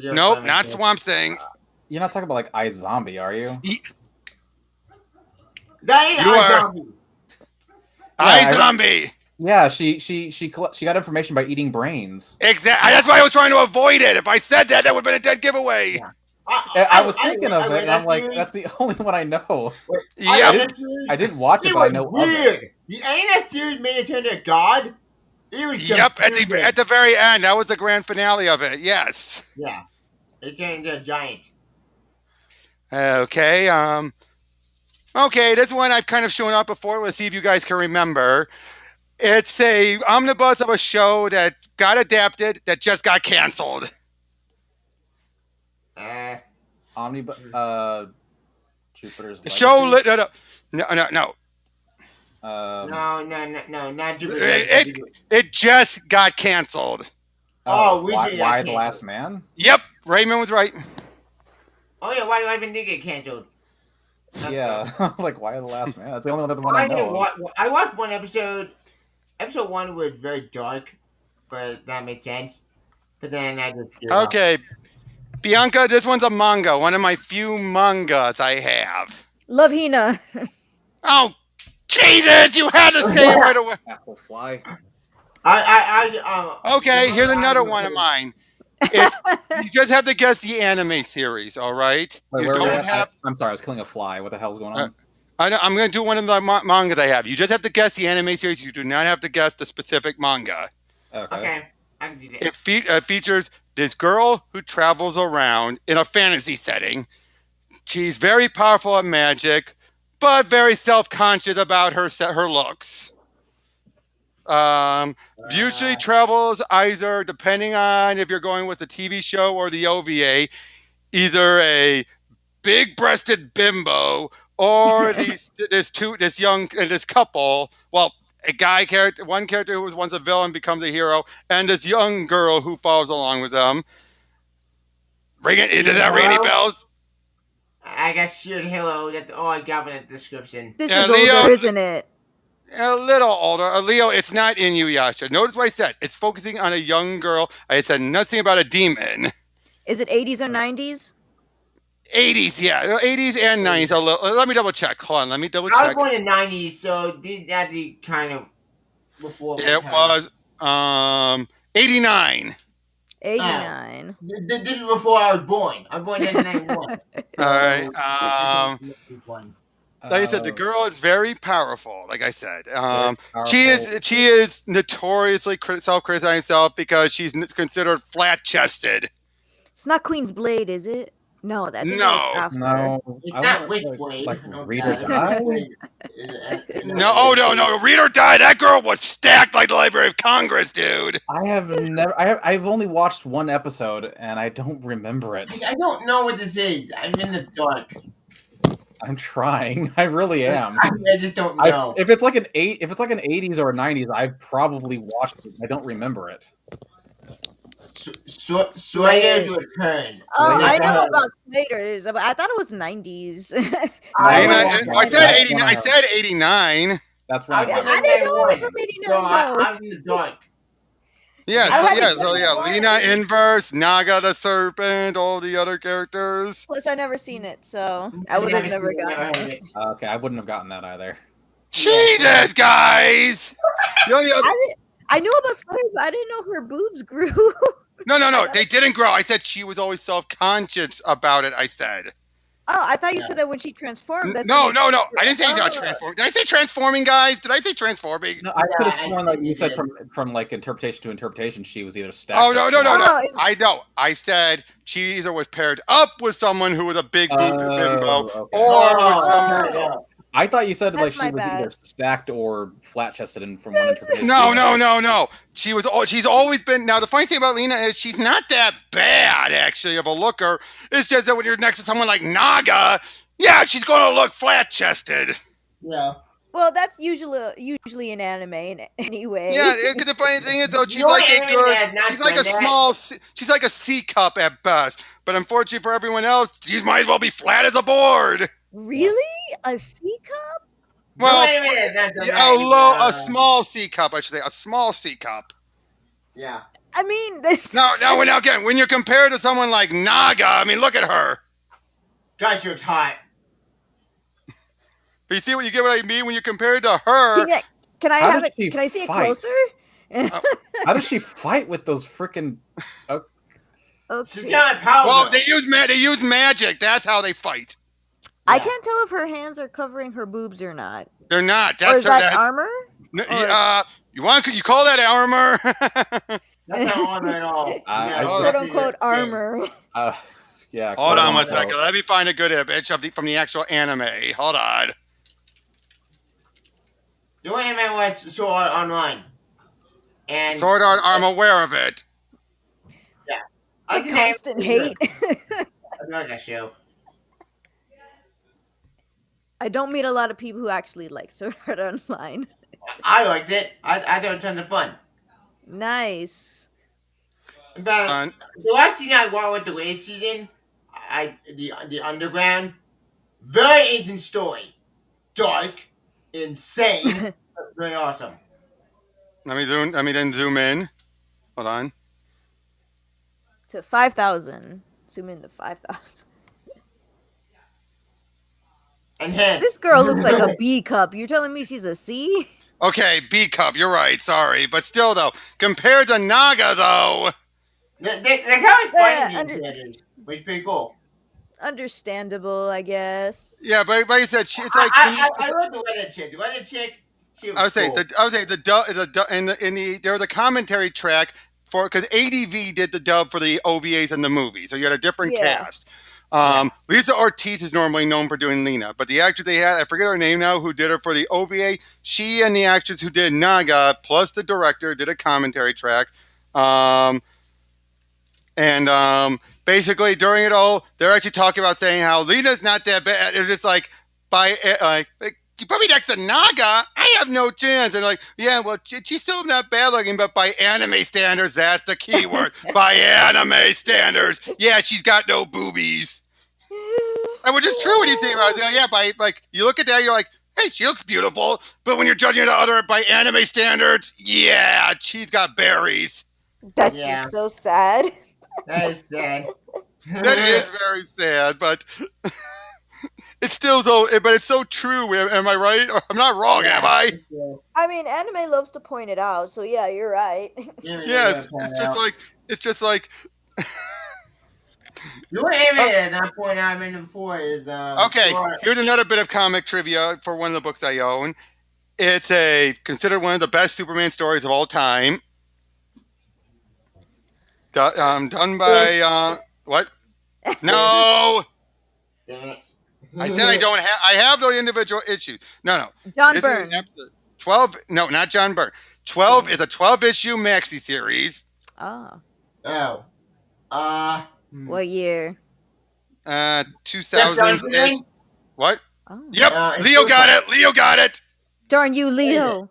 Nope, not Swamp Thing. You're not talking about like iZombie, are you? That is iZombie. iZombie. Yeah, she got information by eating brains. Exactly. That's why I was trying to avoid it. If I said that, that would have been a dead giveaway. Yeah. I was thinking of it, and I'm like, that's the only one I know. Yeah, I didn't watch it, but I know weird. of it. The end of that series made it turn to God. It was yep, at the very end, that was the grand finale of it. Yes. Yeah, it turned into a giant. Okay. Okay, this one I've kind of shown up before. Let's see if you guys can remember. It's a omnibus of a show that got adapted that just got canceled. Omnibus. Jupiter's the show no, not Jupiter. It just got canceled. Why the Last Man? Yep, Raymond was right. Oh yeah, why do I even think it canceled? Yeah, like why the Last Man? That's the only one I know. I watched one episode. Episode 1 was very dark, but that made sense. But then I just okay, Bianca, this one's a manga. One of my few mangas I have. Love Hina. Oh, Jesus! You had to say it right away. Apple Fly. Okay, here's another one of mine. You just have to guess the anime series, all right? Wait, I'm sorry, I was killing a fly. What the hell's going on? I'm going to do one of the manga I have. You just have to guess the anime series. You do not have to guess the specific manga. Okay. I can do that. It features this girl who travels around in a fantasy setting. She's very powerful at magic, but very self-conscious about her looks. Usually travels either, depending on if you're going with the TV show or the OVA, either a big-breasted bimbo or this couple. Well, one character who was once a villain becomes a hero, and this young girl who follows along with them. Does that ring any bells? I got Shield Halo. That's all I got in the description. This is older, isn't it? A little older. Leo, it's not Inuyasha. Notice what I said. It's focusing on a young girl. I said nothing about a demon. Is it 80s or 90s? 80s, yeah. 80s and 90s. Let me double check. Hold on. Let me double check. I was born in 90s, so that'd be kind of before. It was 89. 89. This is before I was born. I was born in 1991. All right. Like I said, the girl is very powerful. Like I said, she is notoriously self-criticizing herself because she's considered flat-chested. It's not Queen's Blade, is it? No, that's no. It's not Witchblade. Like Read or Die? No. Read or Die. That girl was stacked like the Library of Congress, dude. I've only watched one episode and I don't remember it. I don't know what this is. I'm in the dark. I'm trying. I really am. I just don't know. If it's like an 80s or a 90s, I've probably watched it. I don't remember it. Slater's Return. Oh, I Never know heard of about it. Sliders. But I thought it was 90s. I Lena, don't wasn't know. I born said yet. 89. I said 89. That's I one was of in mine. I didn't that know it was from one. 89 So though. I'm in the dark. Yeah, I so, haven't yeah, seen so it yeah, in a Lena while. Inverse, Naga the Serpent, all the other characters. Plus, I've never seen it, so I I've would have never seen never it, never gotten heard of it. it. Okay, I wouldn't have gotten that either. Jesus, guys! The only other, I knew about Sliders, but I didn't know her boobs grew. no, they didn't grow. I said she was always self-conscious about it. I said. Oh, I thought you Yeah. said that when she transformed. That's No, when they no. I didn't say Oh. about transforming. Did I say transforming, guys? Did I say transforming? No, I could have Yeah, sworn I that you think said you from like interpretation to interpretation, she was either stacked. Oh, or no. flat. Oh, I know. I said she either was paired up with someone who was a big boob bimbo, okay. or with someone. no. I thought you said like That's she my was either bad. stacked or flat chested, and from one interpretation. No. She's always been. Now the funny thing about Lena is she's not that bad actually of a looker. It's just that when you're next to someone like Naga, yeah, she's going to look flat chested. Yeah. Well, that's usually an anime anyway. Yeah, because the funny thing is though, she's You know like what a anime good. has not She's like a done that? small. She's like a C cup at best. But unfortunately for everyone else, she might as well be flat as a board. Really? A C cup? Well, No anime has not done yeah, that. a small C cup, I should say, a small C cup. Yeah. I mean, this. Now, again, when you're compared to someone like Naga, I mean, look at her. God, she was hot. But you see what you get what I mean when you're compared to her. Can I How have did it? she Can I see it fight? closer? How does she fight with those freaking? She's Okay. got power. Well, they use magic. That's how they fight. I Yeah. can't tell if her hands are covering her boobs or not. They're not. Or That's is her. that That's, armor? you call that armor? That's not armor at all. Quote unquote armor. Yeah. Hold on one quote-unquote. second. Let me find a good image from the actual anime. Hold on. The anime was Sword Art Online. And Sword Art. I'm aware of it. I The think that- constant hate. I like that show. I don't meet a lot of people who actually like Sword Art Online. I liked it. I thought it was tons of fun. Nice. But the last season I watched with the latest season, the Underground, very interesting story, dark, insane, very awesome. Let me then zoom in. Hold on. To 5,000. Zoom in to 5,000. Enhanced. This girl looks like a B cup. You're telling me she's a C? Okay, B cup. You're right. Sorry, but still though, compared to Naga though. They're kind of Yeah, fighting each other, which is pretty cool. Understandable, I guess. Yeah, but you said it's like. I love the redhead chick. The redhead chick. She was I would say cool. there was a commentary track for because ADV did the dub for the OVAs and the movie, so you had a different Yeah. cast. Lisa Ortiz is normally known for doing Lena, but the actor they had, I forget her name now, who did her for the OVA, she and the actress who did Naga, plus the director, did a commentary track. Basically during it all, they're actually talking about saying how Lena's not that bad. It's just like you put me next to Naga, I have no chance. And like, yeah, well, she's still not bad looking, but by anime standards, that's the key word. By anime standards, yeah, she's got no boobies. And which is true when you think about it. Yeah, you look at that, you're like, hey, she looks beautiful. But when you're judging the other by anime standards, yeah, she's got berries. That's Yeah. just so sad. That is sad. That is very sad, but it's still so. But it's so true. Am I right? I'm not wrong, am I? I mean, anime loves to point it out, so yeah, you're right. Yes, it's just like. The only anime that I point out before is Okay, here's another bit of comic trivia for one of the books I own. It's considered one of the best Superman stories of all time. Done by what? No, Damn it. I said I don't have. I have no individual issues. No. John This is Byrne. an episode 12. No, not John Byrne. 12 is a 12-issue maxi series. Oh. Oh. What year? 2000-ish. What? Oh. Yep. it's Leo got Super. it. Leo got it. Darn you, Leo.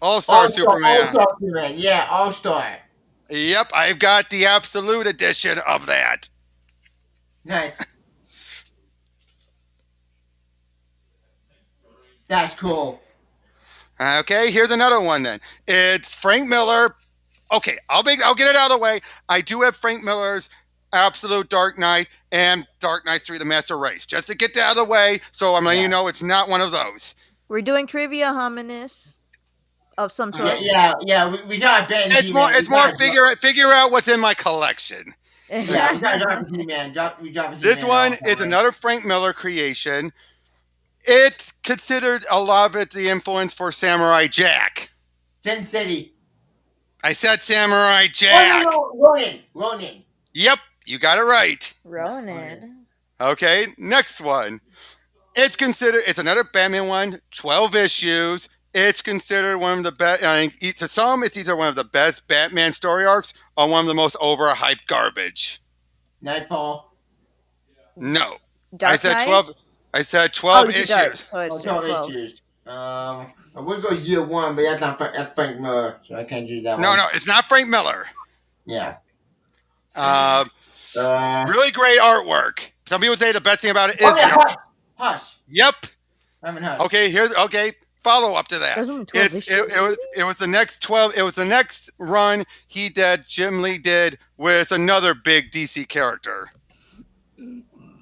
All-Star Superman. All-Star Superman. Yeah, All-Star. Yep, I've got the absolute edition of that. Nice. That's cool. Okay, here's another one then. It's Frank Miller. Okay, I'll get it out of the way. I do have Frank Miller's Absolute Dark Knight and Dark Knight 3: The Master Race. Just to get that out of the way, so I'm letting you know it's not one of those. We're doing trivia, hominis, of some sort. Yeah. We got Ben. It's more figure out what's in my collection. Yeah, we got drop He-Man. This one is another Frank Miller creation. It's considered a lot of it the influence for Samurai Jack. Sin City. I said Samurai Jack. Oh, no. Ronin. Yep, you got it right. Ronin. Okay, next one. It's another Batman one, 12 issues. It's considered one of the best. To some, it's either one of the best Batman story arcs or one of the most overhyped garbage. Nightfall. No. Dark I said Knight? 12. I said 12 issues. So it's 12 issues. I would go year one, but that's Frank Miller, so I can't do that one. No, it's not Frank Miller. Yeah. Really great artwork. Some people say the best thing about it is Hush. Yep. I'm in Hush. Okay. Follow up to that. It was the next 12. It was the next run Jim Lee did with another big DC character.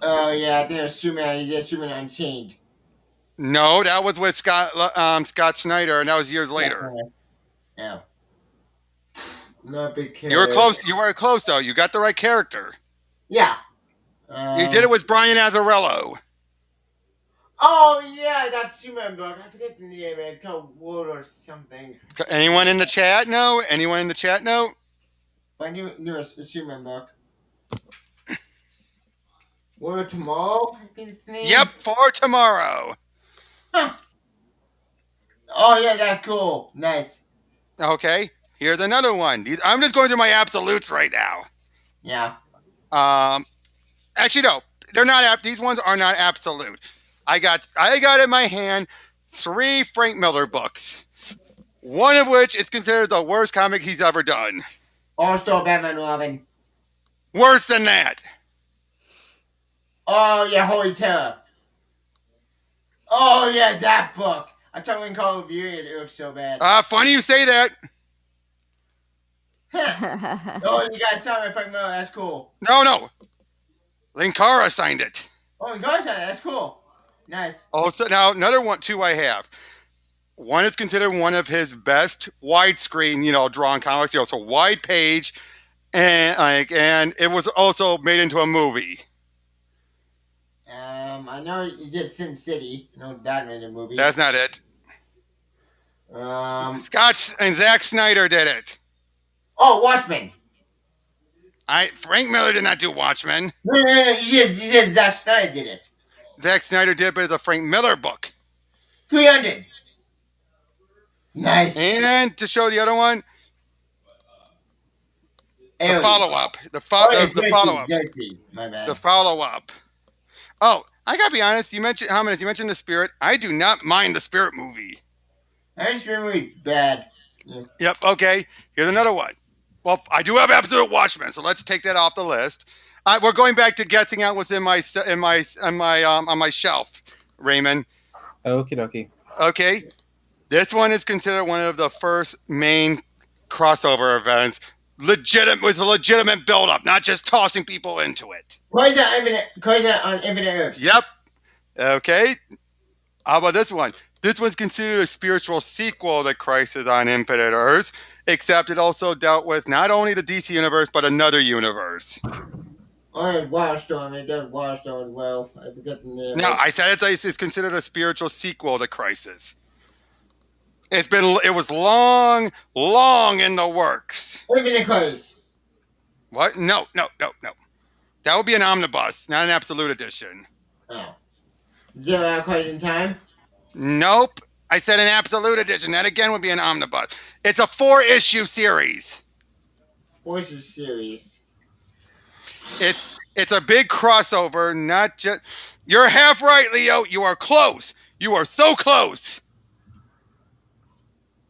Oh yeah, I think it was Superman. He did Superman Unchained. No, that was with Scott Snyder, and that was years later. Yeah. Not a big character. You were close. You were close though. You got the right character. Yeah. You did it with Brian Azzarello. Oh yeah, that's Superman book. I forget the name. It's called World or something. Anyone in the chat know? Anyone in the chat know? I knew it was a Superman book. World of Tomorrow, I think it's the name. Yep, for tomorrow. Huh. Oh yeah, that's cool. Nice. Okay, here's another one. I'm just going through my absolutes right now. Yeah. Actually, no, they're not. These ones are not absolute. I got in my hand 3 Frank Miller books, one of which is considered the worst comic he's ever done. All-Star Batman Robin. Worse than that. Oh yeah, Holy Terror. Oh yeah, that book. I tried to Call of Duty. It looks so bad. Funny you say that. Oh, you guys signed it, Frank Miller. That's cool. No. Linkara signed it. Oh, you guys signed it. That's cool. Nice. Also, now another one, 2 I have. One is considered one of his best widescreen, drawn comics. So wide page, and it was also made into a movie. I know you did Sin City. I know that made a movie. That's not it. Scott and Zack Snyder did it. Oh, Watchmen. Frank Miller did not do Watchmen. No. You said Zack Snyder did it. Zack Snyder did it, but it's a Frank Miller book. 300. Nice. And to show the other one, the follow-up. The follow-up. My bad. The follow-up. Oh, I gotta be honest. You mentioned The Spirit. I do not mind the Spirit movie. The Spirit movie bad. Yeah. Yep. Okay. Here's another one. Well, I do have Absolute Watchmen, so let's take that off the list. We're going back to guessing out what's on my shelf, Raymond. Okie dokie. Okay. This one is considered one of the first main crossover events. With a legitimate build-up, not just tossing people into it. Crisis on Infinite Earths. Yep. Okay. How about this one? This one's considered a spiritual sequel to Crisis on Infinite Earths, except it also dealt with not only the DC universe, but another universe. Alright, Wildstorm. It does Wildstorm as well. I forget the name. No, I said it's considered a spiritual sequel to Crisis. It was long in the works. Infinite Crisis. What? No. That would be an omnibus, not an absolute edition. Oh. 0 Hour Crisis in Time? Nope. I said an absolute edition. That again would be an omnibus. It's a 4-issue series. 4-issue series. It's a big crossover, not just... You're half right, Leo. You are close. You are so close.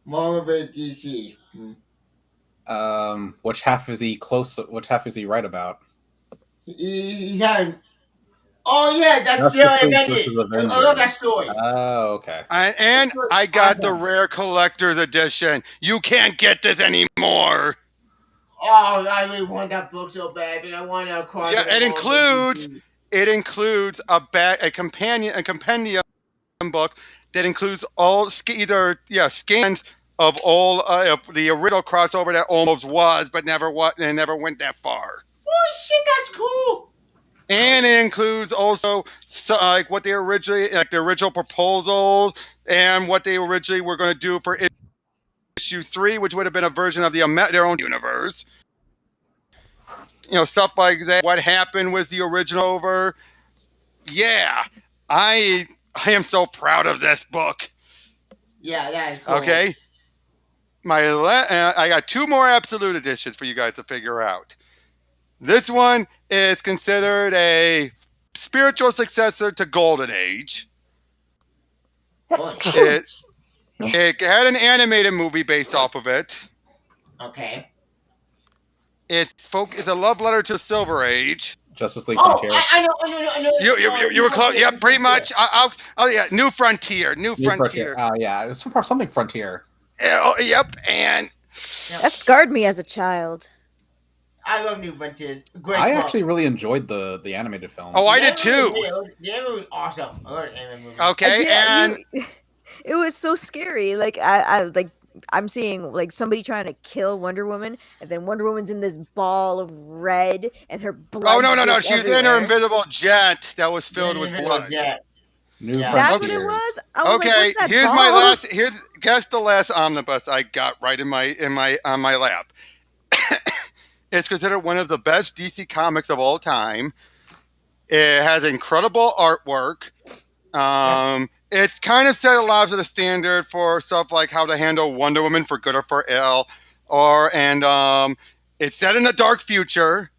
Marvel vs. DC. Which half is he close? Which half is he right about? He had. Oh yeah, that's Justice the League Avengers. versus I love that Avengers. story. Oh, okay. And I got the Awesome. rare collector's edition. You can't get this anymore. Oh, I really want that book so bad, but I want to acquire Yeah, the it Marvel includes DC. a compendium book that includes all scans of all of the original crossover that almost was, but never went that far. Oh shit, that's cool. And it includes also like what they originally, like the original proposals and what they originally were going to do for issue 3, which would have been a version of their own universe. Stuff like that. What happened with the original over? Yeah, I am so proud of this book. Yeah, that is cool. Okay, I got 2 more absolute editions for you guys to figure out. This one is considered a spiritual successor to Golden Age. It had an animated movie based off of it. Okay. It's a love letter to Silver Age. Justice League Oh, Frontier. I know. You were close. Yeah, pretty much. New Frontier. New Frontier. Oh, yeah. It was something Frontier. Yep, and That scarred me as a child. I love New Frontiers. Great I book. actually really enjoyed the animated film. Oh, I did too. The anime was awesome. I love the anime movie. Okay, and it was so scary. Like I'm seeing like somebody trying to kill Wonder Woman, and then Wonder Woman's in this ball of red, and her blood. Oh no! She was in her everywhere. invisible jet that was filled with blood. New That's Frontier. what it was. I was Okay, like, what's that here's ball? my last. Guess the last omnibus I got right on my lap. It's considered one of the best DC comics of all time. It has incredible artwork. It's kind of set a lot of the standard for stuff like how to handle Wonder Woman for good or for ill, it's set in a dark future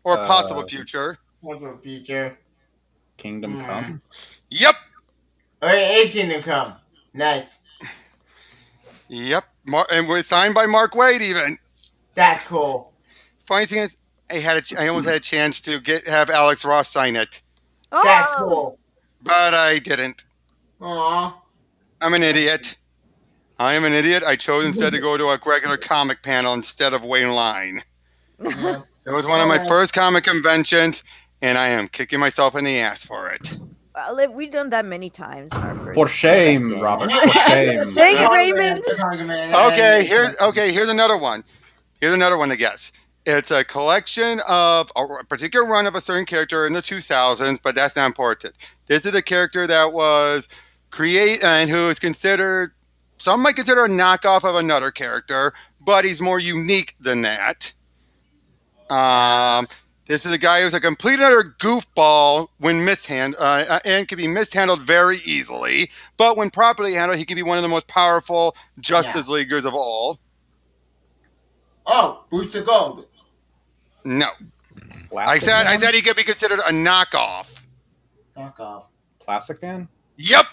or possible future. Possible future. Kingdom Come. Yep. Oh, it is Kingdom Come. Nice. Yep. And we're signed by Mark Waid even. That's cool. Funny thing is, I almost had a chance to have Alex Ross sign it, That's cool. but I didn't. Aww. I'm an idiot. I am an idiot. I chose instead to go to a regular comic panel instead of wait in line. Yeah. It was one of my first comic conventions, and I am kicking myself in the ass for it. We've done that many times. In our first For shame, Robert. For shame. Thank you, Raymond. Okay, here's another one. Here's another one to guess. It's a collection of a particular run of a certain character in the 2000s, but that's not important. This is a character that was created and who is considered, some might consider a knockoff of another character, but he's more unique than that. This is a guy who's a complete and utter goofball when mishandled, and can be mishandled very easily. But when properly handled, he can be one of the most powerful Justice Leaguers of all. Oh, Booster Gold. No, Plastic I Man? said he could be considered a knockoff. Knockoff. Plastic Man? Yep.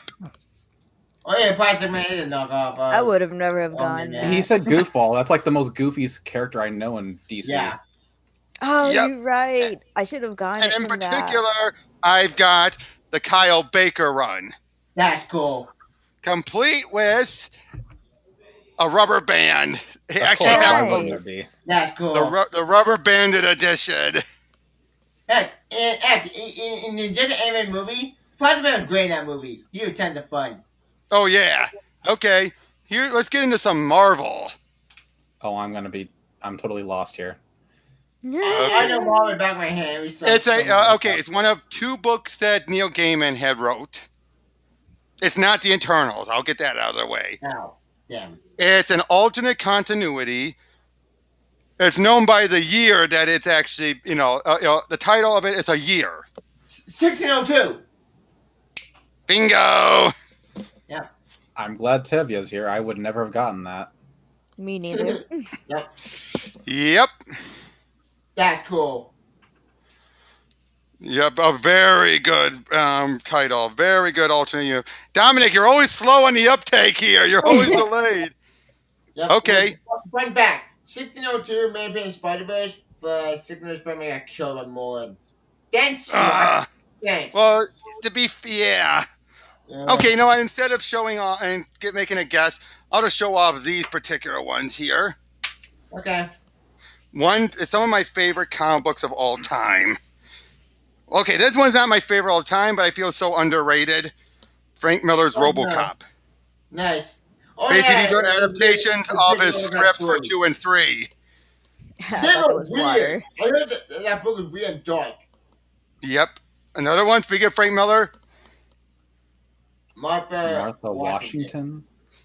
Oh yeah, Plastic Man is a knockoff. I would have never have gone. man. He said goofball. That's like the most goofiest character I know in DC. Yeah. Oh, Yep. you're right. I should have gone. And it in from particular, that. I've got the Kyle Baker run, That's cool. complete with a rubber band. He Of actually course, have why wouldn't there be? That's cool. the rubber banded edition. Heck, in the Just Animated movie, Plastic Man was great in that movie. He was tons of fun. Oh yeah. Okay. Here, let's get into some Marvel. Oh, I'm totally lost here. I know Marvel back of my hand. It's It's one of 2 books that Neil Gaiman had wrote. It's not the Internals. I'll get that out of the way. Oh, damn. It's an alternate continuity. It's known by the year that it's actually, the title of it is a year. 1602. Bingo. Yeah. I'm glad Tevya's here. I would never have gotten that. Me neither. Yep. Yep. That's cool. Yep. A very good title. Very good alternate year. Dominic, you're always slow on the uptake here. You're always delayed. Yep. Okay. Fun fact: 1602 may have been Spider-Verse, but 1602 Spider-Man got killed by Mullen. Thanks, Mark. Uh, Thanks. well, yeah. Yeah. Okay, no, instead of showing off and making a guess, I'll just show off these particular ones here. Okay. It's some of my favorite comic books of all time. Okay, this one's not my favorite all time, but I feel so underrated. Frank Miller's Oh, no. RoboCop. Nice. Oh, Basically, yeah, these are adaptations of his It's scripts for 2 and 3. I They thought it were was weird. water. I heard that book was weird and dark. Yep. Another one, speaking of Frank Miller, Martha Washington.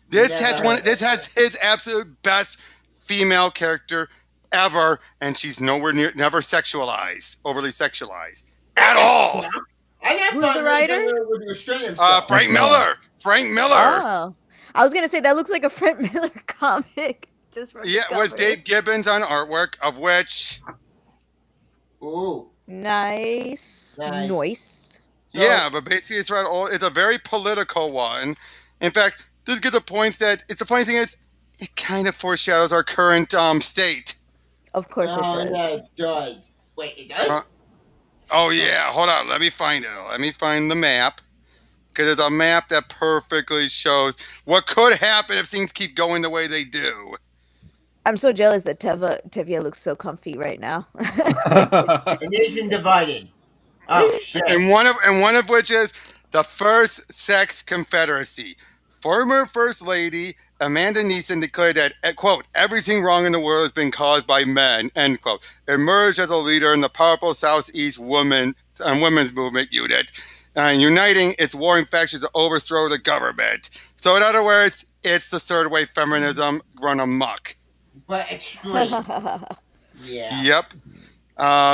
this has his absolute best female character ever, and she's never sexualized, overly sexualized at all. I never Who's thought the writer? would restrain himself. Frank Miller. Frank Miller. Oh, I was gonna say that looks like a Frank Miller comic. Just from Yeah, it was Dave Gibbons on artwork, of which. Ooh. Nice. Nice. Yeah, but basically it's a very political one. In fact, this gets the point that the funny thing is, it kind of foreshadows our current state. Of course it does. Yeah, it does. Wait, it does? Oh yeah, hold on. Let me find it. Let me find the map. Because it's a map that perfectly shows what could happen if things keep going the way they do. I'm so jealous that Tevye looks so comfy right now. A nation divided. Oh shit. And one of which is the First Sex Confederacy. Former First Lady Amanda Neeson declared that, quote, everything wrong in the world has been caused by men, end quote. Emerged as a leader in the powerful Southeast women's movement unit, uniting its warring factions to overthrow the government. So in other words, it's the third wave feminism run amok. But extreme. Yeah. Yep.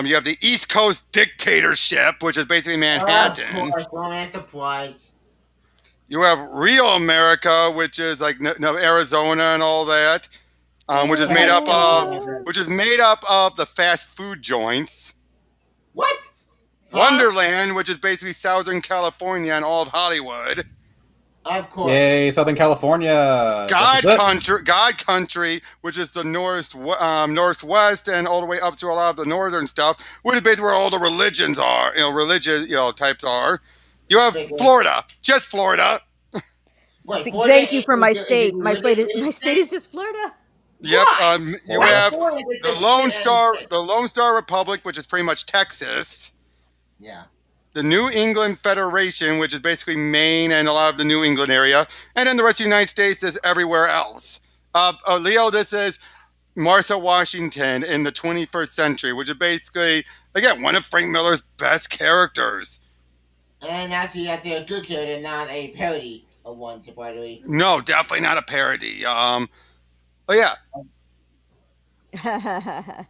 You have the East Coast dictatorship, which is basically Manhattan. Of course, long as the prize. You have Real America, which is like Arizona and all that, which is made up of the fast food joints. What? Wonderland, which is basically Southern California and old Hollywood. Of course. Yay, Southern California. God Country, which is the northwest and all the way up to a lot of the northern stuff, which is basically where all the religions are, religious, types are. You have Florida, just Florida. Wait, thank you for my state. My state is just Florida. Yep. You have the Lone Star Republic, which is pretty much Texas. Yeah. The New England Federation, which is basically Maine and a lot of the New England area, and then the rest of the United States is everywhere else. Leo, this is Martha Washington in the 21st century, which is basically, again, one of Frank Miller's best characters. And actually, that's a good character, not a parody of one, surprisingly. No, definitely not a parody. But yeah.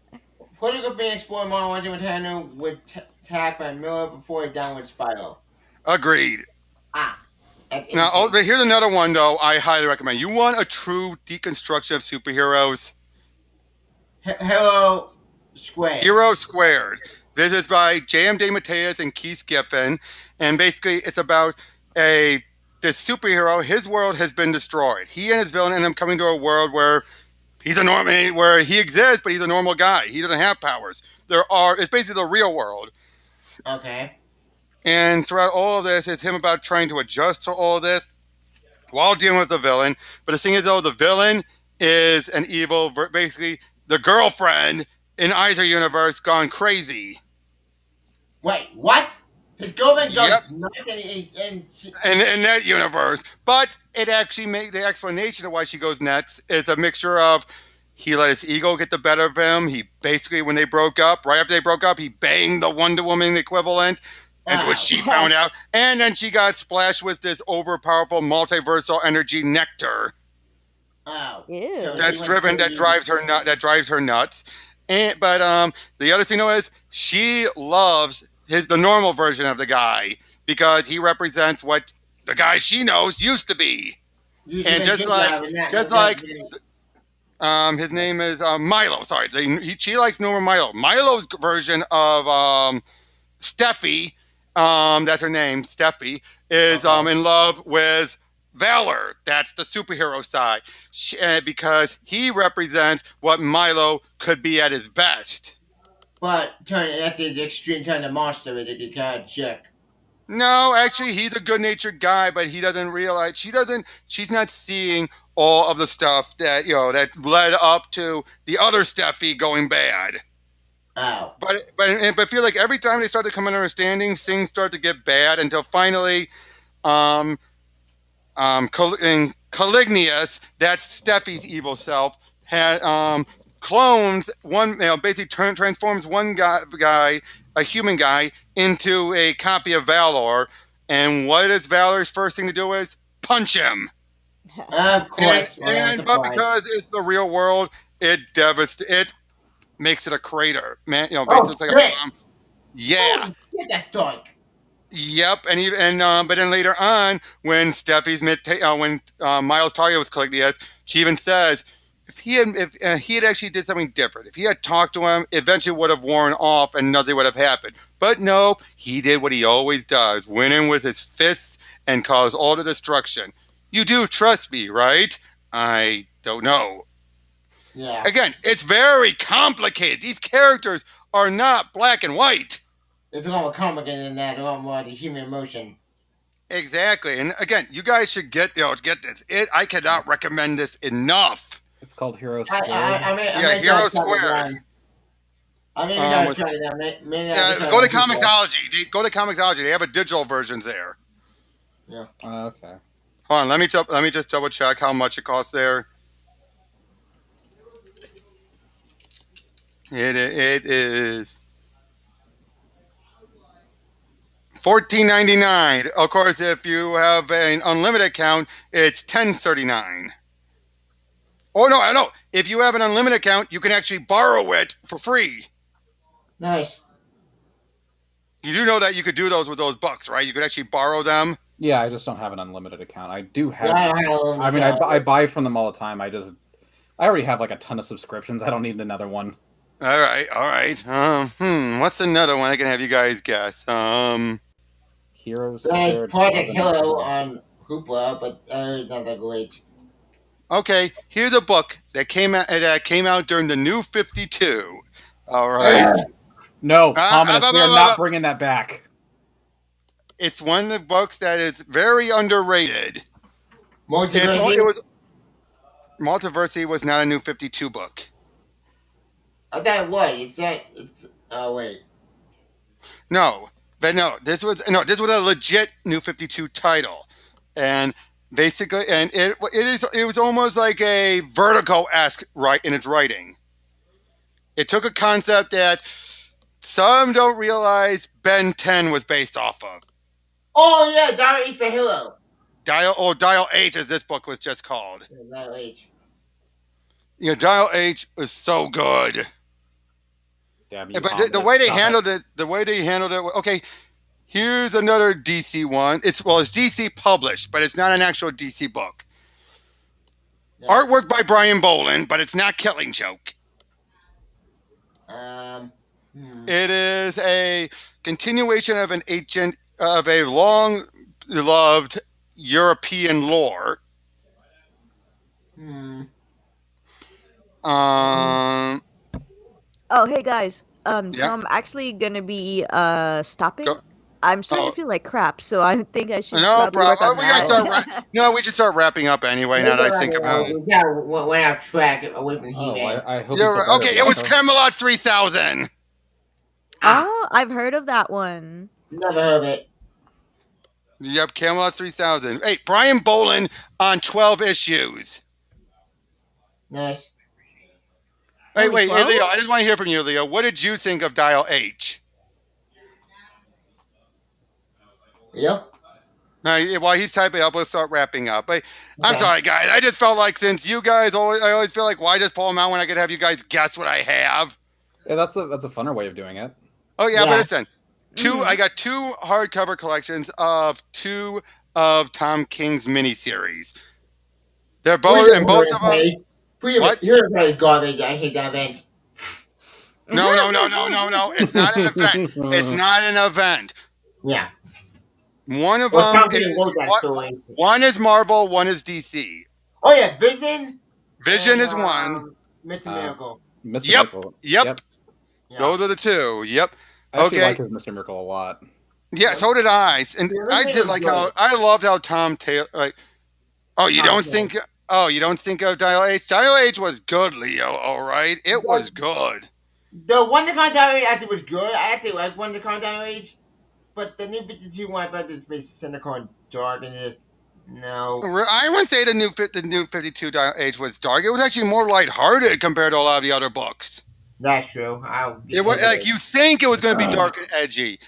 Political being explored more on Montana with attacked by Miller before a downward spiral. Agreed. Now, here's another one, though, I highly recommend. You want a true deconstruction of superheroes? Hero Squared. Hero Squared. This is by J.M. DeMatteis and Keith Giffen. And basically, it's about this superhero. His world has been destroyed. He and his villain end up coming to a world where where he exists, but he's a normal guy. He doesn't have powers. It's basically the real world. Okay. And throughout all of this, it's him about trying to adjust to all of this while dealing with the villain. But the thing is, though, the villain is an evil, basically the girlfriend in either universe gone crazy. Wait, what? His girlfriend goes nuts in that universe. But it actually the explanation of why she goes nuts is a mixture of he let his ego get the better of him. He basically, when they broke up, right after they broke up, he banged the Wonder Woman equivalent, which she found out. And then she got splashed with this overpowerful multiversal energy nectar. Oh. Ew. That drives her nuts. But the other thing, though, is she loves the normal version of the guy because he represents what the guy she knows used to be. And just like his name is Milo. Sorry, she likes normal Milo. Milo's version of Steffi, that's her name, Steffi, is in love with Valor. That's the superhero side. Because he represents what Milo could be at his best. But that's the extreme turn the monster with a kind of jerk. No, actually, he's a good-natured guy, but he doesn't realize she's not seeing all of the stuff that that led up to the other Steffi going bad. Oh. But I feel like every time they start to come in understanding, things start to get bad until finally, Calignius, that's Steffi's evil self, had clones one, basically transforms one guy, a human guy, into a copy of Valor. And what is Valor's first thing to do is punch him. Of course. But because it's the real world, it makes it a crater, man. Basically it's like a bomb. Yeah. Get that dog. Yep, but then later on, when Miles talking with Calignius, she even says if he had actually did something different, if he had talked to him, eventually would have worn off and nothing would have happened. But no, he did what he always does: went in with his fists and caused all the destruction. You do trust me, right? I don't know. Yeah. Again, it's very complicated. These characters are not black and white. If you're more complicated than that, a lot more the human emotion. Exactly, and again, you guys should get this. I cannot recommend this enough. It's called Hero Squared. Hero Squared. I mean, gotta try it out. Go to Comixology. Go to Comixology. They have a digital versions there. Yeah. Okay. Hold on. Let me just double check how much it costs there. It is $14.99. Of course, if you have an unlimited account, it's $10.39. Oh no! If you have an unlimited account, you can actually borrow it for free. Nice. You do know that you could do those with those bucks, right? You could actually borrow them. Yeah, I just don't have an unlimited account. I do have. I buy from them all the time. I already have like a ton of subscriptions. I don't need another one. All right. What's another one I can have you guys guess? Heroes. Project Halo on Hoopla, but not that great. Okay, here's a book that came out during the New 52. All right. No, ominous. We are not bringing that back. It's one of the books that is very underrated. Multiverse was not a New 52 book. I thought it was. Wait. No, but no. This was a legit New 52 title, and basically, and it was almost like a Vertigo-esque in its writing. It took a concept that some don't realize Ben 10 was based off of. Oh yeah, Dial H for Halo. Dial H, as this book was just called. Yeah, Dial H. Dial H is so good. Damn you, but the way they handled it. Okay, here's another DC one. It's DC published, but it's not an actual DC book. Yeah. Artwork by Brian Boland, but it's not Killing Joke. It is a continuation of a long-loved European lore. Oh, hey guys. So I'm actually gonna be stopping. I'm starting to feel like crap, so I think I should. No problem. We should start wrapping up anyway. Now that I think about it. Yeah, went off track away from He-Man. I hope. Okay, it was Camelot 3000. Oh, I've heard of that one. Never heard of it. Yep, Camelot 3000. Hey, Brian Boland on 12 issues. Nice. Wait, Leo, I just want to hear from you, Leo. What did you think of Dial H? Yep. While he's typing up, let's start wrapping up. I'm sorry, guys. I just felt like since you guys I always feel like, why just pull them out when I could have you guys guess what I have? Yeah, that's a funner way of doing it. Oh yeah, but listen, I got 2 hardcover collections of 2 of Tom King's miniseries. They're both of them. What? You're very garbage. I hate that event. No. It's not an event. It's not an event. Yeah. One of Or them somebody is wrote that story. one is Marvel, one is DC. Oh yeah, Vision. Vision and, is one. Mr. Miracle. Mr. Yep, Miracle. yep. Yeah. Those are the two. Yep. I actually Okay. like his Mr. Miracle a lot. Yeah, so did I. And Yeah, I everything did was like good. how I loved how Tom Taylor. Like, oh, you Tom don't Taylor. think? Oh, you don't think of Dial H? Dial H was good, Leo. All right, it was good. The WonderCon Diary actually was good. I actually like WonderCon Diary, but the new 52 one, I thought it's very cynical and dark, and it's no. I wouldn't say the new 52 Dial H was dark. It was actually more lighthearted compared to a lot of the other books. That's true. It was like you think it was going to be dark and edgy,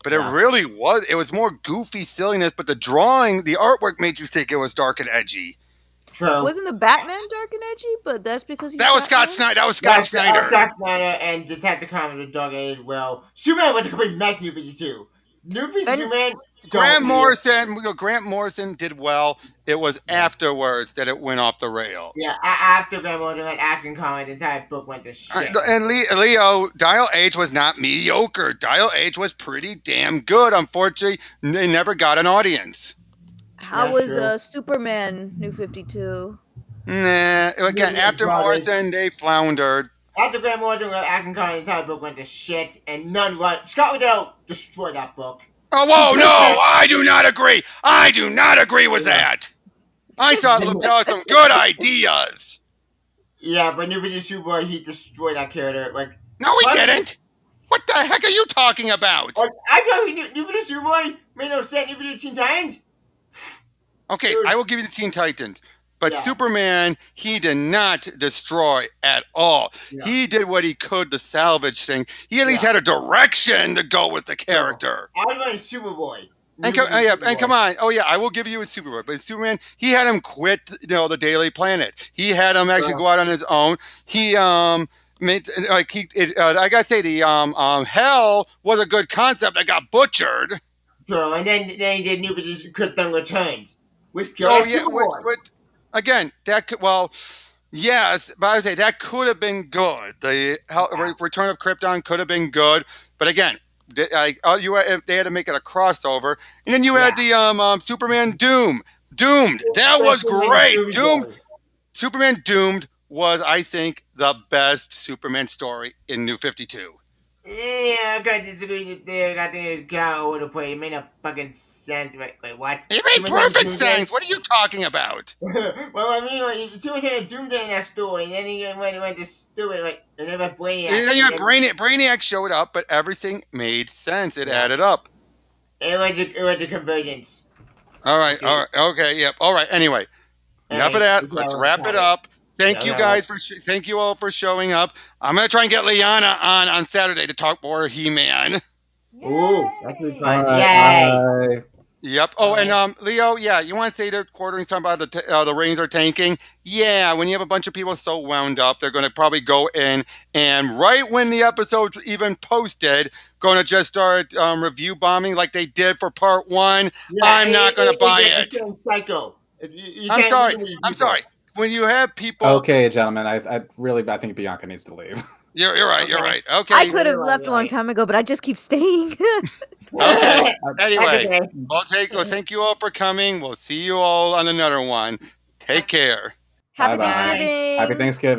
but it really was. It was more goofy silliness. But the drawing, the artwork made you think it was dark and edgy. True. Wasn't the Batman dark and edgy? But that's because he's That was Scott Batman? Snyder. That was Scott Snyder. Scott Snyder and Detective Comics were dark as well. Superman was a complete mess. New 52. New 52 And- Superman. Grant Morrison did well. It was afterwards that it went off the rail. Yeah, after Grant Morrison had Action Comics, the entire book went to shit. And Leo, Dial H was not mediocre. Dial H was pretty damn good. Unfortunately, they never got an audience. How That's was true. Superman New 52? Nah, again, Yeah, after Dial H. Morrison, they floundered. After Grant Morrison had Action Comics, the entire book went to shit, and none run. Scott Waddell destroyed that book. Oh, whoa, no, I do not agree. I do not agree with that. I saw Waddell some good ideas. Yeah, but New 52 Superboy, he destroyed that character. Like, No, he didn't. What the heck are you talking about? I thought New 52 Superboy made no sense. New 52 Teen Titans. Okay, Dude. I will give you the Teen Titans. But Yeah. Superman, he did not destroy at all. Yeah. He did what he could to salvage things. He at least had a direction to go with the character. I was going Superboy. And come on. Oh, yeah, I will give you a Superman. But Superman, he had him quit, the Daily Planet. He had him actually go out on his own. He made I gotta say the Hell was a good concept that got butchered. So, and then he did New 52 Krypton Returns, which killed Superboy. Again, that could, yes, but I would say that could have been good. The Return of Krypton could have been good, but again, they had to make it a crossover, and then you had the Superman Doomed. That was great. Superman Doomed was, I think, the best Superman story in New 52. Yeah, I gotta disagree with there. I think it got all over the place. It made no fucking sense. Wait, what? It made perfect sense. What are you talking about? Well, I mean, Superman had Doomsday in that story, and then he went to stupid, like, and then Brainiac. And then you had Brainiac showed up, but everything made sense. It added up. It went to convergence. All right, okay, yep. All right, anyway, enough of that. Let's wrap it up. Thank you guys thank you all for showing up. I'm gonna try and get Liana on Saturday to talk more He-Man. Ooh, that's really fun. Yay! Yep. Oh, and Leo, yeah, you want to say they're quartering something about the ratings are tanking? Yeah, when you have a bunch of people so wound up, they're going to probably go in and right when the episode's even posted, going to just start review bombing like they did for part 1. Yeah, I'm not going to buy it. Psycho. I'm sorry. When you have people... Okay, gentlemen, I think Bianca needs to leave. You're right. Okay. I could have left a long time ago, but I just keep staying. Okay. Anyway, thank you all for coming. We'll see you all on another one. Take care. Happy Bye-bye. Thanksgiving. Happy Thanksgiving.